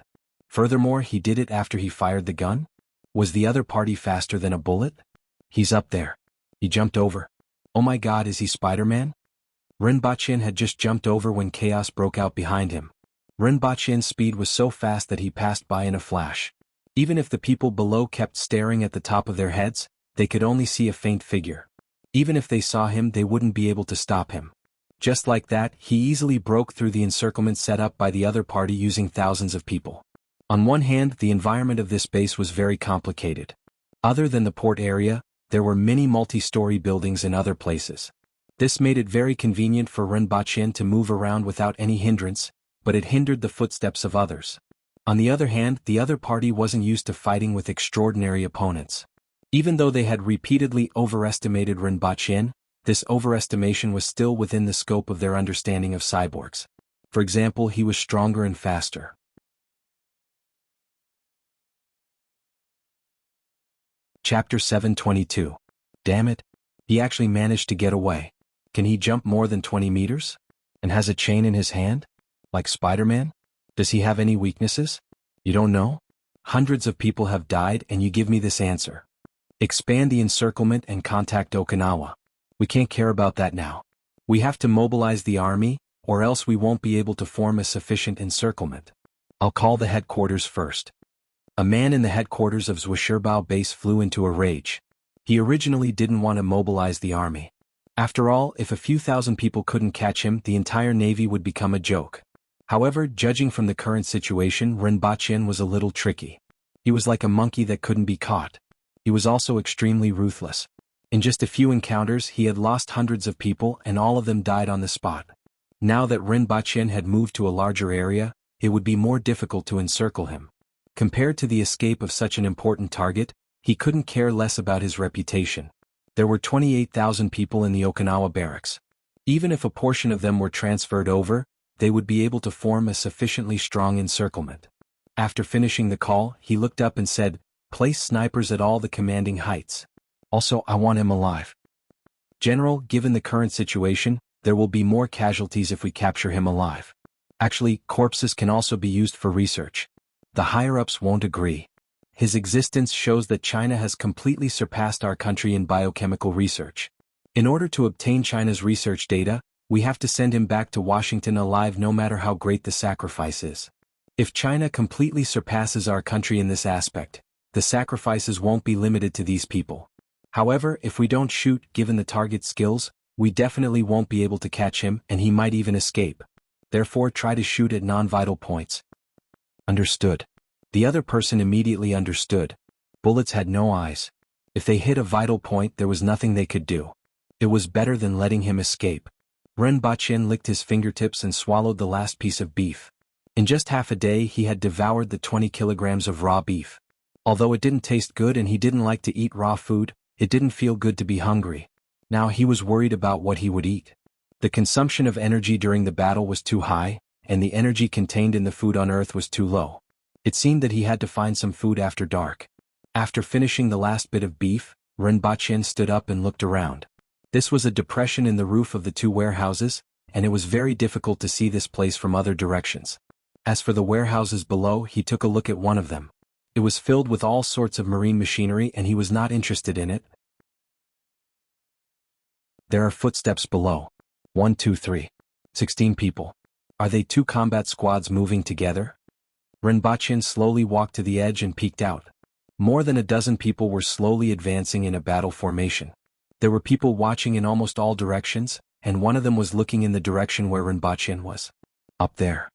Furthermore, he did it after he fired the gun? Was the other party faster than a bullet? He's up there. He jumped over. Oh my God, is he Spider-Man? Rinpoche had just jumped over when chaos broke out behind him. Rinpoche's speed was so fast that he passed by in a flash. Even if the people below kept staring at the top of their heads, they could only see a faint figure. Even if they saw him, they wouldn't be able to stop him. Just like that, he easily broke through the encirclement set up by the other party using thousands of people. On one hand, the environment of this base was very complicated. Other than the port area, there were many multi-story buildings in other places. This made it very convenient for Rinpoche to move around without any hindrance, but it hindered the footsteps of others. On the other hand, the other party wasn't used to fighting with extraordinary opponents. Even though they had repeatedly overestimated Rinpoche, this overestimation was still within the scope of their understanding of cyborgs. For example, he was stronger and faster. Chapter 722. Damn it. He actually managed to get away. Can he jump more than 20 meters? And has a chain in his hand? Like Spider-Man? Does he have any weaknesses? You don't know? Hundreds of people have died and you give me this answer. Expand the encirclement and contact Okinawa. We can't care about that now. We have to mobilize the army, or else we won't be able to form a sufficient encirclement. I'll call the headquarters first. A man in the headquarters of Zwishirbao base flew into a rage. He originally didn't want to mobilize the army. After all, if a few thousand people couldn't catch him, the entire navy would become a joke. However, judging from the current situation, Rinpoche was a little tricky. He was like a monkey that couldn't be caught. He was also extremely ruthless. In just a few encounters, he had lost hundreds of people and all of them died on the spot. Now that Rinpoche had moved to a larger area, it would be more difficult to encircle him. Compared to the escape of such an important target, he couldn't care less about his reputation. There were 28,000 people in the Okinawa barracks. Even if a portion of them were transferred over, they would be able to form a sufficiently strong encirclement. After finishing the call, he looked up and said, "Place snipers at all the commanding heights. Also, I want him alive. General, given the current situation, there will be more casualties if we capture him alive. Actually, corpses can also be used for research. The higher-ups won't agree. His existence shows that China has completely surpassed our country in biochemical research. In order to obtain China's research data, we have to send him back to Washington alive no matter how great the sacrifice is. If China completely surpasses our country in this aspect, the sacrifices won't be limited to these people. However, if we don't shoot, given the target's skills, we definitely won't be able to catch him and he might even escape. Therefore, try to shoot at non-vital points." Understood. The other person immediately understood. Bullets had no eyes. If they hit a vital point, there was nothing they could do. It was better than letting him escape. Rinpoche licked his fingertips and swallowed the last piece of beef. In just half a day he had devoured the 20 kilograms of raw beef. Although it didn't taste good and he didn't like to eat raw food, it didn't feel good to be hungry. Now he was worried about what he would eat. The consumption of energy during the battle was too high, and the energy contained in the food on Earth was too low. It seemed that he had to find some food after dark. After finishing the last bit of beef, Rinpoche stood up and looked around. This was a depression in the roof of the two warehouses, and it was very difficult to see this place from other directions. As for the warehouses below, he took a look at one of them. It was filled with all sorts of marine machinery and he was not interested in it. There are footsteps below. 1, 2, 3. 16 people. Are they two combat squads moving together? Rinpoche slowly walked to the edge and peeked out. More than a dozen people were slowly advancing in a battle formation. There were people watching in almost all directions, and one of them was looking in the direction where Rinpoche was. Up there.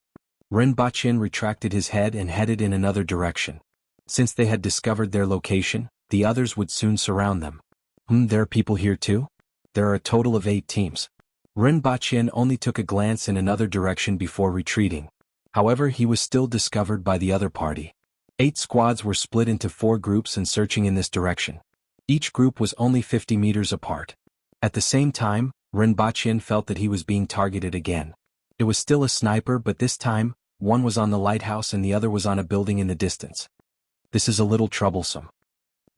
Rinpoche retracted his head and headed in another direction. Since they had discovered their location, the others would soon surround them. There are people here too? There are a total of 8 teams. Rinpoche only took a glance in another direction before retreating. However, he was still discovered by the other party. 8 squads were split into 4 groups and searching in this direction. Each group was only 50 meters apart. At the same time, Rinpoche felt that he was being targeted again. It was still a sniper, but this time, one was on the lighthouse and the other was on a building in the distance. This is a little troublesome.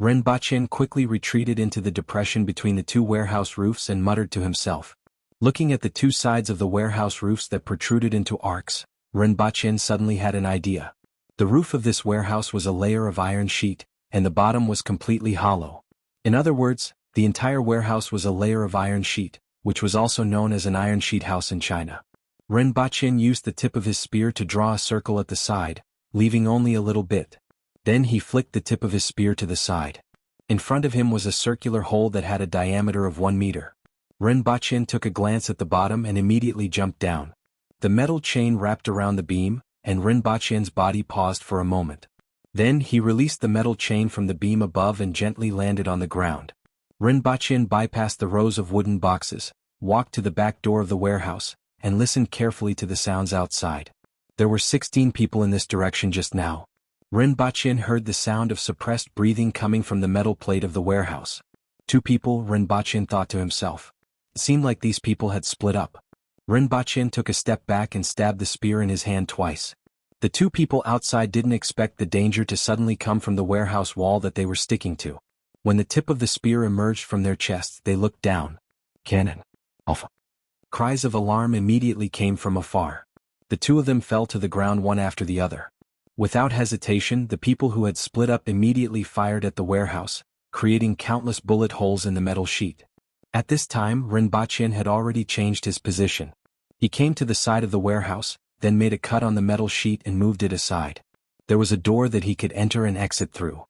Rinpoche quickly retreated into the depression between the 2 warehouse roofs and muttered to himself. Looking at the 2 sides of the warehouse roofs that protruded into arcs, Rinpoche suddenly had an idea. The roof of this warehouse was a layer of iron sheet, and the bottom was completely hollow. In other words, the entire warehouse was a layer of iron sheet, which was also known as an iron sheet house in China. Rinpoche used the tip of his spear to draw a circle at the side, leaving only a little bit. Then he flicked the tip of his spear to the side. In front of him was a circular hole that had a diameter of 1 meter. Rinpoche took a glance at the bottom and immediately jumped down. The metal chain wrapped around the beam, and Rinpoche's body paused for a moment. Then he released the metal chain from the beam above and gently landed on the ground. Rinpoche bypassed the rows of wooden boxes, walked to the back door of the warehouse, and listened carefully to the sounds outside. There were 16 people in this direction just now. Rinpoche heard the sound of suppressed breathing coming from the metal plate of the warehouse. 2 people, Rinpoche thought to himself. It seemed like these people had split up. Rinpoche took a step back and stabbed the spear in his hand twice. The 2 people outside didn't expect the danger to suddenly come from the warehouse wall that they were sticking to. When the tip of the spear emerged from their chests, they looked down. Cannon. Alpha. Cries of alarm immediately came from afar. The 2 of them fell to the ground one after the other. Without hesitation, the people who had split up immediately fired at the warehouse, creating countless bullet holes in the metal sheet. At this time, Rinpoche had already changed his position. He came to the side of the warehouse, then made a cut on the metal sheet and moved it aside. There was a door that he could enter and exit through.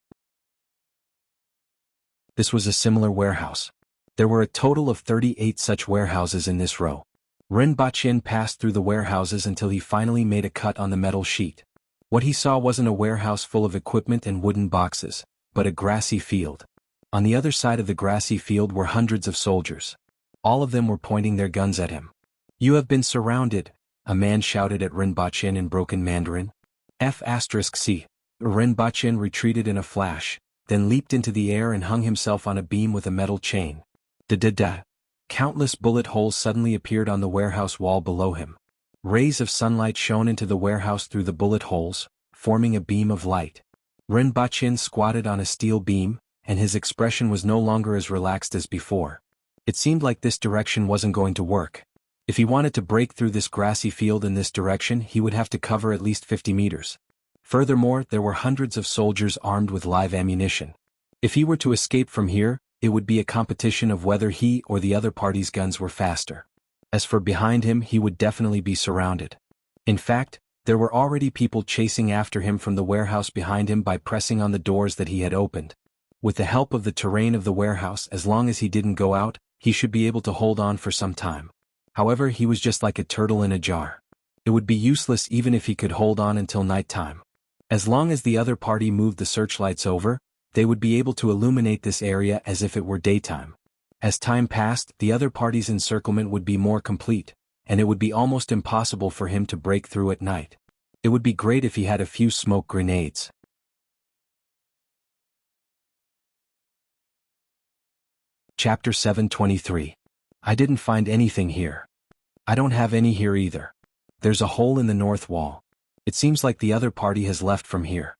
This was a similar warehouse. There were a total of 38 such warehouses in this row. Rinpoche passed through the warehouses until he finally made a cut on the metal sheet. What he saw wasn't a warehouse full of equipment and wooden boxes, but a grassy field. On the other side of the grassy field were hundreds of soldiers. All of them were pointing their guns at him. "You have been surrounded," a man shouted at Rinpoche in broken Mandarin. F***C. Rinpoche retreated in a flash, then leaped into the air and hung himself on a beam with a metal chain. Da-da-da. Countless bullet holes suddenly appeared on the warehouse wall below him. Rays of sunlight shone into the warehouse through the bullet holes, forming a beam of light. Rinpoche squatted on a steel beam, and his expression was no longer as relaxed as before. It seemed like this direction wasn't going to work. If he wanted to break through this grassy field in this direction, he would have to cover at least 50 meters. Furthermore, there were hundreds of soldiers armed with live ammunition. If he were to escape from here, it would be a competition of whether he or the other party's guns were faster. As for behind him, he would definitely be surrounded. In fact, there were already people chasing after him from the warehouse behind him by pressing on the doors that he had opened. With the help of the terrain of the warehouse, as long as he didn't go out, he should be able to hold on for some time. However, he was just like a turtle in a jar. It would be useless even if he could hold on until nighttime. As long as the other party moved the searchlights over, they would be able to illuminate this area as if it were daytime. As time passed, the other party's encirclement would be more complete, and it would be almost impossible for him to break through at night. It would be great if he had a few smoke grenades. Chapter 723. I didn't find anything here. I don't have any here either. There's a hole in the north wall. It seems like the other party has left from here.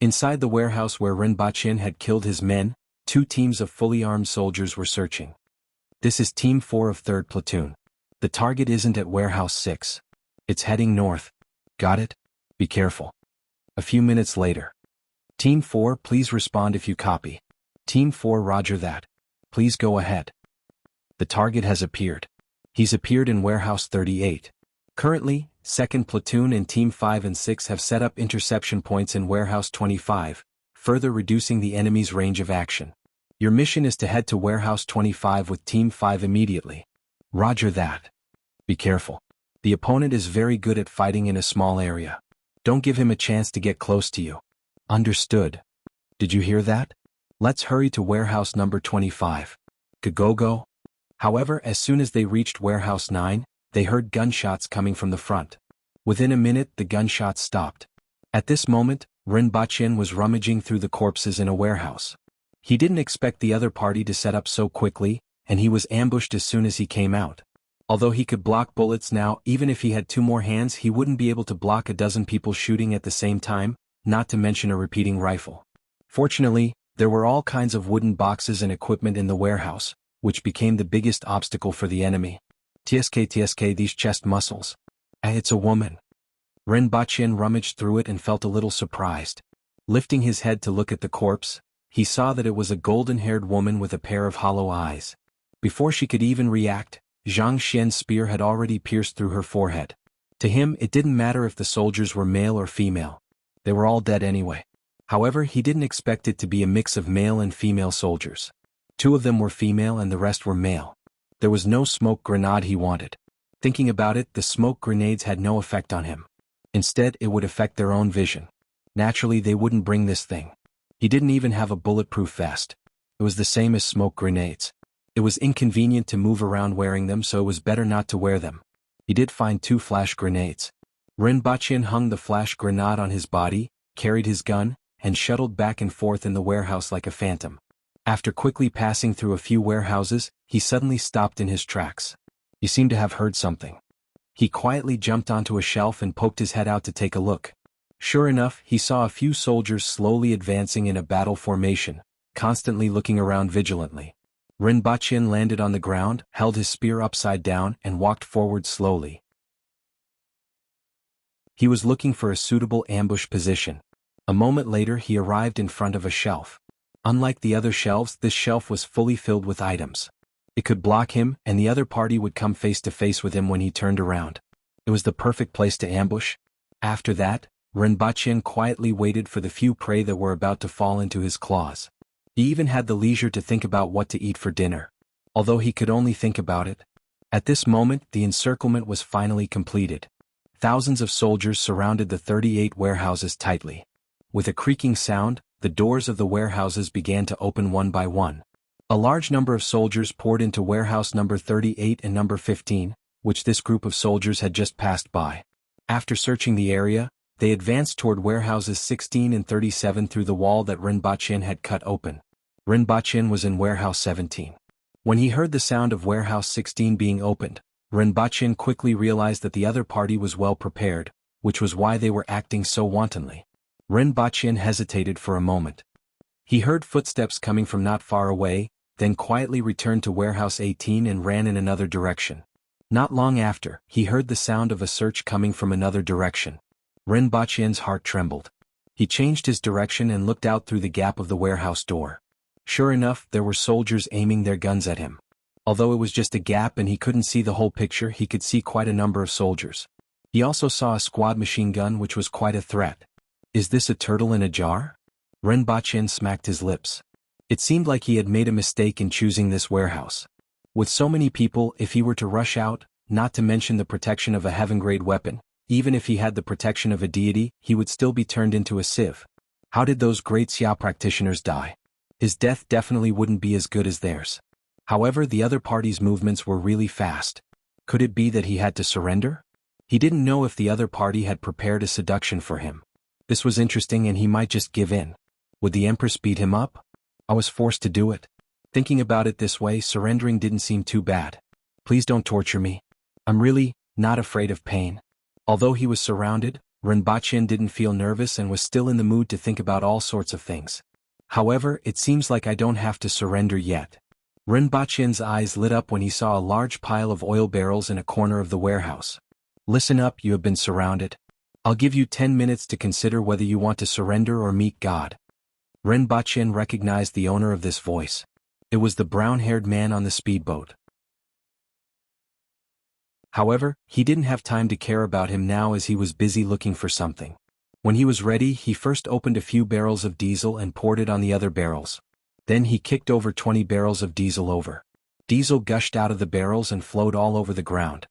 Inside the warehouse where Rinpoche had killed his men, 2 teams of fully armed soldiers were searching. This is Team 4 of 3rd Platoon. The target isn't at Warehouse 6. It's heading north. Got it? Be careful. A few minutes later. Team 4, please respond if you copy. Team 4, roger that. Please go ahead. The target has appeared. He's appeared in Warehouse 38. Currently, 2nd Platoon and Team 5 and 6 have set up interception points in Warehouse 25, further reducing the enemy's range of action. Your mission is to head to Warehouse 25 with Team 5 immediately. Roger that. Be careful. The opponent is very good at fighting in a small area. Don't give him a chance to get close to you. Understood. Did you hear that? Let's hurry to Warehouse number 25. Go. However, as soon as they reached Warehouse 9, they heard gunshots coming from the front. Within a minute, the gunshots stopped. At this moment, Rinpoche was rummaging through the corpses in a warehouse. He didn't expect the other party to set up so quickly, and he was ambushed as soon as he came out. Although he could block bullets now, even if he had 2 more hands, he wouldn't be able to block a dozen people shooting at the same time, not to mention a repeating rifle. Fortunately, there were all kinds of wooden boxes and equipment in the warehouse, which became the biggest obstacle for the enemy. TSK, these chest muscles. It's a woman. Rinpoche rummaged through it and felt a little surprised. Lifting his head to look at the corpse, he saw that it was a golden-haired woman with a pair of hollow eyes. Before she could even react, Zhang Xian's spear had already pierced through her forehead. To him, it didn't matter if the soldiers were male or female. They were all dead anyway. However, he didn't expect it to be a mix of male and female soldiers. 2 of them were female and the rest were male. There was no smoke grenade he wanted. Thinking about it, the smoke grenades had no effect on him. Instead, it would affect their own vision. Naturally, they wouldn't bring this thing. He didn't even have a bulletproof vest. It was the same as smoke grenades. It was inconvenient to move around wearing them, so it was better not to wear them. He did find 2 flash grenades. Rinpoche hung the flash grenade on his body, carried his gun, and shuttled back and forth in the warehouse like a phantom. After quickly passing through a few warehouses, he suddenly stopped in his tracks. He seemed to have heard something. He quietly jumped onto a shelf and poked his head out to take a look. Sure enough, he saw a few soldiers slowly advancing in a battle formation, constantly looking around vigilantly. Rinpoche landed on the ground, held his spear upside down, and walked forward slowly. He was looking for a suitable ambush position. A moment later, he arrived in front of a shelf. Unlike the other shelves, this shelf was fully filled with items. It could block him, and the other party would come face to face with him when he turned around. It was the perfect place to ambush. After that, Rinpoche quietly waited for the few prey that were about to fall into his claws. He even had the leisure to think about what to eat for dinner. although he could only think about it. At this moment, the encirclement was finally completed. Thousands of soldiers surrounded the 38 warehouses tightly. With a creaking sound, the doors of the warehouses began to open one by one. A large number of soldiers poured into warehouse number 38 and number 15, which this group of soldiers had just passed by. After searching the area, they advanced toward warehouses 16 and 37 through the wall that Rinpoche had cut open. Rinpoche was in warehouse 17. When he heard the sound of warehouse 16 being opened, Rinpoche quickly realized that the other party was well prepared, which was why they were acting so wantonly. Rinpoche hesitated for a moment. He heard footsteps coming from not far away, then quietly returned to warehouse 18 and ran in another direction. Not long after, he heard the sound of a search coming from another direction. Rinpoche's heart trembled. He changed his direction and looked out through the gap of the warehouse door. Sure enough, there were soldiers aiming their guns at him. Although it was just a gap and he couldn't see the whole picture, he could see quite a number of soldiers. He also saw a squad machine gun, which was quite a threat. Is this a turtle in a jar? Rinpoche smacked his lips. It seemed like he had made a mistake in choosing this warehouse. With so many people, if he were to rush out, not to mention the protection of a heaven-grade weapon, even if he had the protection of a deity, he would still be turned into a sieve. How did those great Xia practitioners die? His death definitely wouldn't be as good as theirs. However, the other party's movements were really fast. Could it be that he had to surrender? He didn't know if the other party had prepared a seduction for him. This was interesting and he might just give in. Would the Empress beat him up? I was forced to do it. Thinking about it this way, surrendering didn't seem too bad. Please don't torture me. I'm really not afraid of pain. Although he was surrounded, Rinpoche didn't feel nervous and was still in the mood to think about all sorts of things. However, it seems like I don't have to surrender yet. Rinpoche's eyes lit up when he saw a large pile of oil barrels in a corner of the warehouse. Listen up, you have been surrounded. I'll give you 10 minutes to consider whether you want to surrender or meet God. Rinpoche recognized the owner of this voice. It was the brown-haired man on the speedboat. However, he didn't have time to care about him now as he was busy looking for something. When he was ready, he first opened a few barrels of diesel and poured it on the other barrels. Then he kicked over 20 barrels of diesel over. Diesel gushed out of the barrels and flowed all over the ground.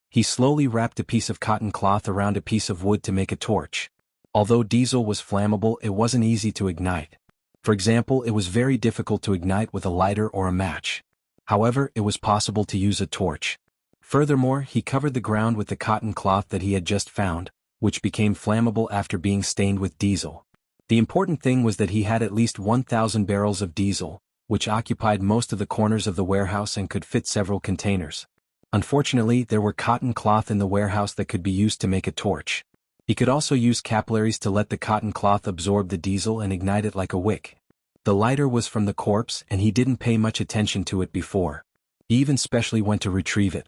He slowly wrapped a piece of cotton cloth around a piece of wood to make a torch. Although diesel was flammable, it wasn't easy to ignite. For example, it was very difficult to ignite with a lighter or a match. However, it was possible to use a torch. Furthermore, he covered the ground with the cotton cloth that he had just found, which became flammable after being stained with diesel. The important thing was that he had at least 1,000 barrels of diesel, which occupied most of the corners of the warehouse and could fit several containers. Unfortunately, there were cotton cloth in the warehouse that could be used to make a torch. He could also use capillaries to let the cotton cloth absorb the diesel and ignite it like a wick. The lighter was from the corpse and he didn't pay much attention to it before. He even specially went to retrieve it.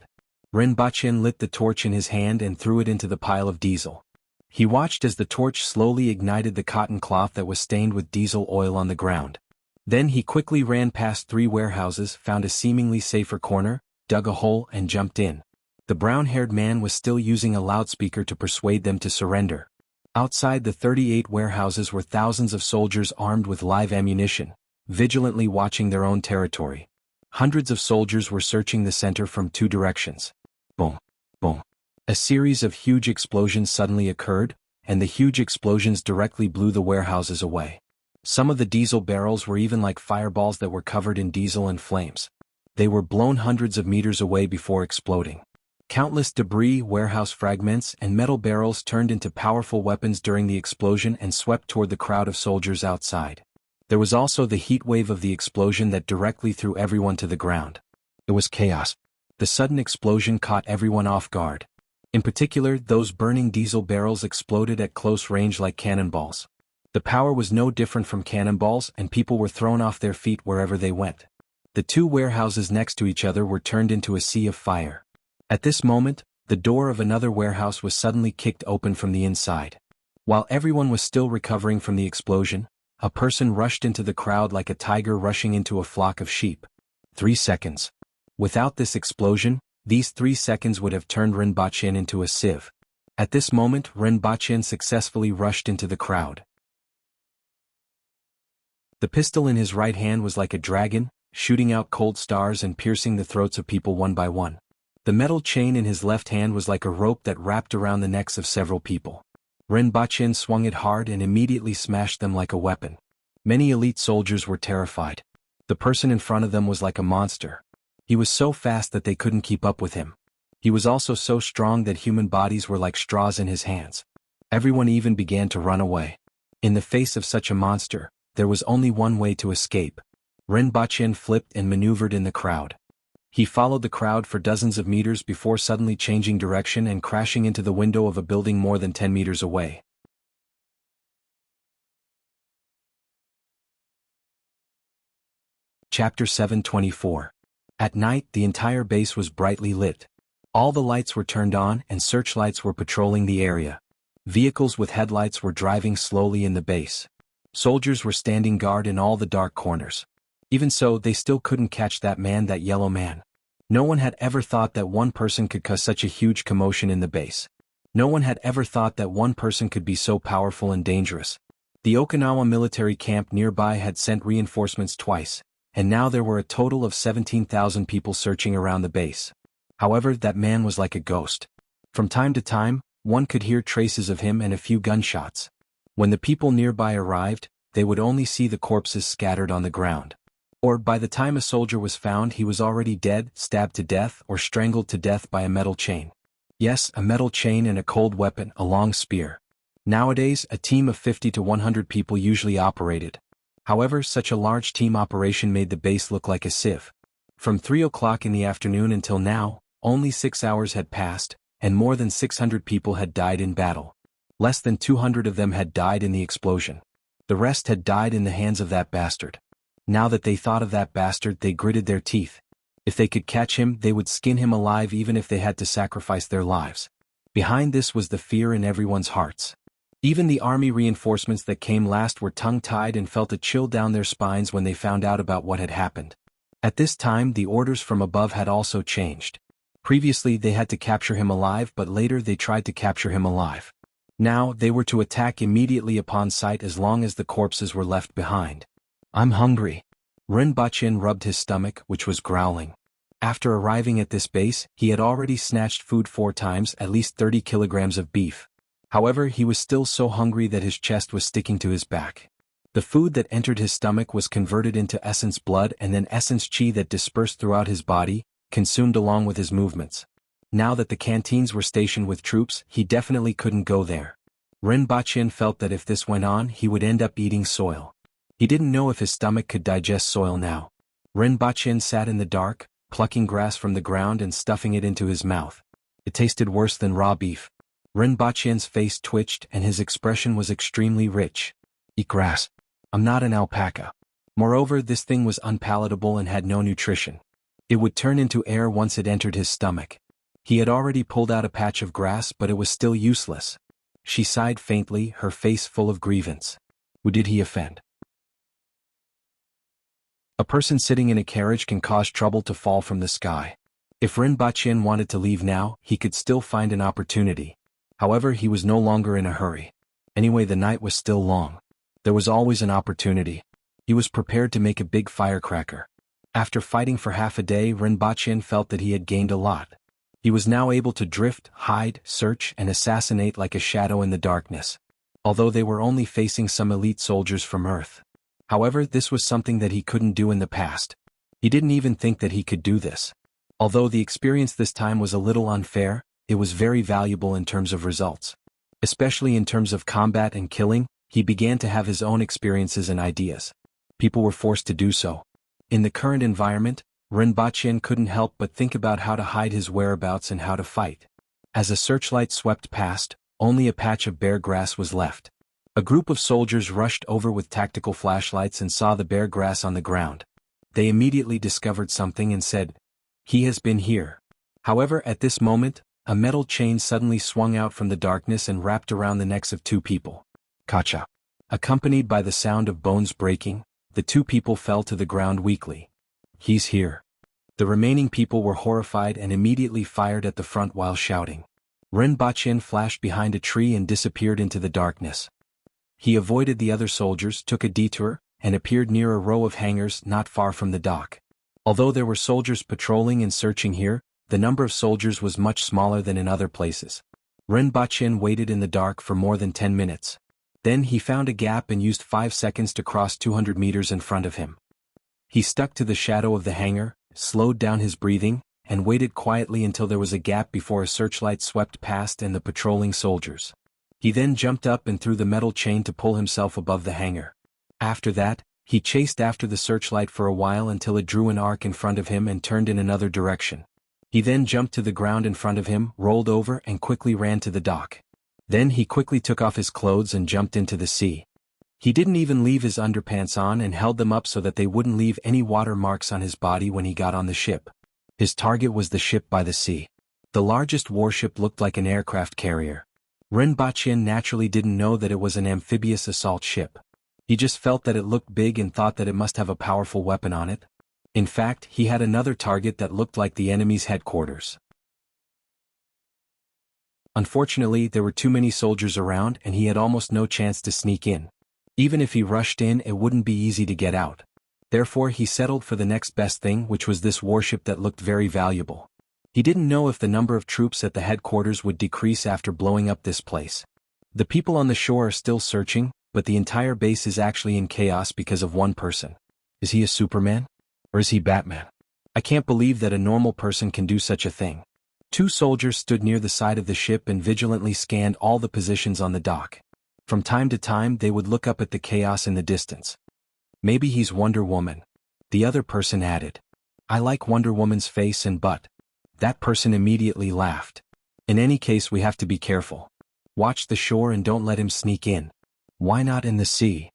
Rinpoche lit the torch in his hand and threw it into the pile of diesel. He watched as the torch slowly ignited the cotton cloth that was stained with diesel oil on the ground. Then he quickly ran past 3 warehouses, found a seemingly safer corner, dug a hole and jumped in. The brown-haired man was still using a loudspeaker to persuade them to surrender. Outside the 38 warehouses were thousands of soldiers armed with live ammunition, vigilantly watching their own territory. Hundreds of soldiers were searching the center from 2 directions. Boom, boom. A series of huge explosions suddenly occurred, and the huge explosions directly blew the warehouses away. Some of the diesel barrels were even like fireballs that were covered in diesel and flames. They were blown hundreds of meters away before exploding. Countless debris, warehouse fragments, and metal barrels turned into powerful weapons during the explosion and swept toward the crowd of soldiers outside. There was also the heat wave of the explosion that directly threw everyone to the ground. It was chaos. The sudden explosion caught everyone off guard. In particular, those burning diesel barrels exploded at close range like cannonballs. The power was no different from cannonballs and people were thrown off their feet wherever they went. The 2 warehouses next to each other were turned into a sea of fire. At this moment, the door of another warehouse was suddenly kicked open from the inside. While everyone was still recovering from the explosion, a person rushed into the crowd like a tiger rushing into a flock of sheep. 3 seconds. Without this explosion, these 3 seconds would have turned Rinpoche into a sieve. At this moment, Rinpoche successfully rushed into the crowd. The pistol in his right hand was like a dragon, shooting out cold stars and piercing the throats of people one by one. The metal chain in his left hand was like a rope that wrapped around the necks of several people. Rinpoche swung it hard and immediately smashed them like a weapon. Many elite soldiers were terrified. The person in front of them was like a monster. He was so fast that they couldn't keep up with him. He was also so strong that human bodies were like straws in his hands. Everyone even began to run away. In the face of such a monster, there was only one way to escape. Rinpoche flipped and maneuvered in the crowd. He followed the crowd for dozens of meters before suddenly changing direction and crashing into the window of a building more than 10 meters away. Chapter 724. At night, the entire base was brightly lit. All the lights were turned on and searchlights were patrolling the area. Vehicles with headlights were driving slowly in the base. Soldiers were standing guard in all the dark corners. Even so, they still couldn't catch that yellow man. No one had ever thought that one person could cause such a huge commotion in the base. No one had ever thought that one person could be so powerful and dangerous. The Okinawa military camp nearby had sent reinforcements twice, and now there were a total of 17,000 people searching around the base. However, that man was like a ghost. From time to time, one could hear traces of him and a few gunshots. When the people nearby arrived, they would only see the corpses scattered on the ground. Or by the time a soldier was found, he was already dead, stabbed to death, or strangled to death by a metal chain. Yes, a metal chain and a cold weapon, a long spear. Nowadays, a team of 50 to 100 people usually operated. However, such a large team operation made the base look like a sieve. From 3 o'clock in the afternoon until now, only 6 hours had passed, and more than 600 people had died in battle. Less than 200 of them had died in the explosion. The rest had died in the hands of that bastard. Now that they thought of that bastard, they gritted their teeth. If they could catch him, they would skin him alive even if they had to sacrifice their lives. Behind this was the fear in everyone's hearts. Even the army reinforcements that came last were tongue-tied and felt a chill down their spines when they found out about what had happened. At this time, the orders from above had also changed. Previously, they had to capture him alive, but later they tried to capture him alive. Now, they were to attack immediately upon sight as long as the corpses were left behind. "I'm hungry." Rinpoche rubbed his stomach, which was growling. After arriving at this base, he had already snatched food 4 times, at least 30 kilograms of beef. However, he was still so hungry that his chest was sticking to his back. The food that entered his stomach was converted into essence blood and then essence chi that dispersed throughout his body, consumed along with his movements. Now that the canteens were stationed with troops, he definitely couldn't go there. Rinpoche felt that if this went on, he would end up eating soil. He didn't know if his stomach could digest soil now. Rinpoche sat in the dark, plucking grass from the ground and stuffing it into his mouth. It tasted worse than raw beef. Rinpoche's face twitched and his expression was extremely rich. "Eat grass. I'm not an alpaca." Moreover, this thing was unpalatable and had no nutrition. It would turn into air once it entered his stomach. He had already pulled out a patch of grass, but it was still useless. She sighed faintly, her face full of grievance. Who did he offend? A person sitting in a carriage can cause trouble to fall from the sky. If Rinpoche wanted to leave now, he could still find an opportunity. However, he was no longer in a hurry. Anyway, the night was still long. There was always an opportunity. He was prepared to make a big firecracker. After fighting for half a day, Rinpoche felt that he had gained a lot. He was now able to drift, hide, search, and assassinate like a shadow in the darkness. Although they were only facing some elite soldiers from Earth. However, this was something that he couldn't do in the past. He didn't even think that he could do this. Although the experience this time was a little unfair, it was very valuable in terms of results. Especially in terms of combat and killing, he began to have his own experiences and ideas. People were forced to do so. In the current environment, Rinpoche couldn't help but think about how to hide his whereabouts and how to fight. As a searchlight swept past, only a patch of bare grass was left. A group of soldiers rushed over with tactical flashlights and saw the bare grass on the ground. They immediately discovered something and said, "He has been here." However, at this moment, a metal chain suddenly swung out from the darkness and wrapped around the necks of 2 people. Kacha. Accompanied by the sound of bones breaking, the 2 people fell to the ground weakly. "He's here." The remaining people were horrified and immediately fired at the front while shouting. Rinpoche flashed behind a tree and disappeared into the darkness. He avoided the other soldiers, took a detour, and appeared near a row of hangars not far from the dock. Although there were soldiers patrolling and searching here, the number of soldiers was much smaller than in other places. Rinpoche waited in the dark for more than 10 minutes. Then he found a gap and used 5 seconds to cross 200 meters in front of him. He stuck to the shadow of the hangar, slowed down his breathing, and waited quietly until there was a gap before a searchlight swept past and the patrolling soldiers. He then jumped up and threw the metal chain to pull himself above the hangar. After that, he chased after the searchlight for a while until it drew an arc in front of him and turned in another direction. He then jumped to the ground in front of him, rolled over and quickly ran to the dock. Then he quickly took off his clothes and jumped into the sea. He didn't even leave his underpants on and held them up so that they wouldn't leave any water marks on his body when he got on the ship. His target was the ship by the sea. The largest warship looked like an aircraft carrier. Rinpoche naturally didn't know that it was an amphibious assault ship. He just felt that it looked big and thought that it must have a powerful weapon on it. In fact, he had another target that looked like the enemy's headquarters. Unfortunately, there were too many soldiers around and he had almost no chance to sneak in. Even if he rushed in, it wouldn't be easy to get out. Therefore, he settled for the next best thing, which was this warship that looked very valuable. He didn't know if the number of troops at the headquarters would decrease after blowing up this place. The people on the shore are still searching, but the entire base is actually in chaos because of one person. Is he a Superman? Or is he Batman? I can't believe that a normal person can do such a thing. 2 soldiers stood near the side of the ship and vigilantly scanned all the positions on the dock. From time to time they would look up at the chaos in the distance. Maybe he's Wonder Woman. The other person added. I like Wonder Woman's face and butt. That person immediately laughed. In any case, we have to be careful. Watch the shore and don't let him sneak in. Why not in the sea?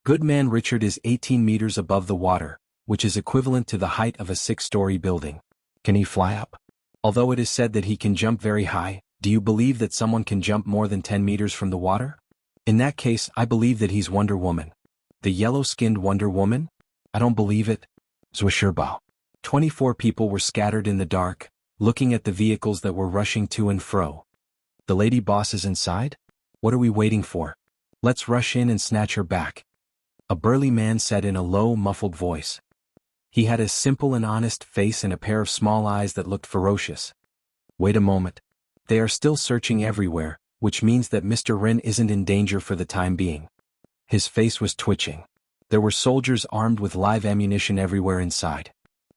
Goodman Richard is 18 meters above the water, which is equivalent to the height of a 6-story building. Can he fly up? Although it is said that he can jump very high, do you believe that someone can jump more than 10 meters from the water? In that case, I believe that he's Wonder Woman. The yellow-skinned Wonder Woman? I don't believe it. Zwisherbao. 24 people were scattered in the dark, looking at the vehicles that were rushing to and fro. The lady boss is inside? What are we waiting for? Let's rush in and snatch her back. A burly man said in a low, muffled voice. He had a simple and honest face and a pair of small eyes that looked ferocious. Wait a moment. They are still searching everywhere, which means that Mr. Rin isn't in danger for the time being. His face was twitching. There were soldiers armed with live ammunition everywhere inside.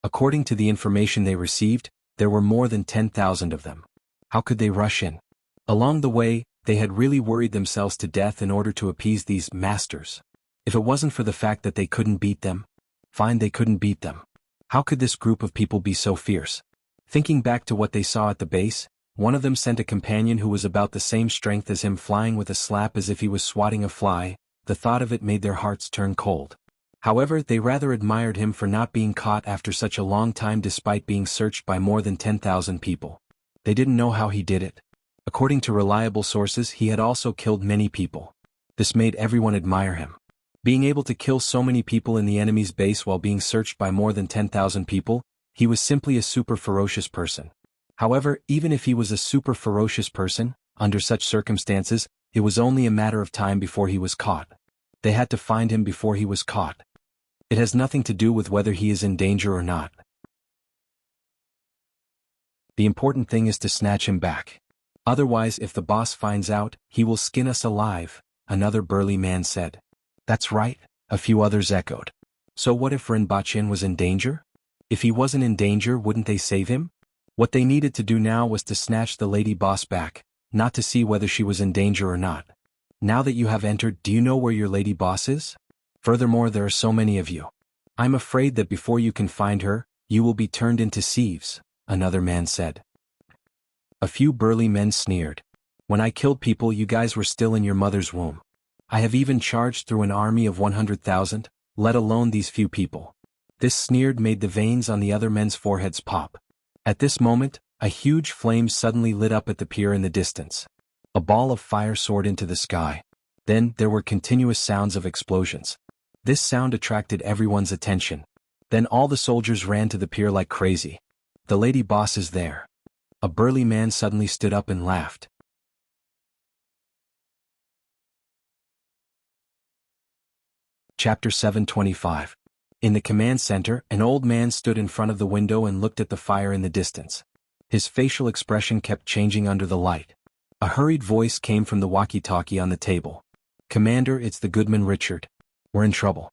According to the information they received, there were more than 10,000 of them. How could they rush in? Along the way, they had really worried themselves to death in order to appease these masters. If it wasn't for the fact that they couldn't beat them, fine, they couldn't beat them. How could this group of people be so fierce? Thinking back to what they saw at the base, one of them sent a companion who was about the same strength as him flying with a slap as if he was swatting a fly. The thought of it made their hearts turn cold. However, they rather admired him for not being caught after such a long time despite being searched by more than 10,000 people. They didn't know how he did it. According to reliable sources, he had also killed many people. This made everyone admire him. Being able to kill so many people in the enemy's base while being searched by more than 10,000 people, he was simply a super ferocious person. However, even if he was a super ferocious person, under such circumstances, it was only a matter of time before he was caught. They had to find him before he was caught. It has nothing to do with whether he is in danger or not. The important thing is to snatch him back. Otherwise, if the boss finds out, he will skin us alive, another burly man said. That's right, a few others echoed. So what if Rinpoche was in danger? If he wasn't in danger, wouldn't they save him? What they needed to do now was to snatch the lady boss back, not to see whether she was in danger or not. Now that you have entered, do you know where your lady boss is? Furthermore, there are so many of you. I'm afraid that before you can find her, you will be turned into sieves, another man said. A few burly men sneered. When I killed people, you guys were still in your mother's womb. I have even charged through an army of 100,000, let alone these few people. This sneered made the veins on the other men's foreheads pop. At this moment, a huge flame suddenly lit up at the pier in the distance. A ball of fire soared into the sky. Then, there were continuous sounds of explosions. This sound attracted everyone's attention. Then all the soldiers ran to the pier like crazy. The lady boss is there. A burly man suddenly stood up and laughed. Chapter 725. In the command center, an old man stood in front of the window and looked at the fire in the distance. His facial expression kept changing under the light. A hurried voice came from the walkie-talkie on the table. "Commander, it's the Goodman Richard. We're in trouble."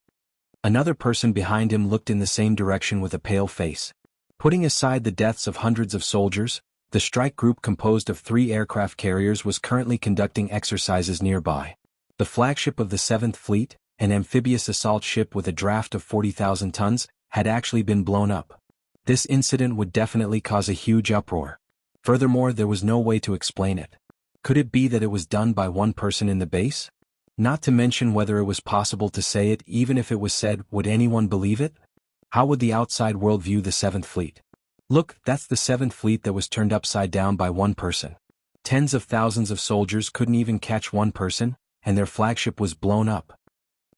Another person behind him looked in the same direction with a pale face. Putting aside the deaths of hundreds of soldiers, the strike group composed of 3 aircraft carriers was currently conducting exercises nearby. The flagship of the 7th Fleet, an amphibious assault ship with a draft of 40,000 tons, had actually been blown up. This incident would definitely cause a huge uproar. Furthermore, there was no way to explain it. Could it be that it was done by one person in the base? Not to mention whether it was possible to say it. Even if it was said, would anyone believe it? How would the outside world view the 7th Fleet? Look, that's the 7th Fleet that was turned upside down by one person. Tens of thousands of soldiers couldn't even catch one person, and their flagship was blown up.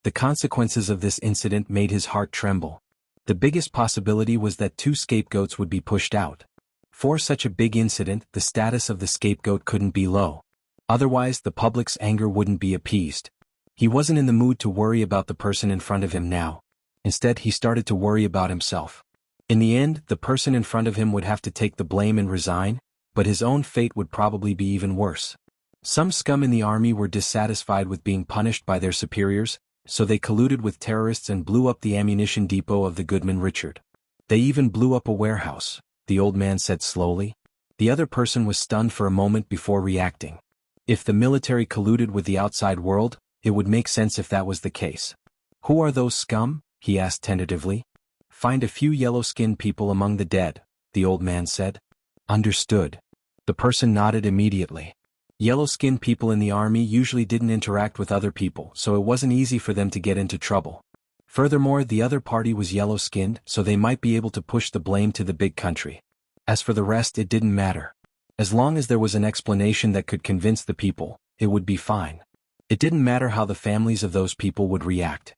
The consequences of this incident made his heart tremble. The biggest possibility was that 2 scapegoats would be pushed out. For such a big incident, the status of the scapegoat couldn't be low. Otherwise, the public's anger wouldn't be appeased. He wasn't in the mood to worry about the person in front of him now. Instead, he started to worry about himself. In the end, the person in front of him would have to take the blame and resign, but his own fate would probably be even worse. Some scum in the army were dissatisfied with being punished by their superiors, so they colluded with terrorists and blew up the ammunition depot of the Goodman Richard. They even blew up a warehouse, the old man said slowly. The other person was stunned for a moment before reacting. If the military colluded with the outside world, it would make sense if that was the case. "Who are those scum?" he asked tentatively. "Find a few yellow-skinned people among the dead," the old man said. "Understood." The person nodded immediately. Yellow-skinned people in the army usually didn't interact with other people, so it wasn't easy for them to get into trouble. Furthermore, the other party was yellow-skinned, so they might be able to push the blame to the big country. As for the rest, it didn't matter. As long as there was an explanation that could convince the people, it would be fine. It didn't matter how the families of those people would react.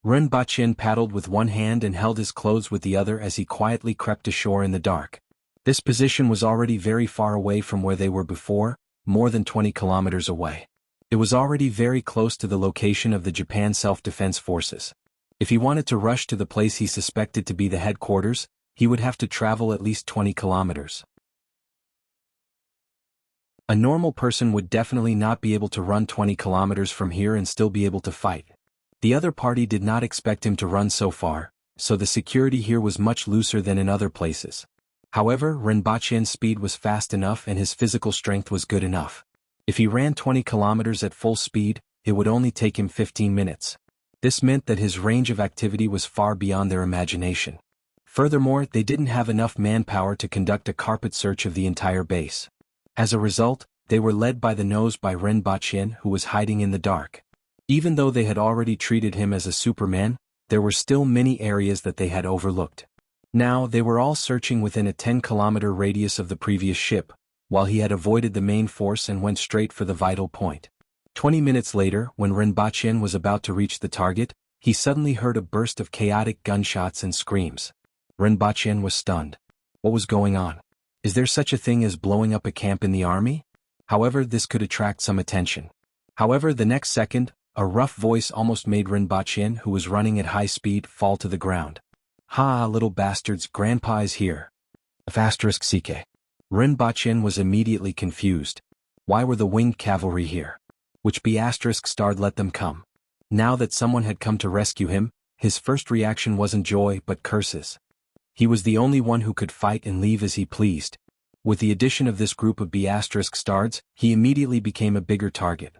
Ren Baqin paddled with one hand and held his clothes with the other as he quietly crept ashore in the dark. This position was already very far away from where they were before, more than 20 kilometers away. It was already very close to the location of the Japan Self-Defense Forces. If he wanted to rush to the place he suspected to be the headquarters, he would have to travel at least 20 kilometers. A normal person would definitely not be able to run 20 kilometers from here and still be able to fight. The other party did not expect him to run so far, so the security here was much looser than in other places. However, Renbachen's speed was fast enough and his physical strength was good enough. If he ran 20 kilometers at full speed, it would only take him 15 minutes. This meant that his range of activity was far beyond their imagination. Furthermore, they didn't have enough manpower to conduct a carpet search of the entire base. As a result, they were led by the nose by Ren Baqin, who was hiding in the dark. Even though they had already treated him as a Superman, there were still many areas that they had overlooked. Now, they were all searching within a 10-kilometer radius of the previous ship, while he had avoided the main force and went straight for the vital point. 20 minutes later, when Ren Baqin was about to reach the target, he suddenly heard a burst of chaotic gunshots and screams. Ren Baqin was stunned. What was going on? Is there such a thing as blowing up a camp in the army? However, this could attract some attention. However, the next second, a rough voice almost made Ren Baqin, who was running at high speed, fall to the ground. "Ha, little bastards, Grandpa is here." *CK. Ren Baqin was immediately confused. Why were the winged cavalry here? Which **** let them come? Now that someone had come to rescue him, his first reaction wasn't joy but curses. He was the only one who could fight and leave as he pleased. With the addition of this group of ****, he immediately became a bigger target.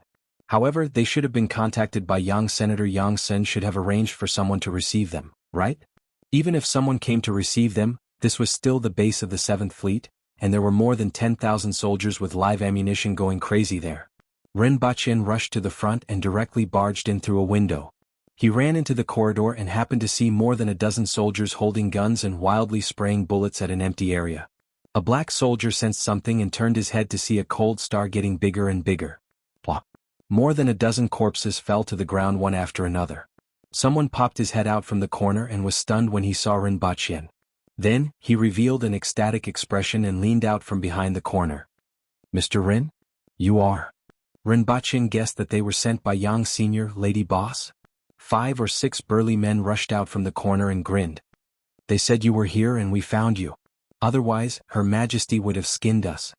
However, they should have been contacted by Yang. Senator Yang Sen should have arranged for someone to receive them, right? Even if someone came to receive them, this was still the base of the 7th Fleet, and there were more than 10,000 soldiers with live ammunition going crazy there. Ren Baqin rushed to the front and directly barged in through a window. He ran into the corridor and happened to see more than a dozen soldiers holding guns and wildly spraying bullets at an empty area. A black soldier sensed something and turned his head to see a cold star getting bigger and bigger. Plop. More than a dozen corpses fell to the ground one after another. Someone popped his head out from the corner and was stunned when he saw Ren Baqin. Then, he revealed an ecstatic expression and leaned out from behind the corner. "Mr. Ren? You are?" Ren Baqin guessed that they were sent by Yang Senior, Lady Boss. 5 or 6 burly men rushed out from the corner and grinned. They said you were here and we found you. Otherwise, Her Majesty would have skinned us.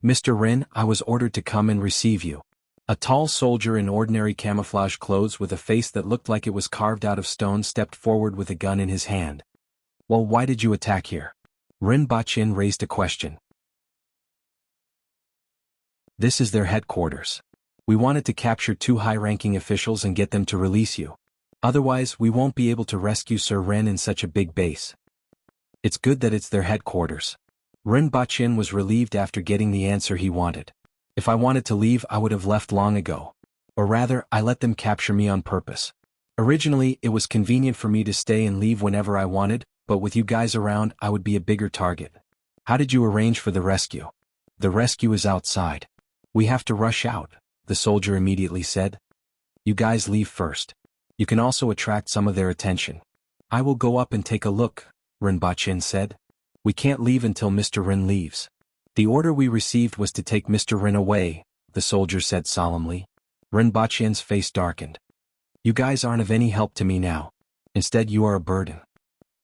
Mr. Ren, I was ordered to come and receive you. A tall soldier in ordinary camouflage clothes with a face that looked like it was carved out of stone stepped forward with a gun in his hand. Well, why did you attack here? Ren Baqin raised a question. This is their headquarters. We wanted to capture 2 high-ranking officials and get them to release you. Otherwise, we won't be able to rescue Sir Ren in such a big base. It's good that it's their headquarters. Ren Baqin was relieved after getting the answer he wanted. If I wanted to leave, I would have left long ago. Or rather, I let them capture me on purpose. Originally, it was convenient for me to stay and leave whenever I wanted, but with you guys around, I would be a bigger target. How did you arrange for the rescue? The rescue is outside. We have to rush out, the soldier immediately said. You guys leave first. You can also attract some of their attention. I will go up and take a look, Ren Baqin said. We can't leave until Mr. Ren leaves. The order we received was to take Mr. Ren away, the soldier said solemnly. Ren Baqin's face darkened. You guys aren't of any help to me now. Instead, you are a burden.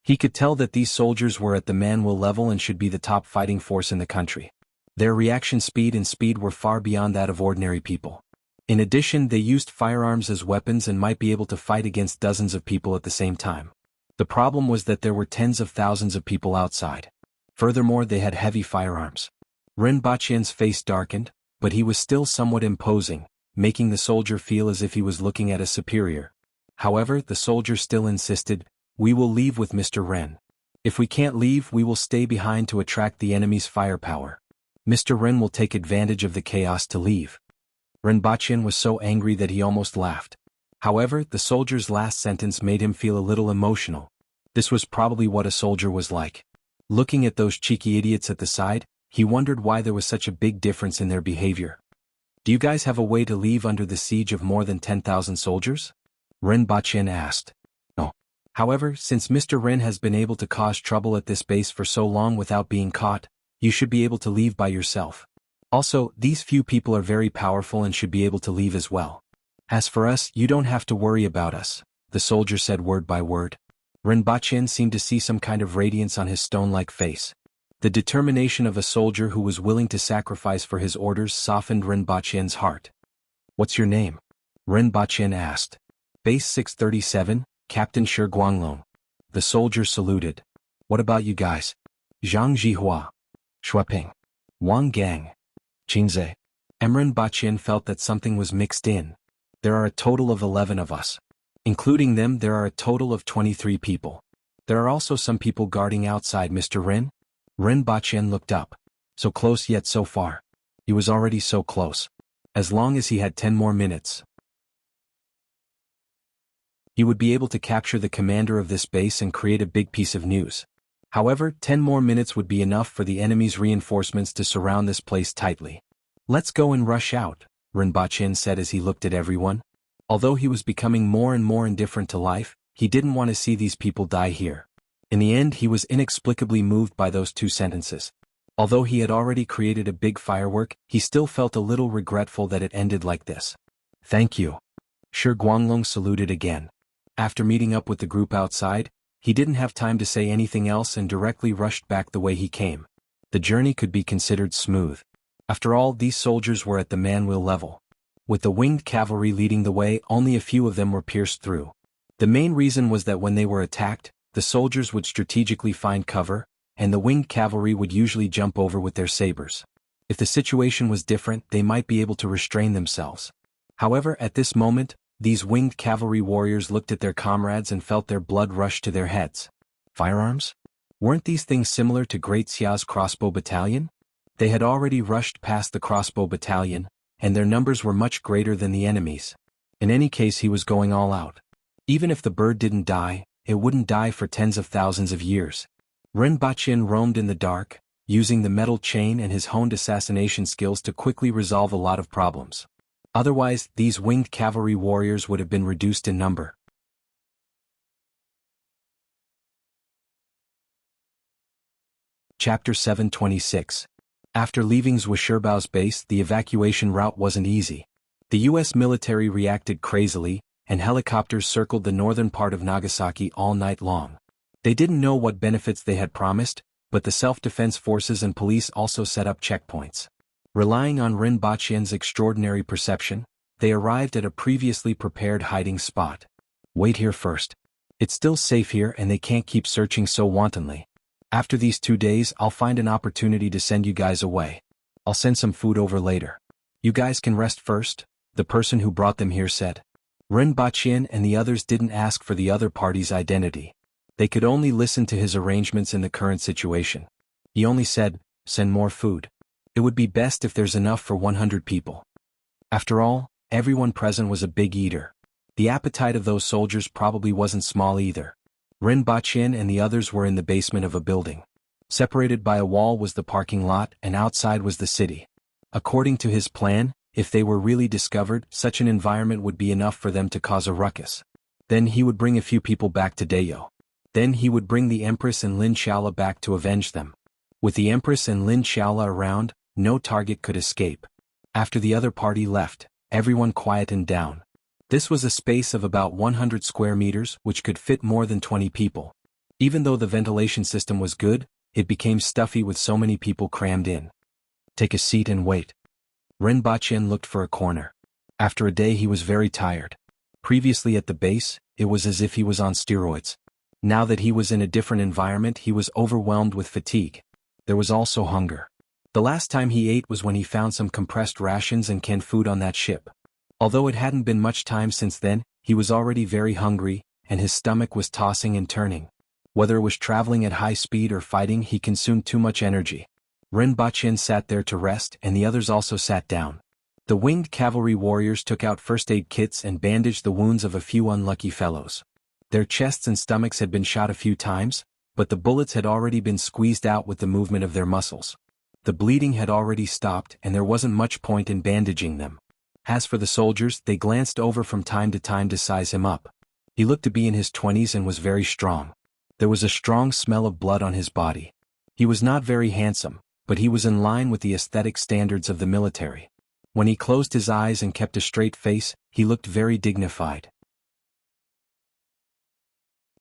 He could tell that these soldiers were at the man-will level and should be the top fighting force in the country. Their reaction speed and speed were far beyond that of ordinary people. In addition, they used firearms as weapons and might be able to fight against dozens of people at the same time. The problem was that there were tens of thousands of people outside. Furthermore, they had heavy firearms. Ren Baqin's face darkened, but he was still somewhat imposing, making the soldier feel as if he was looking at a superior. However, the soldier still insisted, we will leave with Mr. Ren. If we can't leave, we will stay behind to attract the enemy's firepower. Mr. Ren will take advantage of the chaos to leave. Ren Baqin was so angry that he almost laughed. However, the soldier's last sentence made him feel a little emotional. This was probably what a soldier was like. Looking at those cheeky idiots at the side, he wondered why there was such a big difference in their behavior. Do you guys have a way to leave under the siege of more than 10,000 soldiers? Ren Baqin asked. No. However, since Mr. Ren has been able to cause trouble at this base for so long without being caught, you should be able to leave by yourself. Also, these few people are very powerful and should be able to leave as well. As for us, you don't have to worry about us, the soldier said word by word. Ren Baqin seemed to see some kind of radiance on his stone-like face. The determination of a soldier who was willing to sacrifice for his orders softened Ren Baqin's heart. What's your name? Ren Baqin asked. Base 637, Captain Shi Guanglong. The soldier saluted. What about you guys? Zhang Jihua. Shuaping. Wang Gang. Qinze. Ren Baqin felt that something was mixed in. There are a total of 11 of us. Including them, there are a total of 23 people. There are also some people guarding outside Mr. Ren. Ren Baqin looked up. So close yet so far. He was already so close. As long as he had 10 more minutes, he would be able to capture the commander of this base and create a big piece of news. However, 10 more minutes would be enough for the enemy's reinforcements to surround this place tightly. Let's go and rush out, Ren Baqin said as he looked at everyone. Although he was becoming more and more indifferent to life, he didn't want to see these people die here. In the end, he was inexplicably moved by those 2 sentences. Although he had already created a big firework, he still felt a little regretful that it ended like this. Thank you. Shi Guanglong saluted again. After meeting up with the group outside, he didn't have time to say anything else and directly rushed back the way he came. The journey could be considered smooth. After all, these soldiers were at the man-will level. With the winged cavalry leading the way, only a few of them were pierced through. The main reason was that when they were attacked, the soldiers would strategically find cover, and the winged cavalry would usually jump over with their sabers. If the situation was different, they might be able to restrain themselves. However, at this moment, these winged cavalry warriors looked at their comrades and felt their blood rush to their heads. Firearms? Weren't these things similar to Great Xia's crossbow battalion? They had already rushed past the crossbow battalion, and their numbers were much greater than the enemy's. In any case, he was going all out. Even if the bird didn't die, it wouldn't die for tens of thousands of years. Ren Baqin roamed in the dark, using the metal chain and his honed assassination skills to quickly resolve a lot of problems. Otherwise, these winged cavalry warriors would have been reduced in number. Chapter 726. After leaving Zhuoshibao's base, the evacuation route wasn't easy. The U.S. military reacted crazily, and helicopters circled the northern part of Nagasaki all night long. They didn't know what benefits they had promised, but the self-defense forces and police also set up checkpoints. Relying on Rinpoche's extraordinary perception, they arrived at a previously prepared hiding spot. Wait here first. It's still safe here and they can't keep searching so wantonly. After these 2 days I'll find an opportunity to send you guys away. I'll send some food over later. You guys can rest first, the person who brought them here said. Rinpoche and the others didn't ask for the other party's identity. They could only listen to his arrangements in the current situation. He only said, send more food. It would be best if there's enough for 100 people. After all, everyone present was a big eater. The appetite of those soldiers probably wasn't small either. Rinpoche and the others were in the basement of a building. Separated by a wall was the parking lot and outside was the city. According to his plan, if they were really discovered, such an environment would be enough for them to cause a ruckus. Then he would bring a few people back to Dayo. Then he would bring the Empress and Lin Shaola back to avenge them. With the Empress and Lin Shaola around, no target could escape. After the other party left, everyone quietened down. This was a space of about 100 square meters which could fit more than 20 people. Even though the ventilation system was good, it became stuffy with so many people crammed in. Take a seat and wait. Rinpoche looked for a corner. After a day he was very tired. Previously at the base, it was as if he was on steroids. Now that he was in a different environment he was overwhelmed with fatigue. There was also hunger. The last time he ate was when he found some compressed rations and canned food on that ship. Although it hadn't been much time since then, he was already very hungry, and his stomach was tossing and turning. Whether it was traveling at high speed or fighting, he consumed too much energy. Rinpoche sat there to rest and the others also sat down. The winged cavalry warriors took out first aid kits and bandaged the wounds of a few unlucky fellows. Their chests and stomachs had been shot a few times, but the bullets had already been squeezed out with the movement of their muscles. The bleeding had already stopped and there wasn't much point in bandaging them. As for the soldiers, they glanced over from time to size him up. He looked to be in his 20s and was very strong. There was a strong smell of blood on his body. He was not very handsome, but he was in line with the aesthetic standards of the military. When he closed his eyes and kept a straight face, he looked very dignified.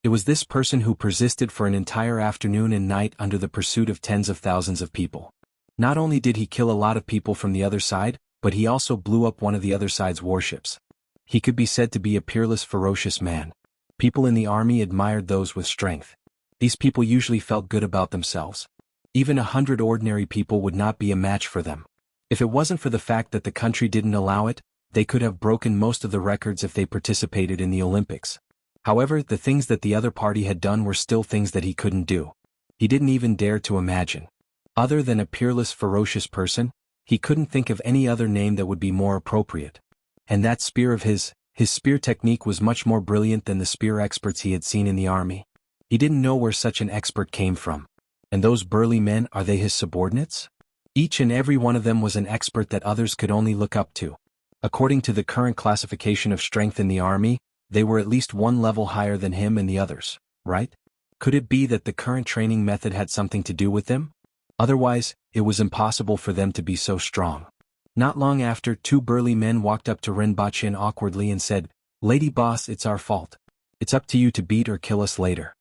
It was this person who persisted for an entire afternoon and night under the pursuit of tens of thousands of people. Not only did he kill a lot of people from the other side, but he also blew up one of the other side's warships. He could be said to be a peerless, ferocious man. People in the army admired those with strength. These people usually felt good about themselves. Even 100 ordinary people would not be a match for them. If it wasn't for the fact that the country didn't allow it, they could have broken most of the records if they participated in the Olympics. However, the things that the other party had done were still things that he couldn't do. He didn't even dare to imagine. Other than a peerless, ferocious person, he couldn't think of any other name that would be more appropriate. And that spear of his spear technique was much more brilliant than the spear experts he had seen in the army. He didn't know where such an expert came from. And those burly men, are they his subordinates? Each and every one of them was an expert that others could only look up to. According to the current classification of strength in the army, they were at least one level higher than him and the others, right? Could it be that the current training method had something to do with them? Otherwise, it was impossible for them to be so strong. Not long after, 2 burly men walked up to Rinpoche awkwardly and said, "Lady boss, it's our fault. It's up to you to beat or kill us later."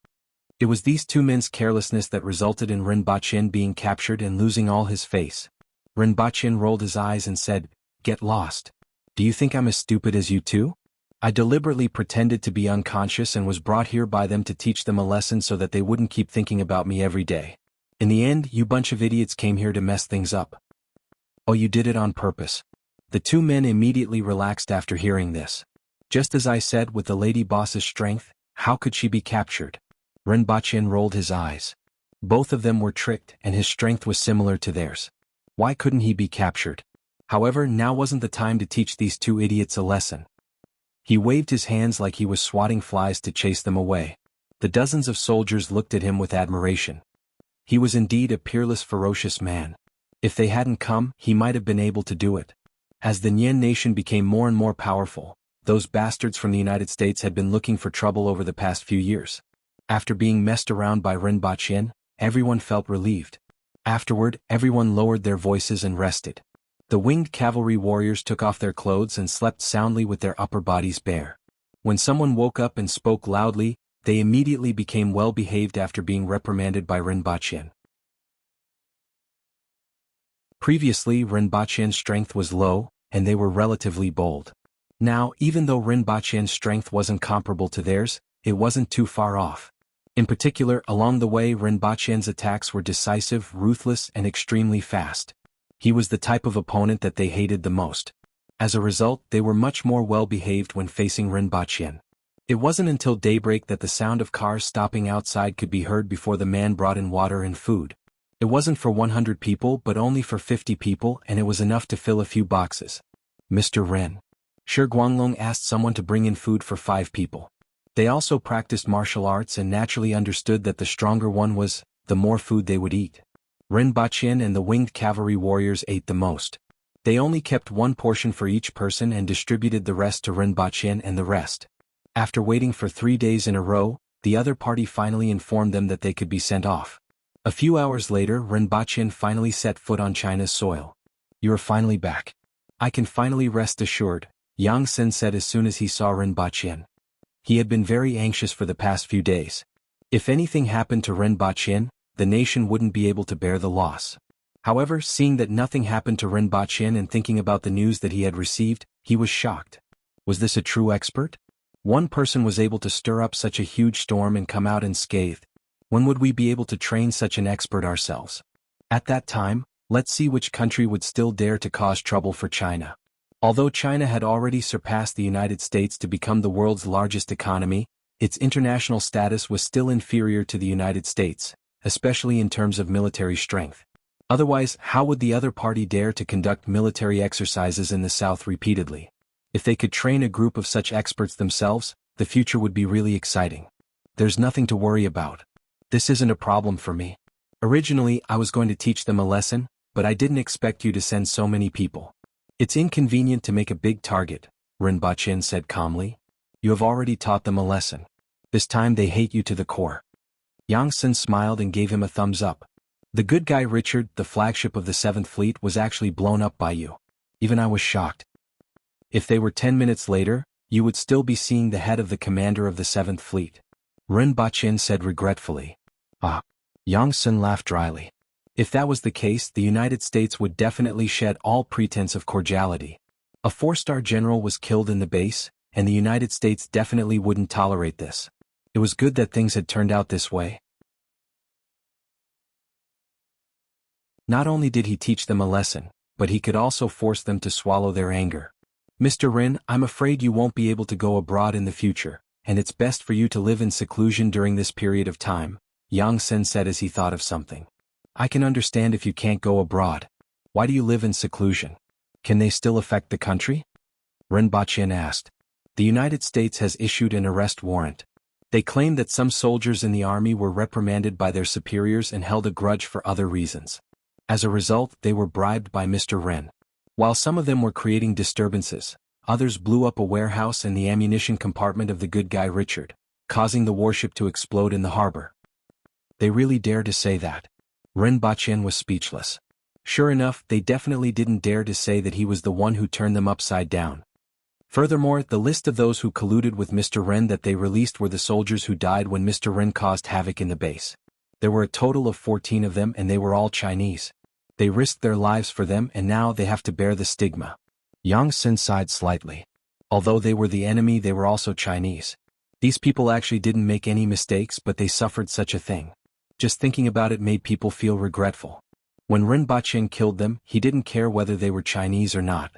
It was these 2 men's carelessness that resulted in Rinpoche being captured and losing all his face. Rinpoche rolled his eyes and said, "Get lost. Do you think I'm as stupid as you two? I deliberately pretended to be unconscious and was brought here by them to teach them a lesson so that they wouldn't keep thinking about me every day. In the end, you bunch of idiots came here to mess things up." "Oh, you did it on purpose." The 2 men immediately relaxed after hearing this. Just as I said, with the lady boss's strength, how could she be captured? Rinpoche rolled his eyes. Both of them were tricked and his strength was similar to theirs. Why couldn't he be captured? However, now wasn't the time to teach these 2 idiots a lesson. He waved his hands like he was swatting flies to chase them away. The dozens of soldiers looked at him with admiration. He was indeed a peerless, ferocious man. If they hadn't come, he might have been able to do it. As the Nyen nation became more and more powerful, those bastards from the United States had been looking for trouble over the past few years. After being messed around by Rinpoche, everyone felt relieved. Afterward, everyone lowered their voices and rested. The winged cavalry warriors took off their clothes and slept soundly with their upper bodies bare. When someone woke up and spoke loudly, they immediately became well-behaved after being reprimanded by Rinpoche. Previously, Rinpoche's strength was low, and they were relatively bold. Now, even though Rinpoche's strength wasn't comparable to theirs, it wasn't too far off. In particular, along the way, Rinpoche's attacks were decisive, ruthless, and extremely fast. He was the type of opponent that they hated the most. As a result, they were much more well-behaved when facing Rinpoche. It wasn't until daybreak that the sound of cars stopping outside could be heard before the man brought in water and food. It wasn't for 100 people but only for 50 people, and it was enough to fill a few boxes. Mr. Ren. Shi Guanglong asked someone to bring in food for 5 people. They also practiced martial arts and naturally understood that the stronger one was, the more food they would eat. Rinpoche and the winged cavalry warriors ate the most. They only kept one portion for each person and distributed the rest to Rinpoche and the rest. After waiting for 3 days in a row, the other party finally informed them that they could be sent off. A few hours later, Rinpoche finally set foot on China's soil. "You are finally back. I can finally rest assured," Yang Sen said as soon as he saw Rinpoche. He had been very anxious for the past few days. If anything happened to Rinpoche, the nation wouldn't be able to bear the loss. However, seeing that nothing happened to Rinpoche and thinking about the news that he had received, he was shocked. Was this a true expert? One person was able to stir up such a huge storm and come out unscathed. When would we be able to train such an expert ourselves? At that time, let's see which country would still dare to cause trouble for China. Although China had already surpassed the United States to become the world's largest economy, its international status was still inferior to the United States, especially in terms of military strength. Otherwise, how would the other party dare to conduct military exercises in the South repeatedly? If they could train a group of such experts themselves, the future would be really exciting. There's nothing to worry about. This isn't a problem for me. Originally, I was going to teach them a lesson, but I didn't expect you to send so many people. It's inconvenient to make a big target, Rinpoche said calmly. You have already taught them a lesson. This time they hate you to the core. Yang Sen smiled and gave him a thumbs up. The good guy Richard, the flagship of the 7th Fleet, was actually blown up by you. Even I was shocked. If they were 10 minutes later, you would still be seeing the head of the commander of the 7th Fleet. Rinpoche said regretfully. Ah. Yang Sen laughed dryly. If that was the case, the United States would definitely shed all pretense of cordiality. A 4-star general was killed in the base, and the United States definitely wouldn't tolerate this. It was good that things had turned out this way. Not only did he teach them a lesson, but he could also force them to swallow their anger. Mr. Rin, I'm afraid you won't be able to go abroad in the future, and it's best for you to live in seclusion during this period of time, Yang Sen said as he thought of something. I can understand if you can't go abroad. Why do you live in seclusion? Can they still affect the country? Rinpoche asked. The United States has issued an arrest warrant. They claim that some soldiers in the army were reprimanded by their superiors and held a grudge for other reasons. As a result, they were bribed by Mr. Ren. While some of them were creating disturbances, others blew up a warehouse and the ammunition compartment of the good guy Richard, causing the warship to explode in the harbor. They really dare to say that? Rinpoche was speechless. Sure enough, they definitely didn't dare to say that he was the one who turned them upside down. Furthermore, the list of those who colluded with Mr. Ren that they released were the soldiers who died when Mr. Ren caused havoc in the base. There were a total of 14 of them and they were all Chinese. They risked their lives for them and now they have to bear the stigma. Yang Sen sighed slightly. Although they were the enemy, they were also Chinese. These people actually didn't make any mistakes, but they suffered such a thing. Just thinking about it made people feel regretful. When Rinpoche killed them, he didn't care whether they were Chinese or not.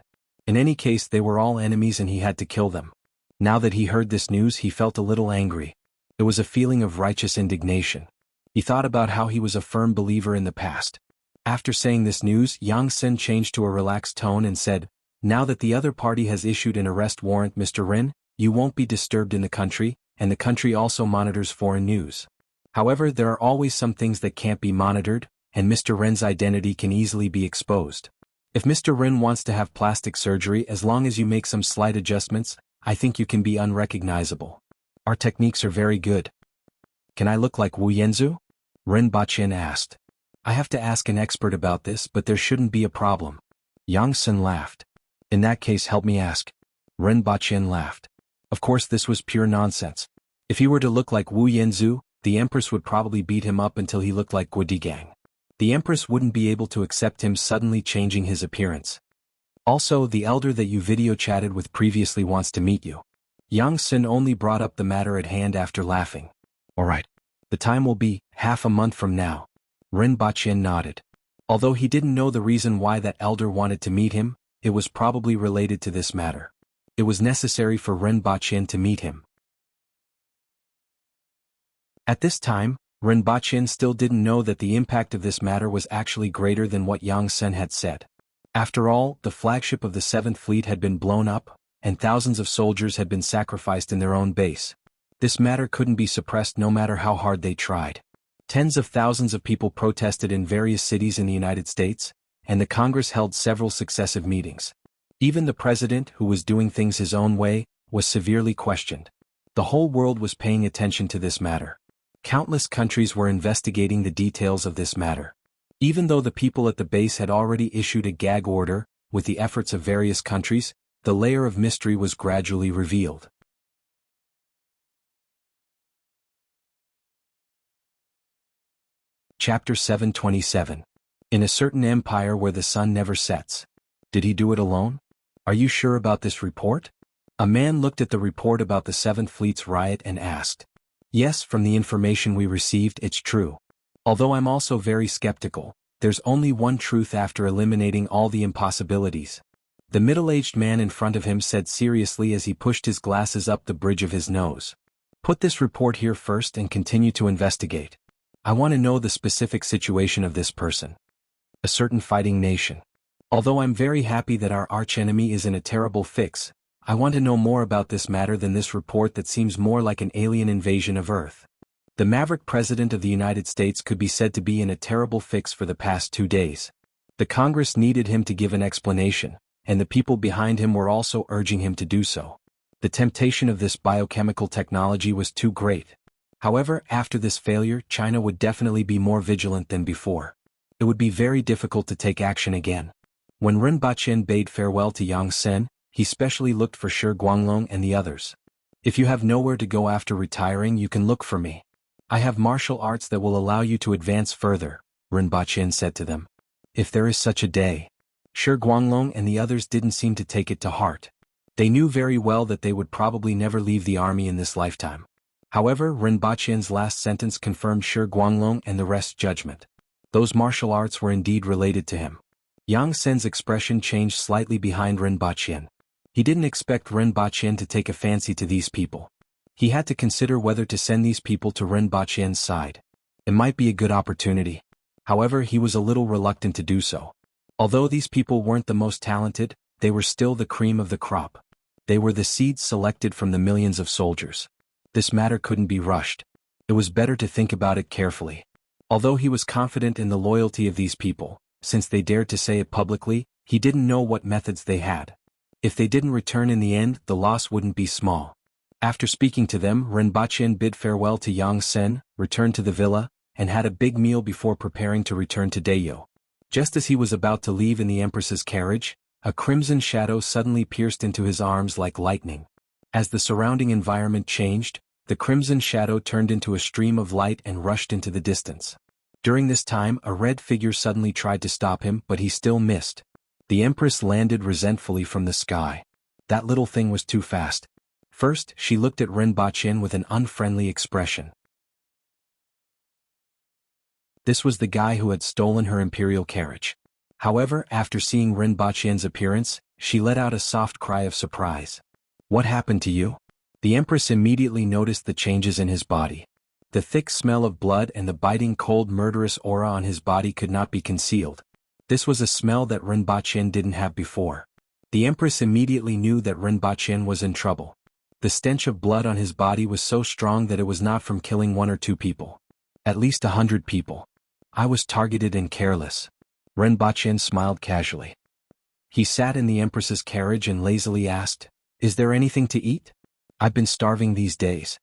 In any case, they were all enemies and he had to kill them. Now that he heard this news, he felt a little angry. It was a feeling of righteous indignation. He thought about how he was a firm believer in the past. After saying this news, Yang Sen changed to a relaxed tone and said, Now that the other party has issued an arrest warrant, Mr. Rin, you won't be disturbed in the country, and the country also monitors foreign news. However, there are always some things that can't be monitored, and Mr. Ren's identity can easily be exposed. If Mr. Ren wants to have plastic surgery, as long as you make some slight adjustments, I think you can be unrecognizable. Our techniques are very good. Can I look like Wu Yanzu? Rinpoche asked. I have to ask an expert about this, but there shouldn't be a problem. Yang Sen laughed. In that case, help me ask. Rinpoche laughed. Of course this was pure nonsense. If he were to look like Wu Yanzu, the Empress would probably beat him up until he looked like Guodigang. The Empress wouldn't be able to accept him suddenly changing his appearance. Also, the elder that you video chatted with previously wants to meet you. Yang Xin only brought up the matter at hand after laughing. Alright. The time will be half a month from now. Ren Baqin nodded. Although he didn't know the reason why that elder wanted to meet him, it was probably related to this matter. It was necessary for Ren Baqin to meet him. At this time, Ren Baqin still didn't know that the impact of this matter was actually greater than what Yang Sen had said. After all, the flagship of the 7th Fleet had been blown up, and thousands of soldiers had been sacrificed in their own base. This matter couldn't be suppressed no matter how hard they tried. Tens of thousands of people protested in various cities in the United States, and the Congress held several successive meetings. Even the president, who was doing things his own way, was severely questioned. The whole world was paying attention to this matter. Countless countries were investigating the details of this matter. Even though the people at the base had already issued a gag order, with the efforts of various countries, the layer of mystery was gradually revealed. Chapter 727. In a certain empire where the sun never sets. Did he do it alone? Are you sure about this report? A man looked at the report about the 7th Fleet's riot and asked. Yes, from the information we received, it's true. Although I'm also very skeptical, there's only one truth after eliminating all the impossibilities. The middle-aged man in front of him said seriously as he pushed his glasses up the bridge of his nose. Put this report here first and continue to investigate. I want to know the specific situation of this person. A certain fighting nation. Although I'm very happy that our archenemy is in a terrible fix, I want to know more about this matter than this report that seems more like an alien invasion of Earth. The maverick president of the United States could be said to be in a terrible fix for the past 2 days. The Congress needed him to give an explanation, and the people behind him were also urging him to do so. The temptation of this biochemical technology was too great. However, after this failure, China would definitely be more vigilant than before. It would be very difficult to take action again. When Ren Baqin bade farewell to Yang Sen, he specially looked for Shi Guanglong and the others. If you have nowhere to go after retiring, you can look for me. I have martial arts that will allow you to advance further, Ren Baqin said to them. If there is such a day. Shi Guanglong and the others didn't seem to take it to heart. They knew very well that they would probably never leave the army in this lifetime. However, Ren Baqin's last sentence confirmed Shi Guanglong and the rest's judgment. Those martial arts were indeed related to him. Yang Sen's expression changed slightly behind Ren Baqin. He didn't expect Ren Baqin to take a fancy to these people. He had to consider whether to send these people to Ren Baqin's side. It might be a good opportunity. However, he was a little reluctant to do so. Although these people weren't the most talented, they were still the cream of the crop. They were the seeds selected from the millions of soldiers. This matter couldn't be rushed. It was better to think about it carefully. Although he was confident in the loyalty of these people, since they dared to say it publicly, he didn't know what methods they had. If they didn't return in the end, the loss wouldn't be small. After speaking to them, Ren Baqin bid farewell to Yang Sen, returned to the villa, and had a big meal before preparing to return to Dayo. Just as he was about to leave in the Empress's carriage, a crimson shadow suddenly pierced into his arms like lightning. As the surrounding environment changed, the crimson shadow turned into a stream of light and rushed into the distance. During this time, a red figure suddenly tried to stop him, but he still missed. The Empress landed resentfully from the sky. That little thing was too fast. First, she looked at Ren Baqin with an unfriendly expression. This was the guy who had stolen her imperial carriage. However, after seeing Ren Baqin's appearance, she let out a soft cry of surprise. What happened to you? The Empress immediately noticed the changes in his body. The thick smell of blood and the biting cold murderous aura on his body could not be concealed. This was a smell that Ren Baqin didn't have before. The Empress immediately knew that Ren Baqin was in trouble. The stench of blood on his body was so strong that it was not from killing 1 or 2 people. At least 100 people. I was targeted and careless. Ren Baqin smiled casually. He sat in the Empress's carriage and lazily asked, "Is there anything to eat? I've been starving these days."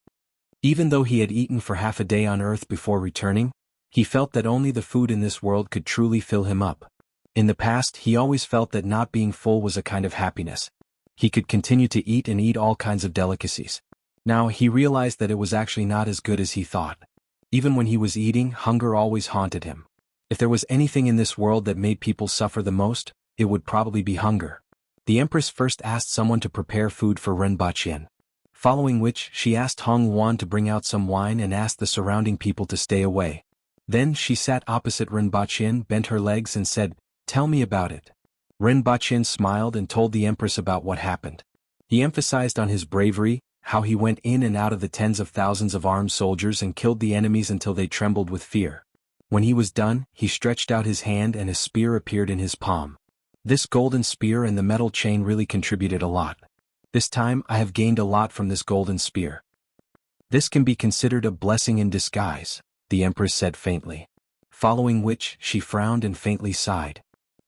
Even though he had eaten for half a day on Earth before returning, he felt that only the food in this world could truly fill him up. In the past, he always felt that not being full was a kind of happiness. He could continue to eat and eat all kinds of delicacies. Now he realized that it was actually not as good as he thought. Even when he was eating, hunger always haunted him. If there was anything in this world that made people suffer the most, it would probably be hunger. The Empress first asked someone to prepare food for Renbachien. Following which, she asked Hong Wan to bring out some wine and asked the surrounding people to stay away. Then she sat opposite Renbachien, bent her legs and said, "Tell me about it." Renbachien smiled and told the Empress about what happened. He emphasized on his bravery, how he went in and out of the tens of thousands of armed soldiers and killed the enemies until they trembled with fear. When he was done, he stretched out his hand and a spear appeared in his palm. This golden spear and the metal chain really contributed a lot. This time I have gained a lot from this golden spear. This can be considered a blessing in disguise, the Empress said faintly. Following which, she frowned and faintly sighed.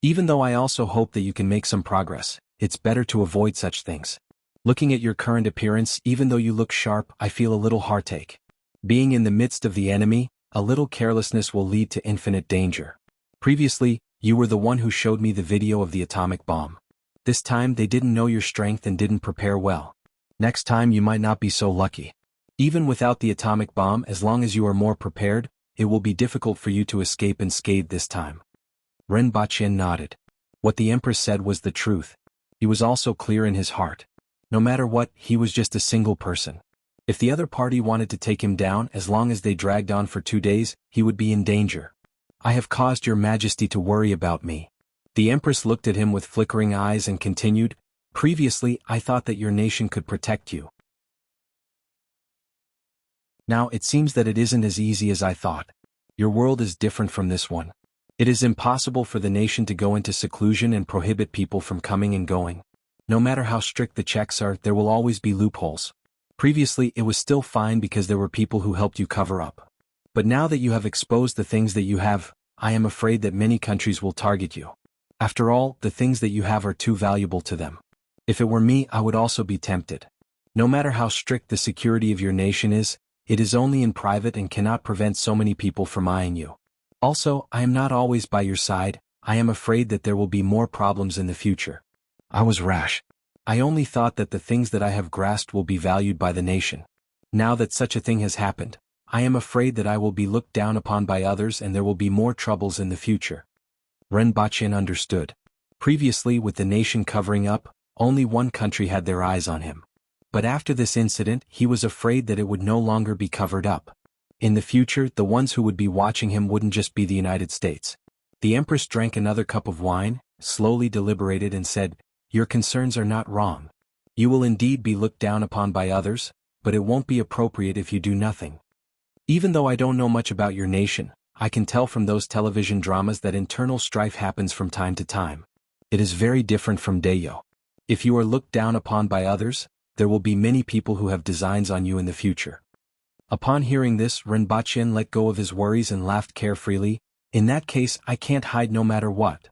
Even though I also hope that you can make some progress, it's better to avoid such things. Looking at your current appearance, even though you look sharp, I feel a little heartache. Being in the midst of the enemy, a little carelessness will lead to infinite danger. Previously, you were the one who showed me the video of the atomic bomb. This time they didn't know your strength and didn't prepare well. Next time you might not be so lucky. Even without the atomic bomb, as long as you are more prepared, it will be difficult for you to escape unscathed this time. Renbachien nodded. What the Empress said was the truth. He was also clear in his heart. No matter what, he was just a single person. If the other party wanted to take him down, as long as they dragged on for 2 days, he would be in danger. I have caused your Majesty to worry about me. The Empress looked at him with flickering eyes and continued, "Previously, I thought that your nation could protect you. Now it seems that it isn't as easy as I thought. Your world is different from this one. It is impossible for the nation to go into seclusion and prohibit people from coming and going. No matter how strict the checks are, there will always be loopholes. Previously it was still fine because there were people who helped you cover up. But now that you have exposed the things that you have, I am afraid that many countries will target you. After all, the things that you have are too valuable to them. If it were me, I would also be tempted. No matter how strict the security of your nation is, it is only in private and cannot prevent so many people from eyeing you. Also, I am not always by your side. I am afraid that there will be more problems in the future. I was rash. I only thought that the things that I have grasped will be valued by the nation. Now that such a thing has happened, I am afraid that I will be looked down upon by others and there will be more troubles in the future." Renbachien understood. Previously, with the nation covering up, only one country had their eyes on him. But after this incident, he was afraid that it would no longer be covered up. In the future, the ones who would be watching him wouldn't just be the United States. The Empress drank another cup of wine, slowly deliberated and said, "Your concerns are not wrong. You will indeed be looked down upon by others, but it won't be appropriate if you do nothing. Even though I don't know much about your nation, I can tell from those television dramas that internal strife happens from time to time. It is very different from Dayo. If you are looked down upon by others, there will be many people who have designs on you in the future." Upon hearing this, Renbachien let go of his worries and laughed carefreely. "In that case, I can't hide no matter what.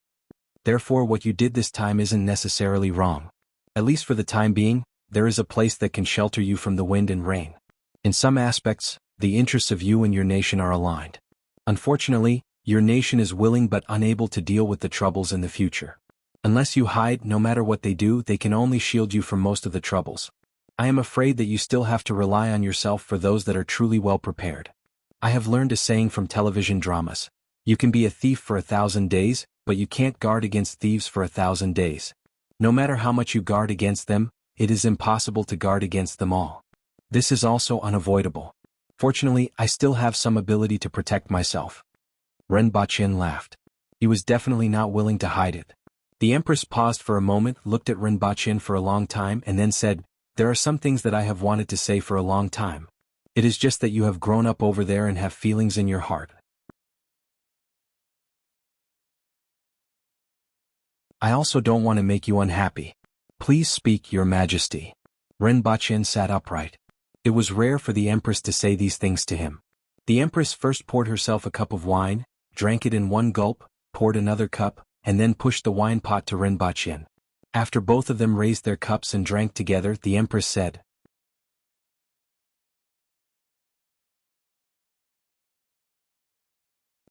Therefore what you did this time isn't necessarily wrong. At least for the time being, there is a place that can shelter you from the wind and rain. In some aspects, the interests of you and your nation are aligned. Unfortunately, your nation is willing but unable to deal with the troubles in the future. Unless you hide, no matter what they do, they can only shield you from most of the troubles. I am afraid that you still have to rely on yourself for those that are truly well prepared. I have learned a saying from television dramas. You can be a thief for 1,000 days, but you can't guard against thieves for 1,000 days. No matter how much you guard against them, it is impossible to guard against them all. This is also unavoidable. Fortunately, I still have some ability to protect myself." Renbachien laughed. He was definitely not willing to hide it. The Empress paused for a moment, looked at Renbachien for a long time and then said, "There are some things that I have wanted to say for a long time. It is just that you have grown up over there and have feelings in your heart. I also don't want to make you unhappy. Please speak, Your Majesty." Renbachien sat upright. It was rare for the Empress to say these things to him. The Empress first poured herself a cup of wine, drank it in one gulp, poured another cup, and then pushed the wine pot to Renbachien. After both of them raised their cups and drank together, the Empress said,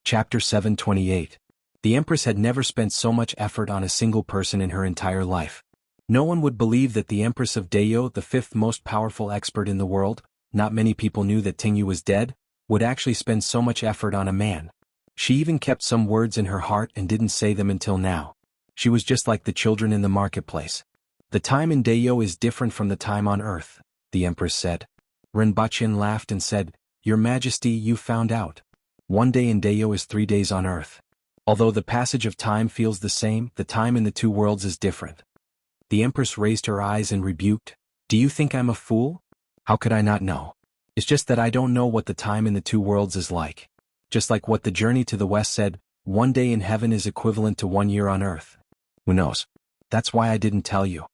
Chapter 728. The Empress had never spent so much effort on a single person in her entire life. No one would believe that the Empress of Deo, the fifth most powerful expert in the world, not many people knew that Tingyu was dead, would actually spend so much effort on a man. She even kept some words in her heart and didn't say them until now. She was just like the children in the marketplace. The time in Deo is different from the time on Earth, the Empress said. Rinpoche laughed and said, Your Majesty, you found out. 1 day in Deo is 3 days on Earth. Although the passage of time feels the same, the time in the two worlds is different. The Empress raised her eyes and rebuked, Do you think I'm a fool? How could I not know? It's just that I don't know what the time in the two worlds is like. Just like what the journey to the west said, 1 day in heaven is equivalent to 1 year on Earth. Who knows? That's why I didn't tell you.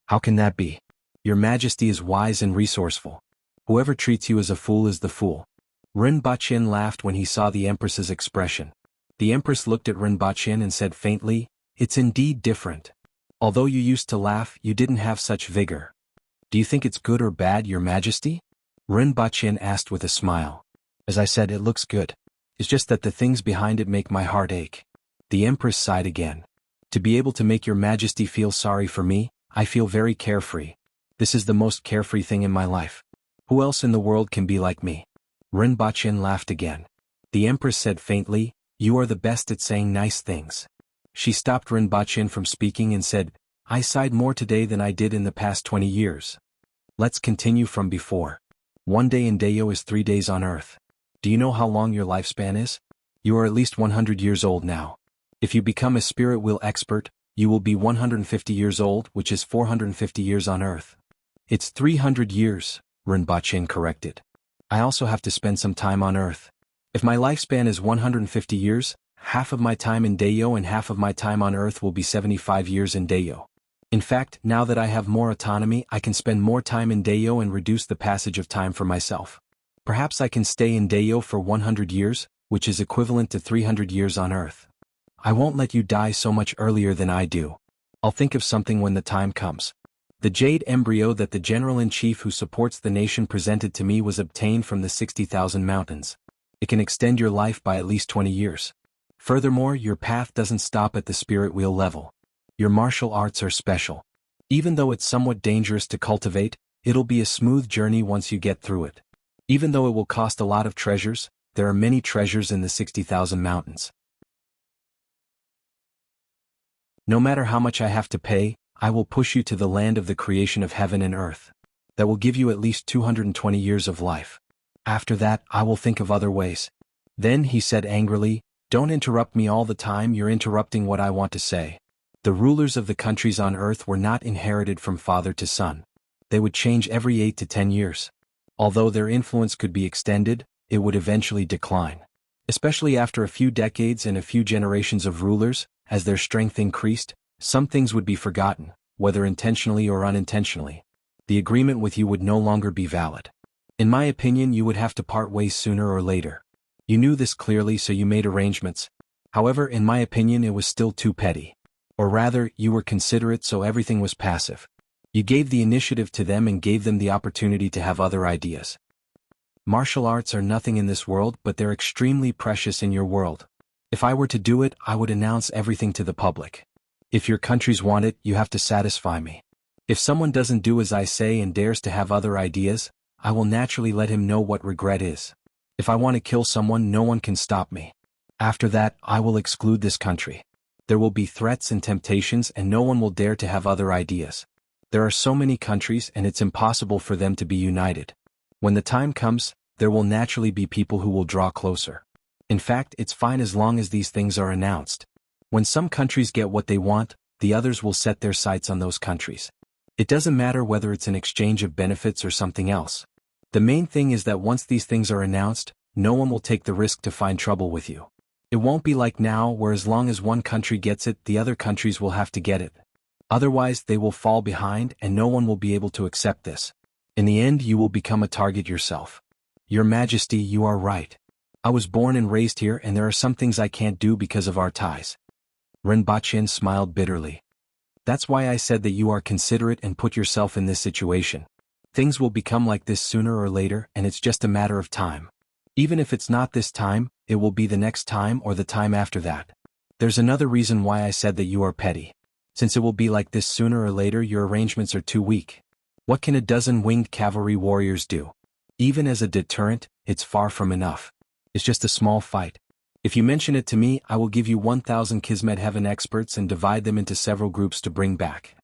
How can that be? Your Majesty is wise and resourceful. Whoever treats you as a fool is the fool. Rinpoche laughed when he saw the Empress's expression. The Empress looked at Rinpoche and said faintly, It's indeed different. Although you used to laugh, you didn't have such vigor. Do you think it's good or bad, Your Majesty? Rinpoche asked with a smile. As I said, it looks good. It's just that the things behind it make my heart ache. The Empress sighed again. To be able to make Your Majesty feel sorry for me, I feel very carefree. This is the most carefree thing in my life. Who else in the world can be like me? Rinpoche laughed again. The Empress said faintly, You are the best at saying nice things. She stopped Rinpoche from speaking and said, I sighed more today than I did in the past 20 years. Let's continue from before. 1 day in Deo is 3 days on Earth. Do you know how long your lifespan is? You are at least 100 years old now. If you become a spirit wheel expert, you will be 150 years old, which is 450 years on Earth. It's 300 years, Rinpoche corrected. I also have to spend some time on Earth. If my lifespan is 150 years, half of my time in Deo and half of my time on Earth will be 75 years in Deo. In fact, now that I have more autonomy, I can spend more time in Deo and reduce the passage of time for myself. Perhaps I can stay in Deo for 100 years, which is equivalent to 300 years on Earth. I won't let you die so much earlier than I do. I'll think of something when the time comes. The jade embryo that the General-in-Chief who supports the nation presented to me was obtained from the 60,000 mountains. It can extend your life by at least 20 years. Furthermore, your path doesn't stop at the spirit wheel level. Your martial arts are special. Even though it's somewhat dangerous to cultivate, it'll be a smooth journey once you get through it. Even though it will cost a lot of treasures, there are many treasures in the 60,000 mountains. No matter how much I have to pay, I will push you to the land of the creation of heaven and earth. That will give you at least 220 years of life. After that, I will think of other ways. Then he said angrily, Don't interrupt me all the time, you're interrupting what I want to say. The rulers of the countries on earth were not inherited from father to son. They would change every 8 to 10 years. Although their influence could be extended, it would eventually decline. Especially after a few decades and a few generations of rulers, as their strength increased, some things would be forgotten, whether intentionally or unintentionally. The agreement with you would no longer be valid. In my opinion, you would have to part ways sooner or later. You knew this clearly, so you made arrangements. However, in my opinion, it was still too petty. Or rather, you were considerate, so everything was passive. You gave the initiative to them and gave them the opportunity to have other ideas. Martial arts are nothing in this world, but they're extremely precious in your world. If I were to do it, I would announce everything to the public. If your countries want it, you have to satisfy me. If someone doesn't do as I say and dares to have other ideas, I will naturally let him know what regret is. If I want to kill someone, no one can stop me. After that, I will exclude this country. There will be threats and temptations, and no one will dare to have other ideas. There are so many countries, and it's impossible for them to be united. When the time comes, there will naturally be people who will draw closer. In fact, it's fine as long as these things are announced. When some countries get what they want, the others will set their sights on those countries. It doesn't matter whether it's an exchange of benefits or something else. The main thing is that once these things are announced, no one will take the risk to find trouble with you. It won't be like now, where as long as one country gets it, the other countries will have to get it. Otherwise, they will fall behind and no one will be able to accept this. In the end, you will become a target yourself. Your Majesty, you are right. I was born and raised here, and there are some things I can't do because of our ties. Rinpoche smiled bitterly. That's why I said that you are considerate and put yourself in this situation. Things will become like this sooner or later, and it's just a matter of time. Even if it's not this time, it will be the next time or the time after that. There's another reason why I said that you are petty. Since it will be like this sooner or later, your arrangements are too weak. What can a dozen winged cavalry warriors do? Even as a deterrent, it's far from enough. It's just a small fight. If you mention it to me, I will give you 1,000 Kismet Heaven experts and divide them into several groups to bring back.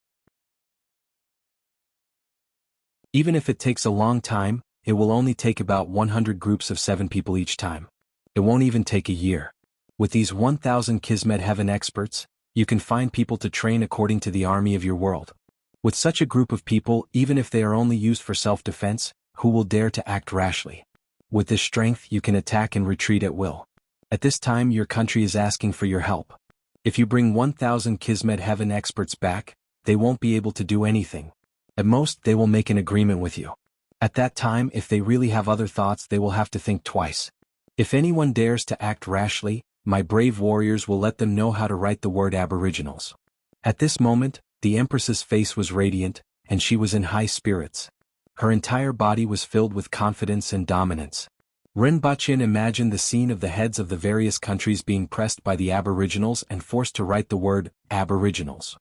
Even if it takes a long time, it will only take about 100 groups of 7 people each time. It won't even take a year. With these 1,000 Kismet Heaven experts, you can find people to train according to the army of your world. With such a group of people, even if they are only used for self-defense, who will dare to act rashly? With this strength, you can attack and retreat at will. At this time, your country is asking for your help. If you bring 1,000 Kismet Heaven experts back, they won't be able to do anything. At most, they will make an agreement with you. At that time, if they really have other thoughts, they will have to think twice. If anyone dares to act rashly, my brave warriors will let them know how to write the word aboriginals. At this moment, the Empress's face was radiant, and she was in high spirits. Her entire body was filled with confidence and dominance. Rinpoche imagined the scene of the heads of the various countries being pressed by the aboriginals and forced to write the word aboriginals.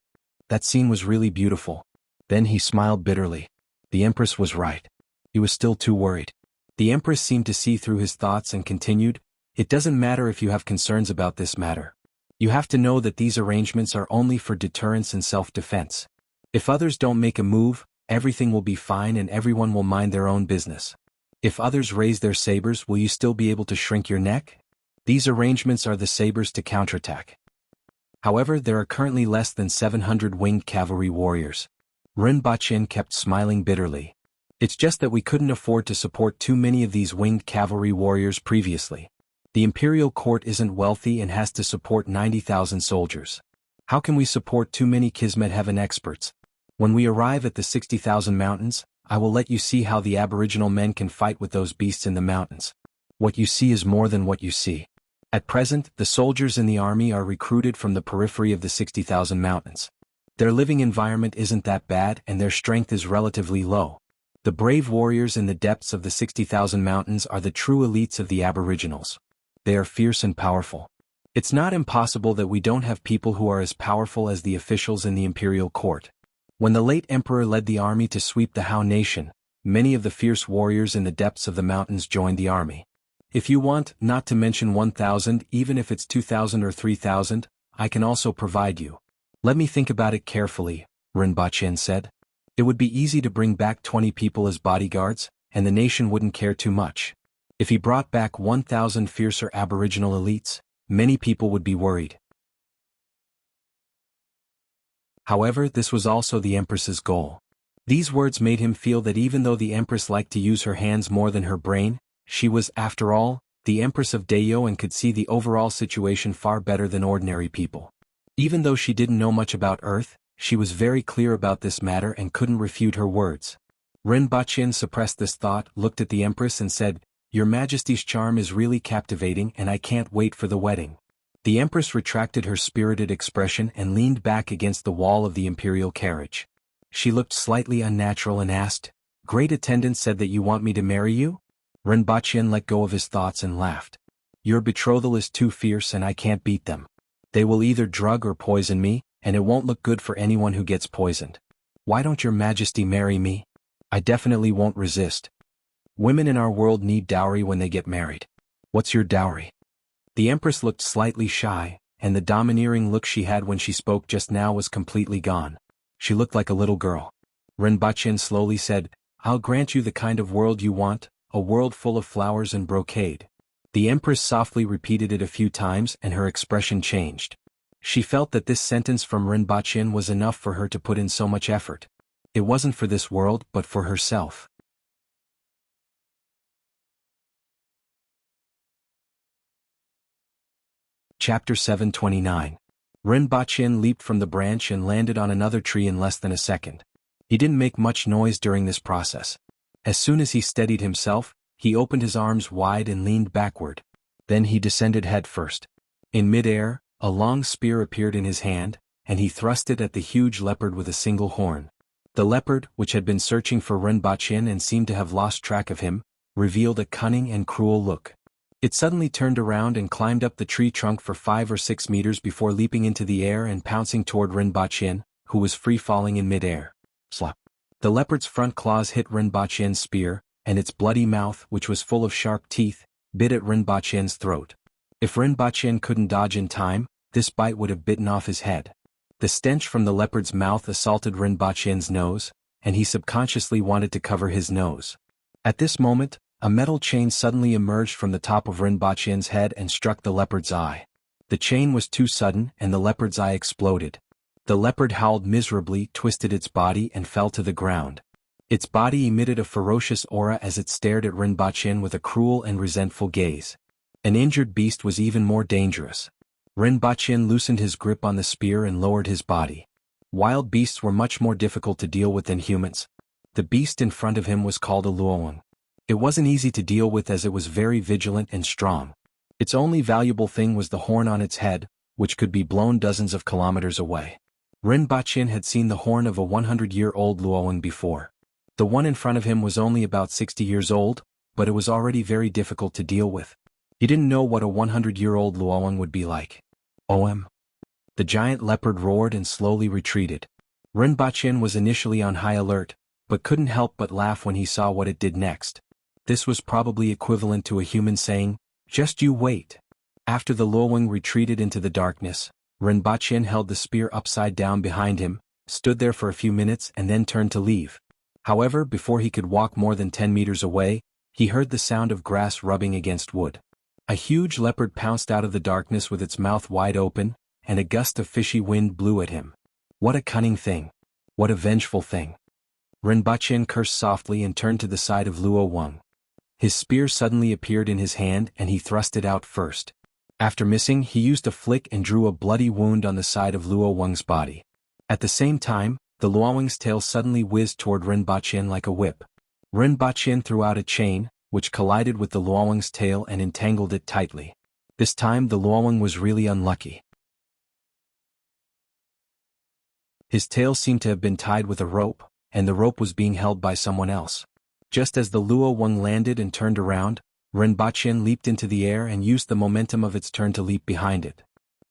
That scene was really beautiful. Then he smiled bitterly. The Empress was right. He was still too worried. The Empress seemed to see through his thoughts and continued, "It doesn't matter if you have concerns about this matter. You have to know that these arrangements are only for deterrence and self-defense. If others don't make a move, everything will be fine and everyone will mind their own business. If others raise their sabers, will you still be able to shrink your neck? These arrangements are the sabers to counterattack." However, there are currently less than 700 winged cavalry warriors. Rinpoche kept smiling bitterly. It's just that we couldn't afford to support too many of these winged cavalry warriors previously. The imperial court isn't wealthy and has to support 90,000 soldiers. How can we support too many Kismet Heaven experts? When we arrive at the 60,000 mountains, I will let you see how the aboriginal men can fight with those beasts in the mountains. What you see is more than what you see. At present, the soldiers in the army are recruited from the periphery of the 60,000 mountains. Their living environment isn't that bad and their strength is relatively low. The brave warriors in the depths of the 60,000 mountains are the true elites of the aboriginals. They are fierce and powerful. It's not impossible that we don't have people who are as powerful as the officials in the imperial court. When the late emperor led the army to sweep the Han nation, many of the fierce warriors in the depths of the mountains joined the army. If you want, not to mention 1,000, even if it's 2,000 or 3,000, I can also provide you. Let me think about it carefully, Rinpoche said. It would be easy to bring back 20 people as bodyguards, and the nation wouldn't care too much. If he brought back 1,000 fiercer aboriginal elites, many people would be worried. However, this was also the Empress's goal. These words made him feel that even though the Empress liked to use her hands more than her brain, she was, after all, the Empress of Dayo and could see the overall situation far better than ordinary people. Even though she didn't know much about Earth, she was very clear about this matter and couldn't refute her words. Rinpoche suppressed this thought, looked at the Empress and said, "Your Majesty's charm is really captivating and I can't wait for the wedding." The Empress retracted her spirited expression and leaned back against the wall of the imperial carriage. She looked slightly unnatural and asked, "Great attendant said that you want me to marry you?" Rinpoche let go of his thoughts and laughed. "Your betrothal is too fierce and I can't beat them. They will either drug or poison me, and it won't look good for anyone who gets poisoned. Why don't your Majesty marry me? I definitely won't resist. Women in our world need dowry when they get married. What's your dowry?" The Empress looked slightly shy, and the domineering look she had when she spoke just now was completely gone. She looked like a little girl. Rinpoche slowly said, "I'll grant you the kind of world you want, a world full of flowers and brocade." The Empress softly repeated it a few times and her expression changed. She felt that this sentence from Rinpoche was enough for her to put in so much effort. It wasn't for this world but for herself. Chapter 729. Rinpoche leaped from the branch and landed on another tree in less than a second. He didn't make much noise during this process. As soon as he steadied himself, he opened his arms wide and leaned backward. Then he descended head first. In mid-air, a long spear appeared in his hand, and he thrust it at the huge leopard with a single horn. The leopard, which had been searching for Rinpoche and seemed to have lost track of him, revealed a cunning and cruel look. It suddenly turned around and climbed up the tree trunk for 5 or 6 meters before leaping into the air and pouncing toward Rinpochen, who was free-falling in mid-air. Slap. The leopard's front claws hit Rinpochen's spear, and its bloody mouth, which was full of sharp teeth, bit at Rinpochen's throat. If Rinpochen couldn't dodge in time, this bite would have bitten off his head. The stench from the leopard's mouth assaulted Rinpochen's nose, and he subconsciously wanted to cover his nose. At this moment, a metal chain suddenly emerged from the top of Rinpochen's head and struck the leopard's eye. The chain was too sudden and the leopard's eye exploded. The leopard howled miserably, twisted its body and fell to the ground. Its body emitted a ferocious aura as it stared at Rinpochen with a cruel and resentful gaze. An injured beast was even more dangerous. Rinpochen loosened his grip on the spear and lowered his body. Wild beasts were much more difficult to deal with than humans. The beast in front of him was called a luoyang. It wasn't easy to deal with as it was very vigilant and strong. Its only valuable thing was the horn on its head, which could be blown dozens of kilometers away. Rinpochen had seen the horn of a 100-year-old luoyang before. The one in front of him was only about 60 years old, but it was already very difficult to deal with. He didn't know what a 100-year-old luoyang would be like. The giant leopard roared and slowly retreated. Rinpochen was initially on high alert, but couldn't help but laugh when he saw what it did next. This was probably equivalent to a human saying, "Just you wait." After the luoyang retreated into the darkness, Rinpochen held the spear upside down behind him, stood there for a few minutes and then turned to leave. However, before he could walk more than 10 meters away, he heard the sound of grass rubbing against wood. A huge leopard pounced out of the darkness with its mouth wide open, and a gust of fishy wind blew at him. What a cunning thing! What a vengeful thing! Rinpochen cursed softly and turned to the side of Luoyang. His spear suddenly appeared in his hand and he thrust it out first. After missing, he used a flick and drew a bloody wound on the side of Luoyang's body. At the same time, the luoyang's tail suddenly whizzed toward Rinpochen like a whip. Rinpochen threw out a chain, which collided with the luoyang's tail and entangled it tightly. This time the luoyang was really unlucky. His tail seemed to have been tied with a rope, and the rope was being held by someone else. Just as the luoyang landed and turned around, Rinpochen leaped into the air and used the momentum of its turn to leap behind it.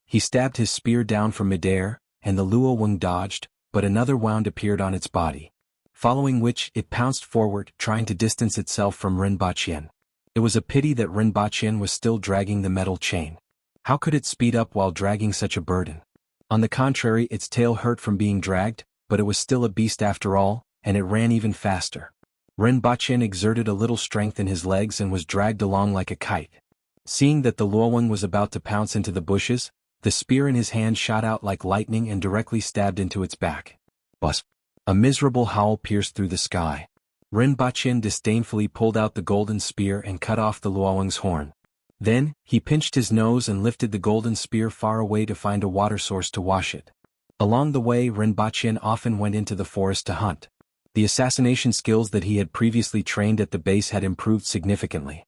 He stabbed his spear down from midair, and the luoyang dodged, but another wound appeared on its body. Following which, it pounced forward, trying to distance itself from Rinpochen. It was a pity that Rinpochen was still dragging the metal chain. How could it speed up while dragging such a burden? On the contrary, its tail hurt from being dragged, but it was still a beast after all, and it ran even faster. Rinpochen exerted a little strength in his legs and was dragged along like a kite. Seeing that the luoyang was about to pounce into the bushes, the spear in his hand shot out like lightning and directly stabbed into its back. Buzz! A miserable howl pierced through the sky. Rinpochen disdainfully pulled out the golden spear and cut off the luoyang's horn. Then, he pinched his nose and lifted the golden spear far away to find a water source to wash it. Along the way, Rinpochen often went into the forest to hunt. The assassination skills that he had previously trained at the base had improved significantly.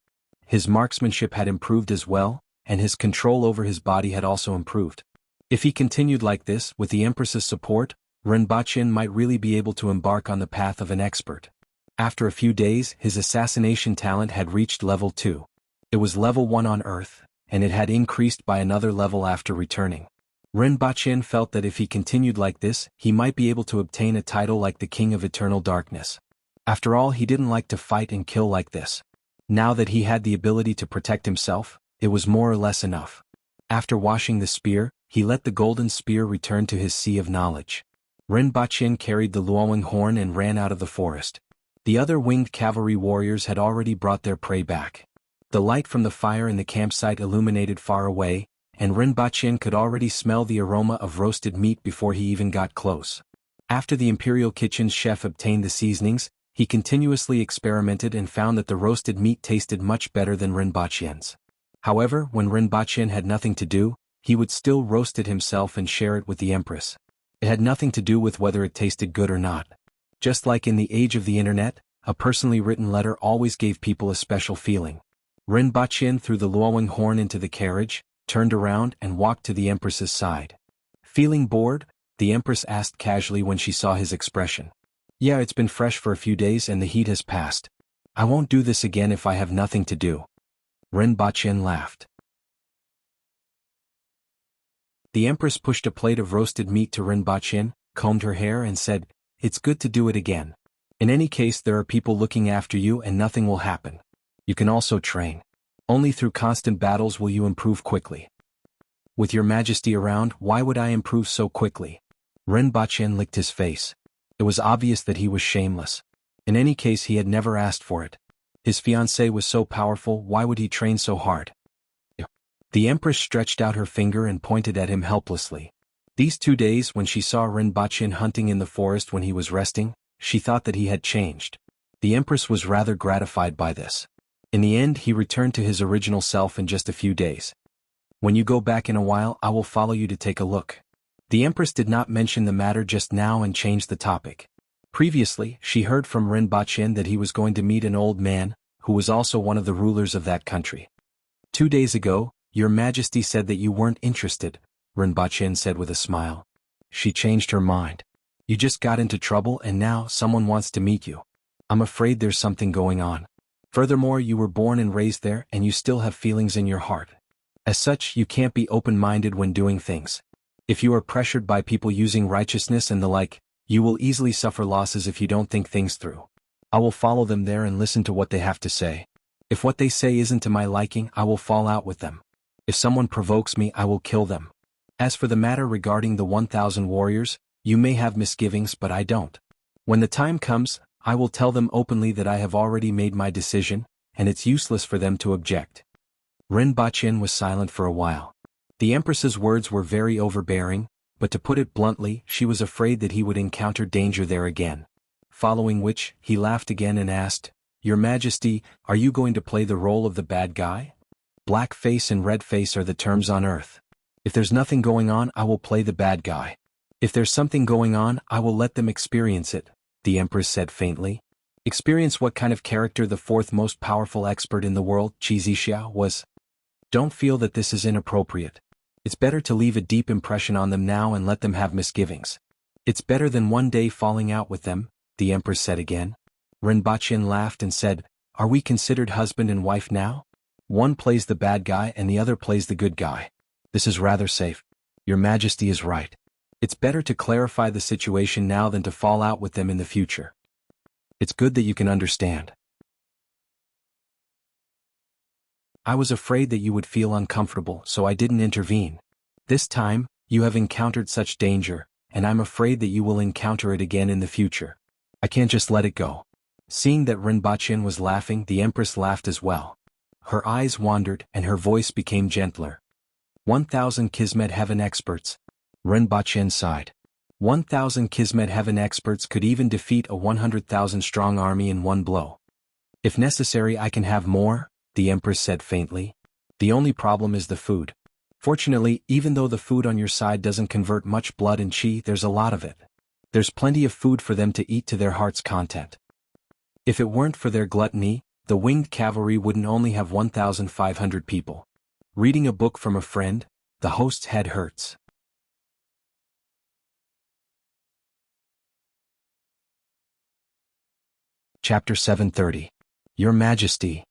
His marksmanship had improved as well, and his control over his body had also improved. If he continued like this, with the Empress's support, Rinpochen might really be able to embark on the path of an expert. After a few days, his assassination talent had reached level 2. It was level 1 on Earth, and it had increased by another level after returning. Rinpochen felt that if he continued like this, he might be able to obtain a title like the King of Eternal Darkness. After all, he didn't like to fight and kill like this. Now that he had the ability to protect himself, it was more or less enough. After washing the spear, he let the golden spear return to his sea of knowledge. Rinpochen carried the luoyang horn and ran out of the forest. The other winged cavalry warriors had already brought their prey back. The light from the fire in the campsite illuminated far away, and Rinpochen could already smell the aroma of roasted meat before he even got close. After the Imperial Kitchen's chef obtained the seasonings, he continuously experimented and found that the roasted meat tasted much better than Rinpochen's. However, when Rinpochen had nothing to do, he would still roast it himself and share it with the Empress. It had nothing to do with whether it tasted good or not. Just like in the age of the internet, a personally written letter always gave people a special feeling. Rinpochen threw the luoyang horn into the carriage, turned around and walked to the Empress's side. Feeling bored, the Empress asked casually when she saw his expression. "Yeah, it's been fresh for a few days and the heat has passed. I won't do this again if I have nothing to do." Rinpoche laughed. The empress pushed a plate of roasted meat to Rinpoche, combed her hair and said, "It's good to do it again. In any case there are people looking after you and nothing will happen. You can also train. Only through constant battles will you improve quickly." "With your majesty around, why would I improve so quickly?" Rinpoche licked his face. It was obvious that he was shameless. In any case he had never asked for it. His fiancée was so powerful, why would he train so hard? The empress stretched out her finger and pointed at him helplessly. These 2 days when she saw Rinpoche hunting in the forest when he was resting, she thought that he had changed. The empress was rather gratified by this. In the end he returned to his original self in just a few days. "When you go back in a while I will follow you to take a look." The empress did not mention the matter just now and changed the topic. Previously, she heard from Rinpoche that he was going to meet an old man, who was also one of the rulers of that country. 2 days ago, your majesty said that you weren't interested, Rinpoche said with a smile. She changed her mind. You just got into trouble and now someone wants to meet you. I'm afraid there's something going on. Furthermore, you were born and raised there and you still have feelings in your heart. As such, you can't be open-minded when doing things. If you are pressured by people using righteousness and the like, you will easily suffer losses if you don't think things through. I will follow them there and listen to what they have to say. If what they say isn't to my liking, I will fall out with them. If someone provokes me, I will kill them. As for the matter regarding the 1,000 warriors, you may have misgivings but I don't. When the time comes, I will tell them openly that I have already made my decision, and it's useless for them to object. Rinpoche was silent for a while. The empress's words were very overbearing, but to put it bluntly, she was afraid that he would encounter danger there again. Following which, he laughed again and asked, Your Majesty, are you going to play the role of the bad guy? Black face and red face are the terms on earth. If there's nothing going on, I will play the bad guy. If there's something going on, I will let them experience it, the empress said faintly. Experience what kind of character the fourth most powerful expert in the world, Qizixia, was? Don't feel that this is inappropriate. It's better to leave a deep impression on them now and let them have misgivings. It's better than one day falling out with them, the empress said again. Rinpoche laughed and said, Are we considered husband and wife now? One plays the bad guy and the other plays the good guy. This is rather safe. Your Majesty is right. It's better to clarify the situation now than to fall out with them in the future. It's good that you can understand. I was afraid that you would feel uncomfortable, so I didn't intervene. This time, you have encountered such danger, and I'm afraid that you will encounter it again in the future. I can't just let it go. Seeing that Rinpoche was laughing, the empress laughed as well. Her eyes wandered and her voice became gentler. 1,000 Kismet Heaven experts. Rinpoche sighed. 1,000 Kismet Heaven experts could even defeat a 100,000 strong army in one blow. If necessary, I can have more, the empress said faintly. The only problem is the food. Fortunately, even though the food on your side doesn't convert much blood and chi, there's a lot of it. There's plenty of food for them to eat to their heart's content. If it weren't for their gluttony, the winged cavalry wouldn't only have 1,500 people. Reading a book from a friend, the host's head hurts. Chapter 730. Your Majesty.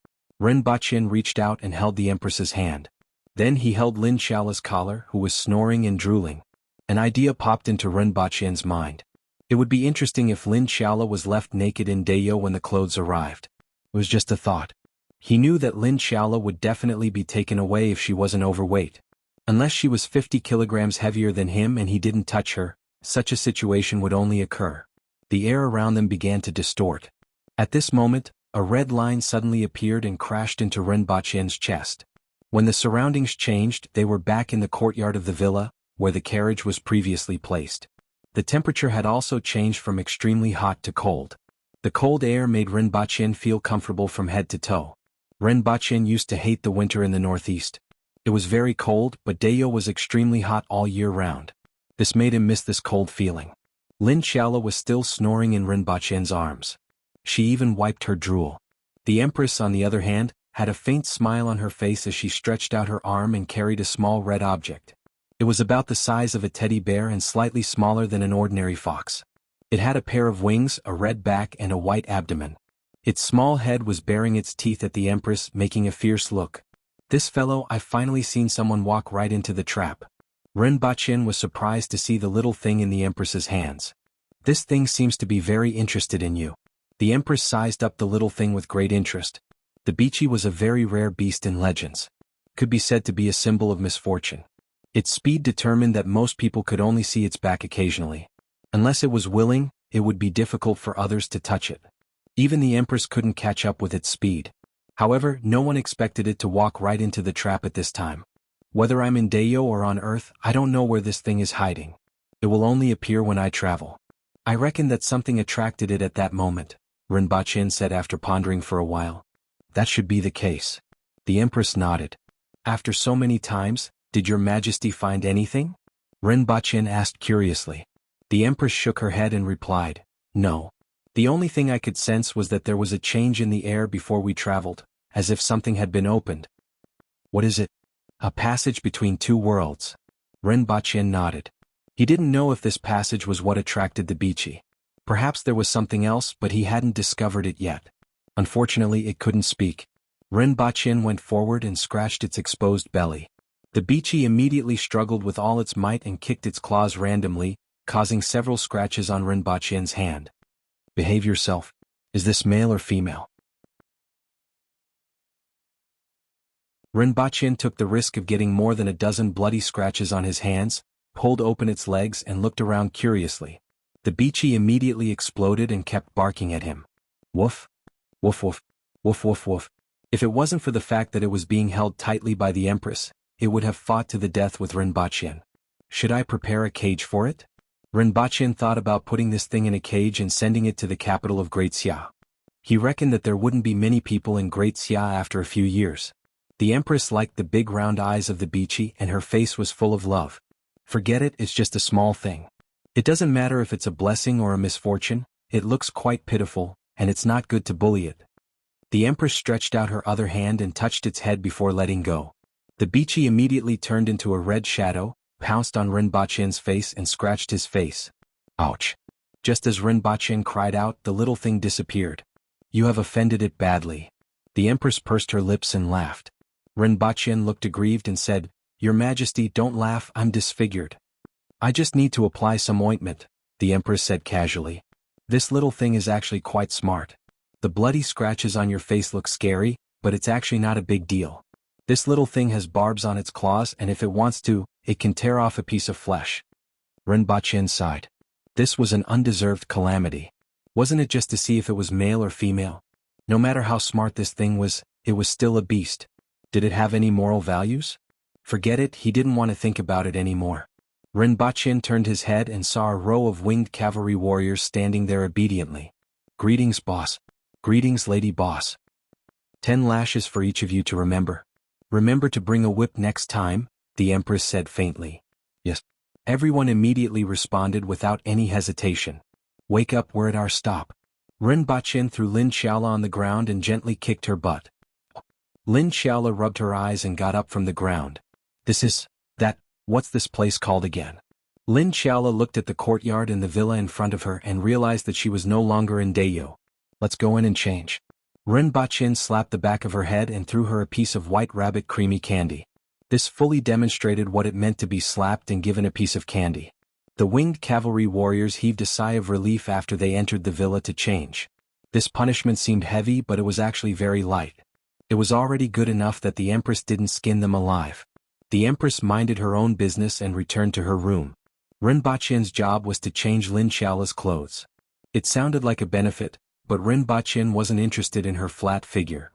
Rinpoche reached out and held the empress's hand. Then he held Lin Shaola's collar, who was snoring and drooling. An idea popped into Rinpoche's mind. It would be interesting if Lin Shaola was left naked in Dayo when the clothes arrived. It was just a thought. He knew that Lin Shaola would definitely be taken away if she wasn't overweight. Unless she was 50 kilograms heavier than him and he didn't touch her, such a situation would only occur. The air around them began to distort. At this moment, a red line suddenly appeared and crashed into Rinpoche's chest. When the surroundings changed, they were back in the courtyard of the villa, where the carriage was previously placed. The temperature had also changed from extremely hot to cold. The cold air made Rinpoche feel comfortable from head to toe. Rinpoche used to hate the winter in the northeast. It was very cold, but Dayo was extremely hot all year round. This made him miss this cold feeling. Lin Shaola was still snoring in Rinpoche's arms. She even wiped her drool. The empress, on the other hand, had a faint smile on her face as she stretched out her arm and carried a small red object. It was about the size of a teddy bear and slightly smaller than an ordinary fox. It had a pair of wings, a red back and a white abdomen. Its small head was baring its teeth at the empress, making a fierce look. This fellow, I've finally seen someone walk right into the trap. Ren Baqin was surprised to see the little thing in the Empress's hands. This thing seems to be very interested in you. The Empress sized up the little thing with great interest. The Bichi was a very rare beast in legends. Could be said to be a symbol of misfortune. Its speed determined that most people could only see its back occasionally. Unless it was willing, it would be difficult for others to touch it. Even the Empress couldn't catch up with its speed. However, no one expected it to walk right into the trap at this time. Whether I'm in Dayo or on Earth, I don't know where this thing is hiding. It will only appear when I travel. I reckon that something attracted it at that moment, Rinpoche said after pondering for a while. That should be the case. The Empress nodded. After so many times, did your Majesty find anything? Rinpoche asked curiously. The Empress shook her head and replied, no. The only thing I could sense was that there was a change in the air before we traveled, as if something had been opened. What is it? A passage between two worlds. Rinpoche nodded. He didn't know if this passage was what attracted the Bichi. Perhaps there was something else, but he hadn't discovered it yet. Unfortunately, it couldn't speak. Rinpoche went forward and scratched its exposed belly. The Bichi immediately struggled with all its might and kicked its claws randomly, causing several scratches on Rinpoche's hand. Behave yourself. Is this male or female? Rinpoche took the risk of getting more than a dozen bloody scratches on his hands, pulled open its legs and looked around curiously. The Bichi immediately exploded and kept barking at him. Woof. Woof woof. Woof woof woof. If it wasn't for the fact that it was being held tightly by the Empress, it would have fought to the death with Rinpoche. Should I prepare a cage for it? Rinpoche thought about putting this thing in a cage and sending it to the capital of Great Xia. He reckoned that there wouldn't be many people in Great Xia after a few years. The Empress liked the big round eyes of the Bichi and her face was full of love. Forget it, it's just a small thing. It doesn't matter if it's a blessing or a misfortune, it looks quite pitiful, and it's not good to bully it. The Empress stretched out her other hand and touched its head before letting go. The Bichi immediately turned into a red shadow, pounced on Rinpoche's face and scratched his face. Ouch. Just as Rinpoche cried out, the little thing disappeared. You have offended it badly. The Empress pursed her lips and laughed. Rinpoche looked aggrieved and said, Your Majesty, don't laugh, I'm disfigured. I just need to apply some ointment, the Empress said casually. This little thing is actually quite smart. The bloody scratches on your face look scary, but it's actually not a big deal. This little thing has barbs on its claws and if it wants to, it can tear off a piece of flesh. Rinpoche sighed. This was an undeserved calamity. Wasn't it just to see if it was male or female? No matter how smart this thing was, it was still a beast. Did it have any moral values? Forget it, he didn't want to think about it anymore. Rinpoche turned his head and saw a row of winged cavalry warriors standing there obediently. Greetings, boss. Greetings, lady boss. 10 lashes for each of you to remember. Remember to bring a whip next time, the Empress said faintly. Yes. Everyone immediately responded without any hesitation. Wake up, we're at our stop. Rinpoche threw Lin Xiaola on the ground and gently kicked her butt. Lin Xiaola rubbed her eyes and got up from the ground. What's this place called again? Lin Xiaola looked at the courtyard and the villa in front of her and realized that she was no longer in Dayo. Let's go in and change. Rinpoche slapped the back of her head and threw her a piece of white rabbit creamy candy. This fully demonstrated what it meant to be slapped and given a piece of candy. The winged cavalry warriors heaved a sigh of relief after they entered the villa to change. This punishment seemed heavy, but it was actually very light. It was already good enough that the Empress didn't skin them alive. The Empress minded her own business and returned to her room. Rinpoche's job was to change Lin Xiaola's clothes. It sounded like a benefit, but Rinpoche wasn't interested in her flat figure.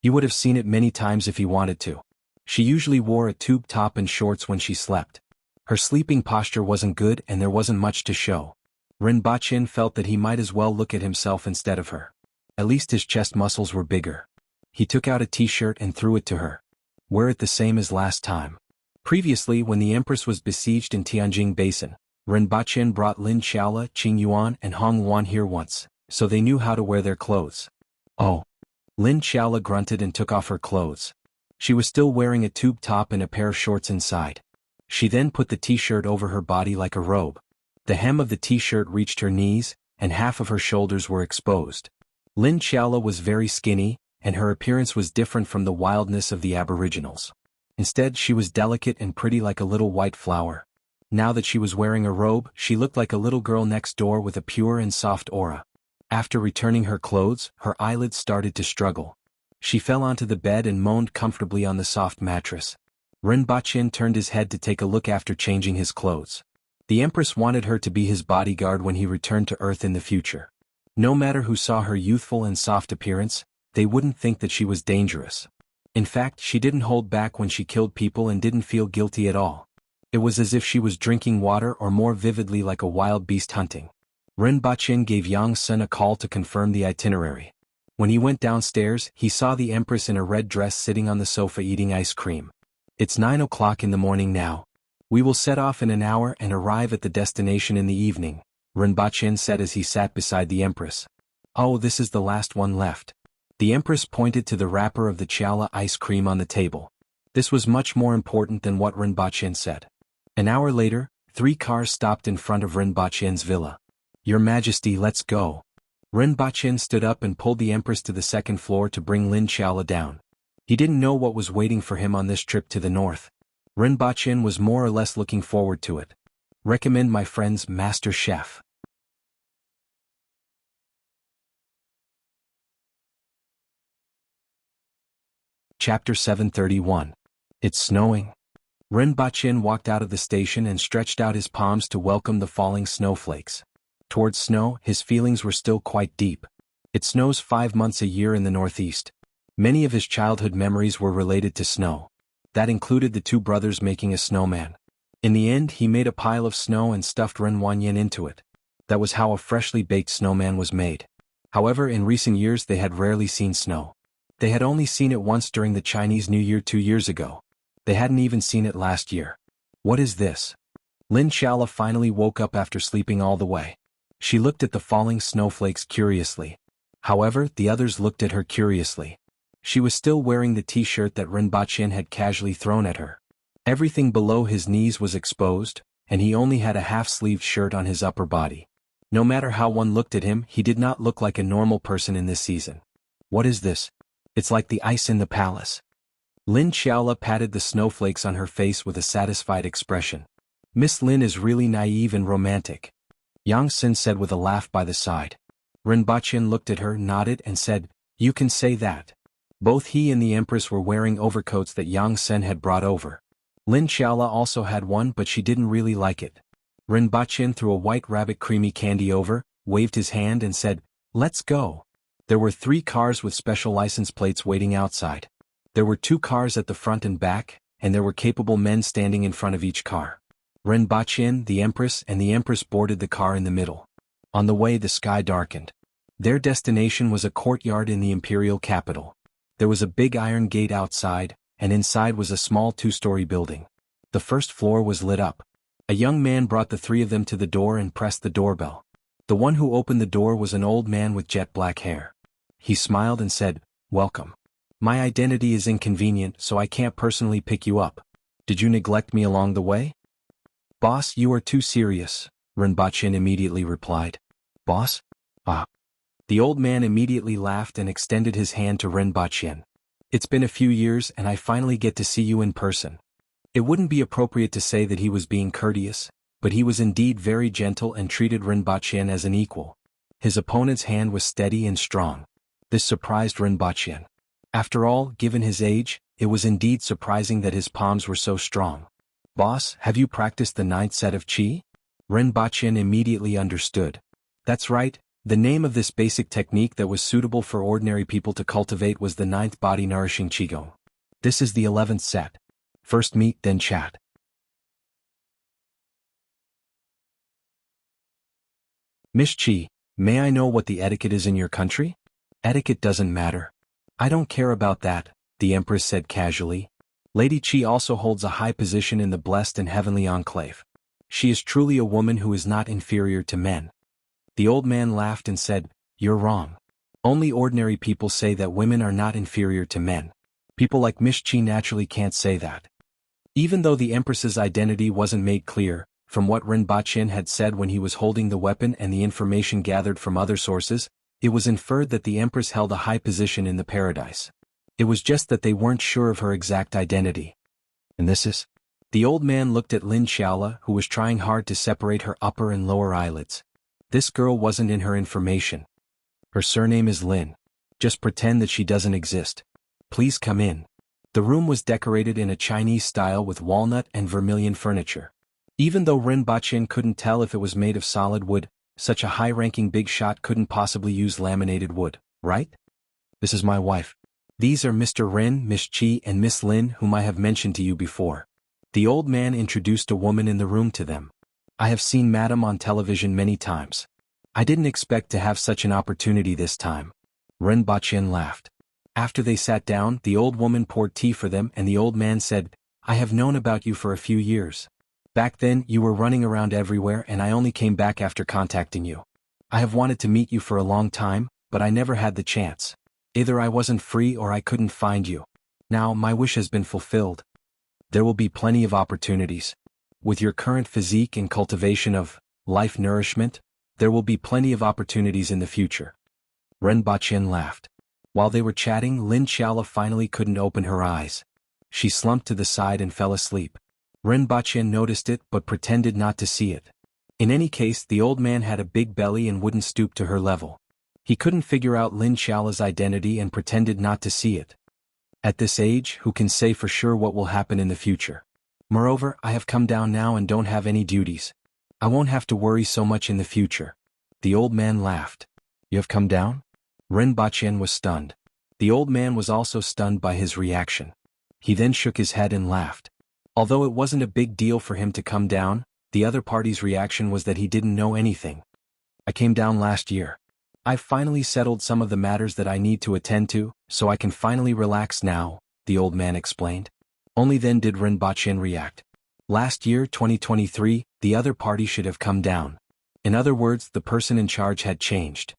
He would have seen it many times if he wanted to. She usually wore a tube top and shorts when she slept. Her sleeping posture wasn't good and there wasn't much to show. Rinpoche felt that he might as well look at himself instead of her. At least his chest muscles were bigger. He took out a t-shirt and threw it to her. Wear it the same as last time. Previously, when the Empress was besieged in Tianjing Basin, Rinpoche brought Lin Xiaola, Qing Yuan and Hong Yuan here once, so they knew how to wear their clothes. Oh. Lin Xiaola grunted and took off her clothes. She was still wearing a tube top and a pair of shorts inside. She then put the t-shirt over her body like a robe. The hem of the t-shirt reached her knees, and half of her shoulders were exposed. Lin Xiaola was very skinny, and her appearance was different from the wildness of the aboriginals. Instead, she was delicate and pretty like a little white flower. Now that she was wearing a robe, she looked like a little girl next door with a pure and soft aura. After returning her clothes, her eyelids started to struggle. She fell onto the bed and moaned comfortably on the soft mattress. Rinpoche turned his head to take a look after changing his clothes. The Empress wanted her to be his bodyguard when he returned to Earth in the future. No matter who saw her youthful and soft appearance, they wouldn't think that she was dangerous. In fact, she didn't hold back when she killed people and didn't feel guilty at all. It was as if she was drinking water, or more vividly like a wild beast hunting. Rinpoche gave Yang Sen a call to confirm the itinerary. When he went downstairs, he saw the Empress in a red dress sitting on the sofa eating ice cream. "It's 9 o'clock in the morning now. We will set off in an hour and arrive at the destination in the evening," Rinpoche said as he sat beside the Empress. "Oh, this is the last one left." The Empress pointed to the wrapper of the Chiala ice cream on the table. This was much more important than what Rinpoche said. An hour later, 3 cars stopped in front of Rinpoche's villa. "Your Majesty, let's go." Rinpoche stood up and pulled the Empress to the second floor to bring Lin Chiala down. He didn't know what was waiting for him on this trip to the north. Rinpoche was more or less looking forward to it. "Recommend my friends, Master Chef." Chapter 731. It's snowing. Rinpoche walked out of the station and stretched out his palms to welcome the falling snowflakes. Towards snow, his feelings were still quite deep. It snows 5 months a year in the northeast. Many of his childhood memories were related to snow. That included the 2 brothers making a snowman. In the end, he made a pile of snow and stuffed Renwanyan into it. That was how a freshly baked snowman was made. However, in recent years they had rarely seen snow. They had only seen it once during the Chinese New Year 2 years ago. They hadn't even seen it last year. "What is this?" Lin Chiala finally woke up after sleeping all the way. She looked at the falling snowflakes curiously. However, the others looked at her curiously. She was still wearing the t-shirt that Rinpoche had casually thrown at her. Everything below his knees was exposed, and he only had a half-sleeved shirt on his upper body. No matter how one looked at him, he did not look like a normal person in this season. "What is this? It's like the ice in the palace." Lin Chiala patted the snowflakes on her face with a satisfied expression. "Miss Lin is really naive and romantic," Yang Sen said with a laugh by the side. Rinpoche looked at her, nodded, and said, "You can say that." Both he and the Empress were wearing overcoats that Yang Sen had brought over. Lin Chiala also had one, but she didn't really like it. Rinpoche threw a white rabbit creamy candy over, waved his hand and said, "Let's go." There were 3 cars with special license plates waiting outside. There were 2 cars at the front and back, and there were capable men standing in front of each car. Rinpoche, the Empress, and the Empress boarded the car in the middle. On the way, the sky darkened. Their destination was a courtyard in the imperial capital. There was a big iron gate outside, and inside was a small 2-story building. The first floor was lit up. A young man brought the 3 of them to the door and pressed the doorbell. The one who opened the door was an old man with jet black hair. He smiled and said, "Welcome. My identity is inconvenient, so I can't personally pick you up. Did you neglect me along the way?" "Boss, you are too serious," Rinpoche immediately replied. "Boss? Ah." The old man immediately laughed and extended his hand to Rinpoche. "It's been a few years and I finally get to see you in person." It wouldn't be appropriate to say that he was being courteous, but he was indeed very gentle and treated Rinpoche as an equal. His opponent's hand was steady and strong. This surprised Rinpoche. After all, given his age, it was indeed surprising that his palms were so strong. "Boss, have you practiced the 9th set of Qi?" Rinpoche immediately understood. That's right, the name of this basic technique that was suitable for ordinary people to cultivate was the 9th body-nourishing Qigong. This is the 11th set. First meet, then chat. "Miss Qi, may I know what the etiquette is in your country?" "Etiquette doesn't matter. I don't care about that," the Empress said casually. Lady Qi also holds a high position in the blessed and heavenly enclave. She is truly a woman who is not inferior to men. The old man laughed and said, "You're wrong. Only ordinary people say that women are not inferior to men. People like Miss Qi naturally can't say that." Even though the Empress's identity wasn't made clear, from what Rinpoche had said when he was holding the weapon and the information gathered from other sources, It was inferred that the Empress held a high position in the paradise. It was just that they weren't sure of her exact identity. And this is? The old man looked at Lin Xiaola, who was trying hard to separate her upper and lower eyelids. This girl wasn't in her information. Her surname is Lin. Just pretend that she doesn't exist. Please come in. The room was decorated in a Chinese style with walnut and vermilion furniture. Even though Ren Baqin couldn't tell if it was made of solid wood, such a high-ranking big shot couldn't possibly use laminated wood, right? This is my wife. These are Mr. Ren, Miss Qi and Miss Lin, whom I have mentioned to you before. The old man introduced a woman in the room to them. I have seen Madam on television many times. I didn't expect to have such an opportunity this time. Ren Baqin laughed. After they sat down, the old woman poured tea for them and the old man said, I have known about you for a few years. Back then, you were running around everywhere and I only came back after contacting you. I have wanted to meet you for a long time, but I never had the chance. Either I wasn't free or I couldn't find you. Now, my wish has been fulfilled. There will be plenty of opportunities. With your current physique and cultivation of life nourishment, there will be plenty of opportunities in the future. Ren Baqin laughed. While they were chatting, Lin Xiaola finally couldn't open her eyes. She slumped to the side and fell asleep. Ren Baqin noticed it but pretended not to see it. In any case, the old man had a big belly and wouldn't stoop to her level. He couldn't figure out Lin Xiaola's identity and pretended not to see it. At this age, who can say for sure what will happen in the future? Moreover, I have come down now and don't have any duties. I won't have to worry so much in the future. The old man laughed. You have come down? Ren Baqin was stunned. The old man was also stunned by his reaction. He then shook his head and laughed. Although it wasn't a big deal for him to come down, the other party's reaction was that he didn't know anything. I came down last year. I've finally settled some of the matters that I need to attend to, so I can finally relax now, the old man explained. Only then did Ren Baqin react. Last year, 2023, the other party should have come down. In other words, the person in charge had changed.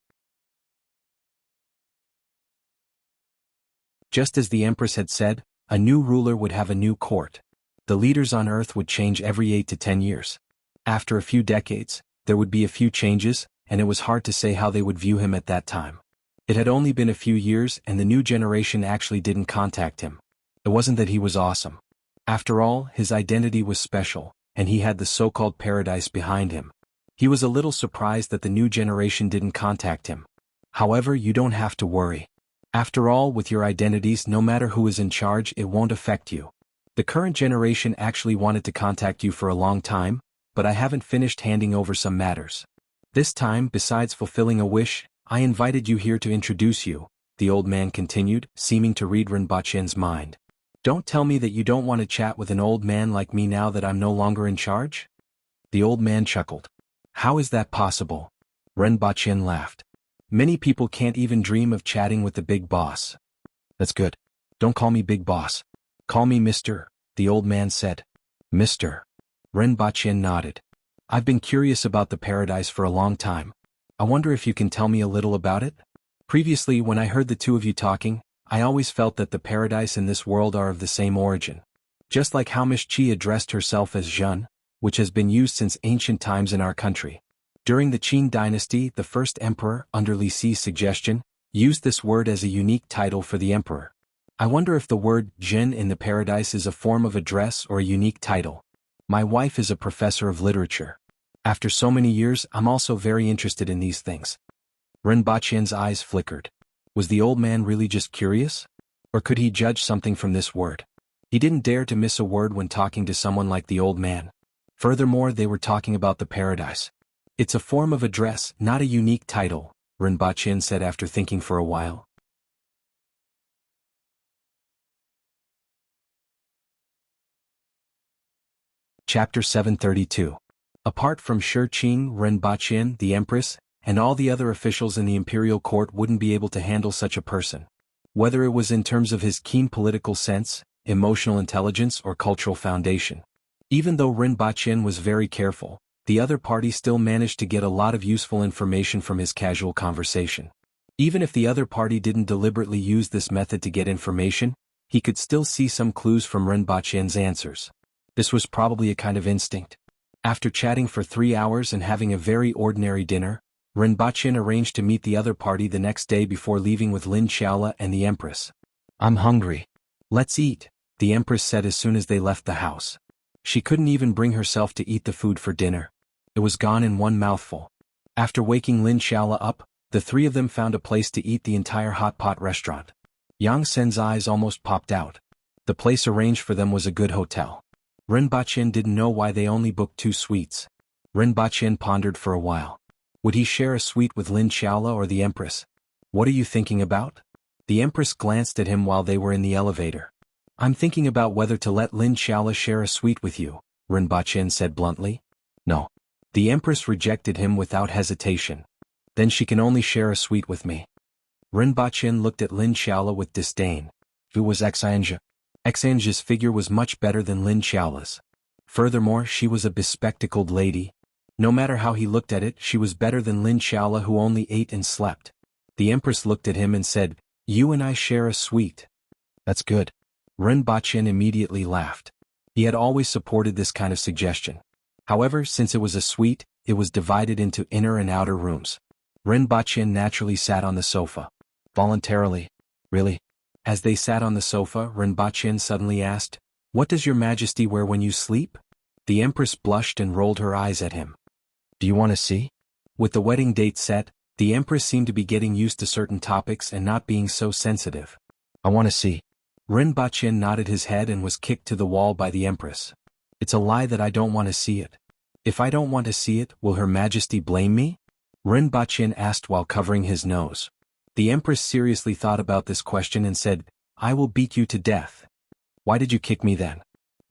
Just as the Empress had said, a new ruler would have a new court. The leaders on Earth would change every 8 to 10 years. After a few decades, there would be a few changes, and it was hard to say how they would view him at that time. It had only been a few years and the new generation actually didn't contact him. It wasn't that he was awesome. After all, his identity was special, and he had the so-called paradise behind him. He was a little surprised that the new generation didn't contact him. However, you don't have to worry. After all, with your identities, no matter who is in charge, it won't affect you. The current generation actually wanted to contact you for a long time, but I haven't finished handing over some matters. This time, besides fulfilling a wish, I invited you here to introduce you, the old man continued, seeming to read Ren Baqin's mind. Don't tell me that you don't want to chat with an old man like me now that I'm no longer in charge? The old man chuckled. How is that possible? Ren Baqin laughed. Many people can't even dream of chatting with the big boss. That's good. Don't call me big boss. Call me Mr., the old man said. Mr. Ren Baqin nodded. I've been curious about the paradise for a long time. I wonder if you can tell me a little about it? Previously, when I heard the two of you talking, I always felt that the paradise and this world are of the same origin. Just like how Miss Qi addressed herself as Zhen, which has been used since ancient times in our country. During the Qin dynasty, the first emperor, under Li Si's suggestion, used this word as a unique title for the emperor. I wonder if the word Zhen in the paradise is a form of address or a unique title. My wife is a professor of literature. After so many years, I'm also very interested in these things. Ren Baqin's eyes flickered. Was the old man really just curious? Or could he judge something from this word? He didn't dare to miss a word when talking to someone like the old man. Furthermore, they were talking about the paradise. It's a form of address, not a unique title, Ren Baqin said after thinking for a while. Chapter 732. Apart from Shi Qing, Ren Baqin, the Empress, and all the other officials in the imperial court wouldn't be able to handle such a person. Whether it was in terms of his keen political sense, emotional intelligence, or cultural foundation. Even though Ren Baqin was very careful, the other party still managed to get a lot of useful information from his casual conversation. Even if the other party didn't deliberately use this method to get information, he could still see some clues from Ren Baqin's answers. This was probably a kind of instinct. After chatting for 3 hours and having a very ordinary dinner, Rinpoche arranged to meet the other party the next day before leaving with Lin Xiaola and the Empress. "I'm hungry. Let's eat," the Empress said as soon as they left the house. She couldn't even bring herself to eat the food for dinner. It was gone in one mouthful. After waking Lin Xiaola up, the three of them found a place to eat, the entire hot pot restaurant. Yang Sen's eyes almost popped out. The place arranged for them was a good hotel. Rinpoche didn't know why they only booked 2 suites. Rinpoche pondered for a while. Would he share a suite with Lin Xiaola or the Empress? "What are you thinking about?" The Empress glanced at him while they were in the elevator. "I'm thinking about whether to let Lin Xiaola share a suite with you," Rinpoche said bluntly. "No." The Empress rejected him without hesitation. "Then she can only share a suite with me." Rinpoche looked at Lin Xiaola with disdain. Who was Xanja? Xanja's figure was much better than Lin Xiaola's. Furthermore, she was a bespectacled lady. No matter how he looked at it, she was better than Lin Xiaola, who only ate and slept. The Empress looked at him and said, "You and I share a suite." "That's good." Rinpoche immediately laughed. He had always supported this kind of suggestion. However, since it was a suite, it was divided into inner and outer rooms. Rinpoche naturally sat on the sofa. Voluntarily. "Really?" As they sat on the sofa, Rinpoche suddenly asked, "What does your Majesty wear when you sleep?" The Empress blushed and rolled her eyes at him. "Do you want to see?" With the wedding date set, the Empress seemed to be getting used to certain topics and not being so sensitive. "I want to see." Rinpoche nodded his head and was kicked to the wall by the Empress. "It's a lie that I don't want to see it." "If I don't want to see it, will Her Majesty blame me?" Rinpoche asked while covering his nose. The Empress seriously thought about this question and said, "I will beat you to death." "Why did you kick me then?"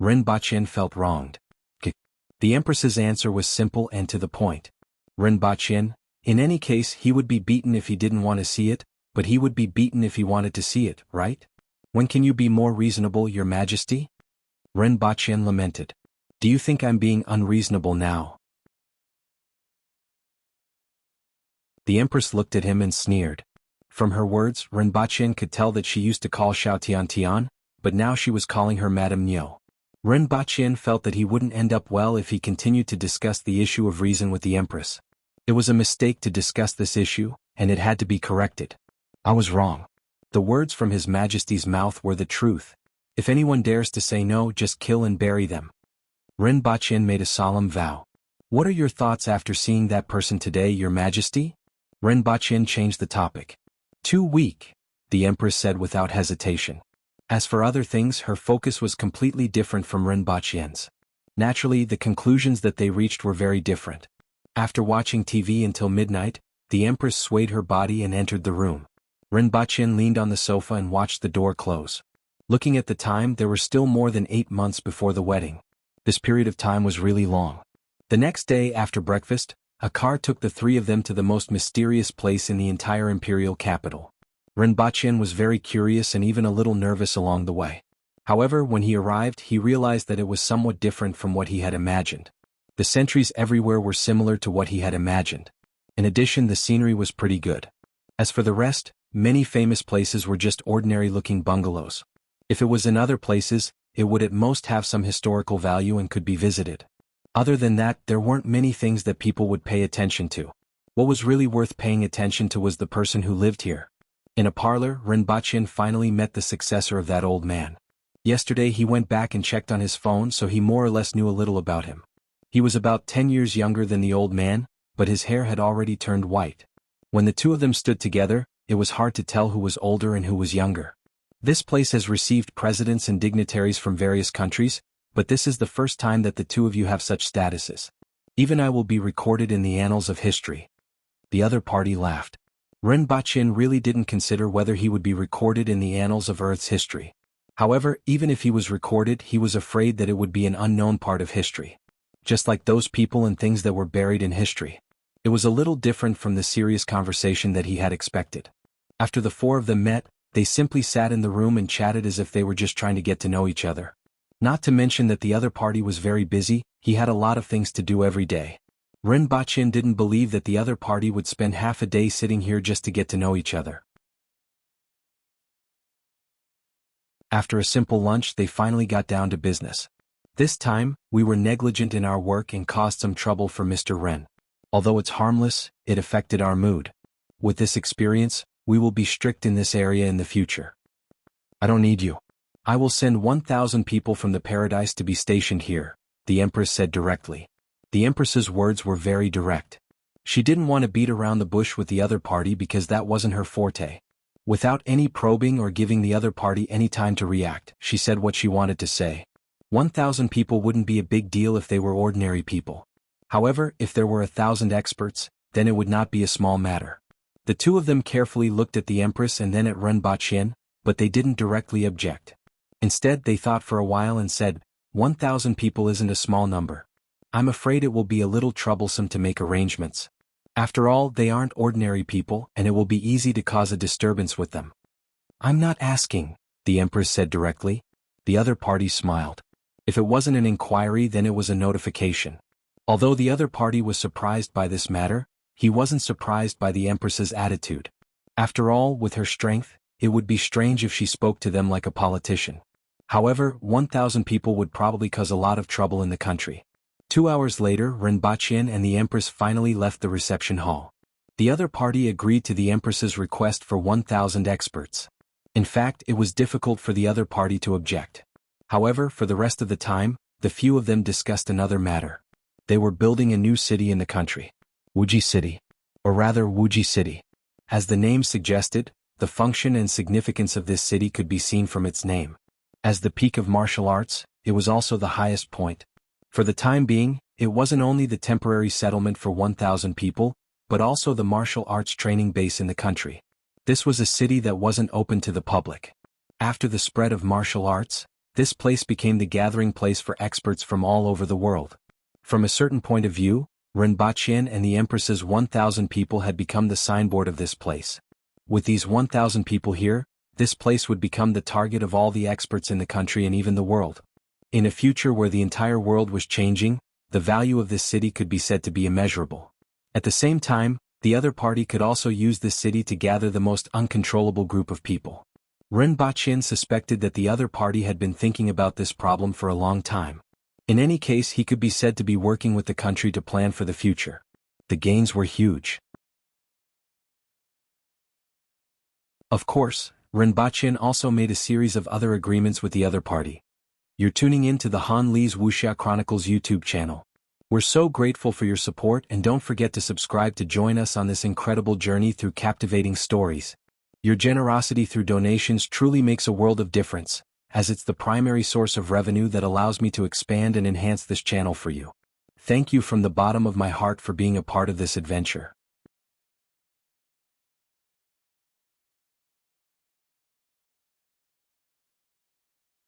Rinpoche felt wronged. The Empress's answer was simple and to the point. "Rinpoche, in any case he would be beaten if he didn't want to see it, but he would be beaten if he wanted to see it, right? When can you be more reasonable, Your Majesty?" Rinpoche lamented. "Do you think I'm being unreasonable now?" The Empress looked at him and sneered. From her words, Rinpoche could tell that she used to call Xiao Tian, but now she was calling her Madame Nyo. Rinpoche felt that he wouldn't end up well if he continued to discuss the issue of reason with the Empress. It was a mistake to discuss this issue, and it had to be corrected. "I was wrong." The words from His Majesty's mouth were the truth. "If anyone dares to say no, just kill and bury them." Rinpoche made a solemn vow. "What are your thoughts after seeing that person today, Your Majesty?" Rinpoche changed the topic. "Too weak," the Empress said without hesitation. As for other things, her focus was completely different from Rinpoche's. Naturally, the conclusions that they reached were very different. After watching TV until midnight, the Empress swayed her body and entered the room. Rinpoche leaned on the sofa and watched the door close. Looking at the time, there were still more than 8 months before the wedding. This period of time was really long. The next day after breakfast, a car took the three of them to the most mysterious place in the entire imperial capital. Rinpoche was very curious and even a little nervous along the way. However, when he arrived, he realized that it was somewhat different from what he had imagined. The sentries everywhere were similar to what he had imagined. In addition, the scenery was pretty good. As for the rest, many famous places were just ordinary-looking bungalows. If it was in other places, it would at most have some historical value and could be visited. Other than that, there weren't many things that people would pay attention to. What was really worth paying attention to was the person who lived here. In a parlor, Rinpoche finally met the successor of that old man. Yesterday he went back and checked on his phone, so he more or less knew a little about him. He was about 10 years younger than the old man, but his hair had already turned white. When the two of them stood together, it was hard to tell who was older and who was younger. This place has received presidents and dignitaries from various countries, but this is the first time that the two of you have such statuses. Even I will be recorded in the annals of history. The other party laughed. Rinpoche really didn't consider whether he would be recorded in the annals of Earth's history. However, even if he was recorded, he was afraid that it would be an unknown part of history. Just like those people and things that were buried in history. It was a little different from the serious conversation that he had expected. After the four of them met, they simply sat in the room and chatted as if they were just trying to get to know each other. Not to mention that the other party was very busy, he had a lot of things to do every day. Rinpoche didn't believe that the other party would spend half a day sitting here just to get to know each other. After a simple lunch, they finally got down to business. This time, we were negligent in our work and caused some trouble for Mr. Ren. Although it's harmless, it affected our mood. With this experience, we will be strict in this area in the future. I don't need you. I will send 1,000 people from the paradise to be stationed here, the Empress said directly. The Empress's words were very direct. She didn't want to beat around the bush with the other party because that wasn't her forte. Without any probing or giving the other party any time to react, she said what she wanted to say. 1,000 people wouldn't be a big deal if they were ordinary people. However, if there were 1,000 experts, then it would not be a small matter. The two of them carefully looked at the Empress and then at Ren Baqin, but they didn't directly object. Instead, they thought for a while and said, 1,000 people isn't a small number. I'm afraid it will be a little troublesome to make arrangements. After all, they aren't ordinary people and it will be easy to cause a disturbance with them. I'm not asking, the Empress said directly. The other party smiled. If it wasn't an inquiry, then it was a notification. Although the other party was surprised by this matter, he wasn't surprised by the Empress's attitude. After all, with her strength, it would be strange if she spoke to them like a politician. However, 1,000 people would probably cause a lot of trouble in the country. 2 hours later, Ren Baqin and the Empress finally left the reception hall. The other party agreed to the Empress's request for 1,000 experts. In fact, it was difficult for the other party to object. However, for the rest of the time, the few of them discussed another matter. They were building a new city in the country. Wuxia City. Or rather, Wuxia City. As the name suggested, the function and significance of this city could be seen from its name. As the peak of martial arts, it was also the highest point. For the time being, it wasn't only the temporary settlement for 1,000 people, but also the martial arts training base in the country. This was a city that wasn't open to the public. After the spread of martial arts, this place became the gathering place for experts from all over the world. From a certain point of view, Ren Baqin and the Empress's 1,000 people had become the signboard of this place. With these 1,000 people here, this place would become the target of all the experts in the country and even the world. In a future where the entire world was changing, the value of this city could be said to be immeasurable. At the same time, the other party could also use this city to gather the most uncontrollable group of people. Ren Baqin suspected that the other party had been thinking about this problem for a long time. In any case, he could be said to be working with the country to plan for the future. The gains were huge. Of course, Ren Baqin also made a series of other agreements with the other party. You're tuning in to the Han Li's Wuxia Chronicles YouTube channel. We're so grateful for your support and don't forget to subscribe to join us on this incredible journey through captivating stories. Your generosity through donations truly makes a world of difference, as it's the primary source of revenue that allows me to expand and enhance this channel for you. Thank you from the bottom of my heart for being a part of this adventure.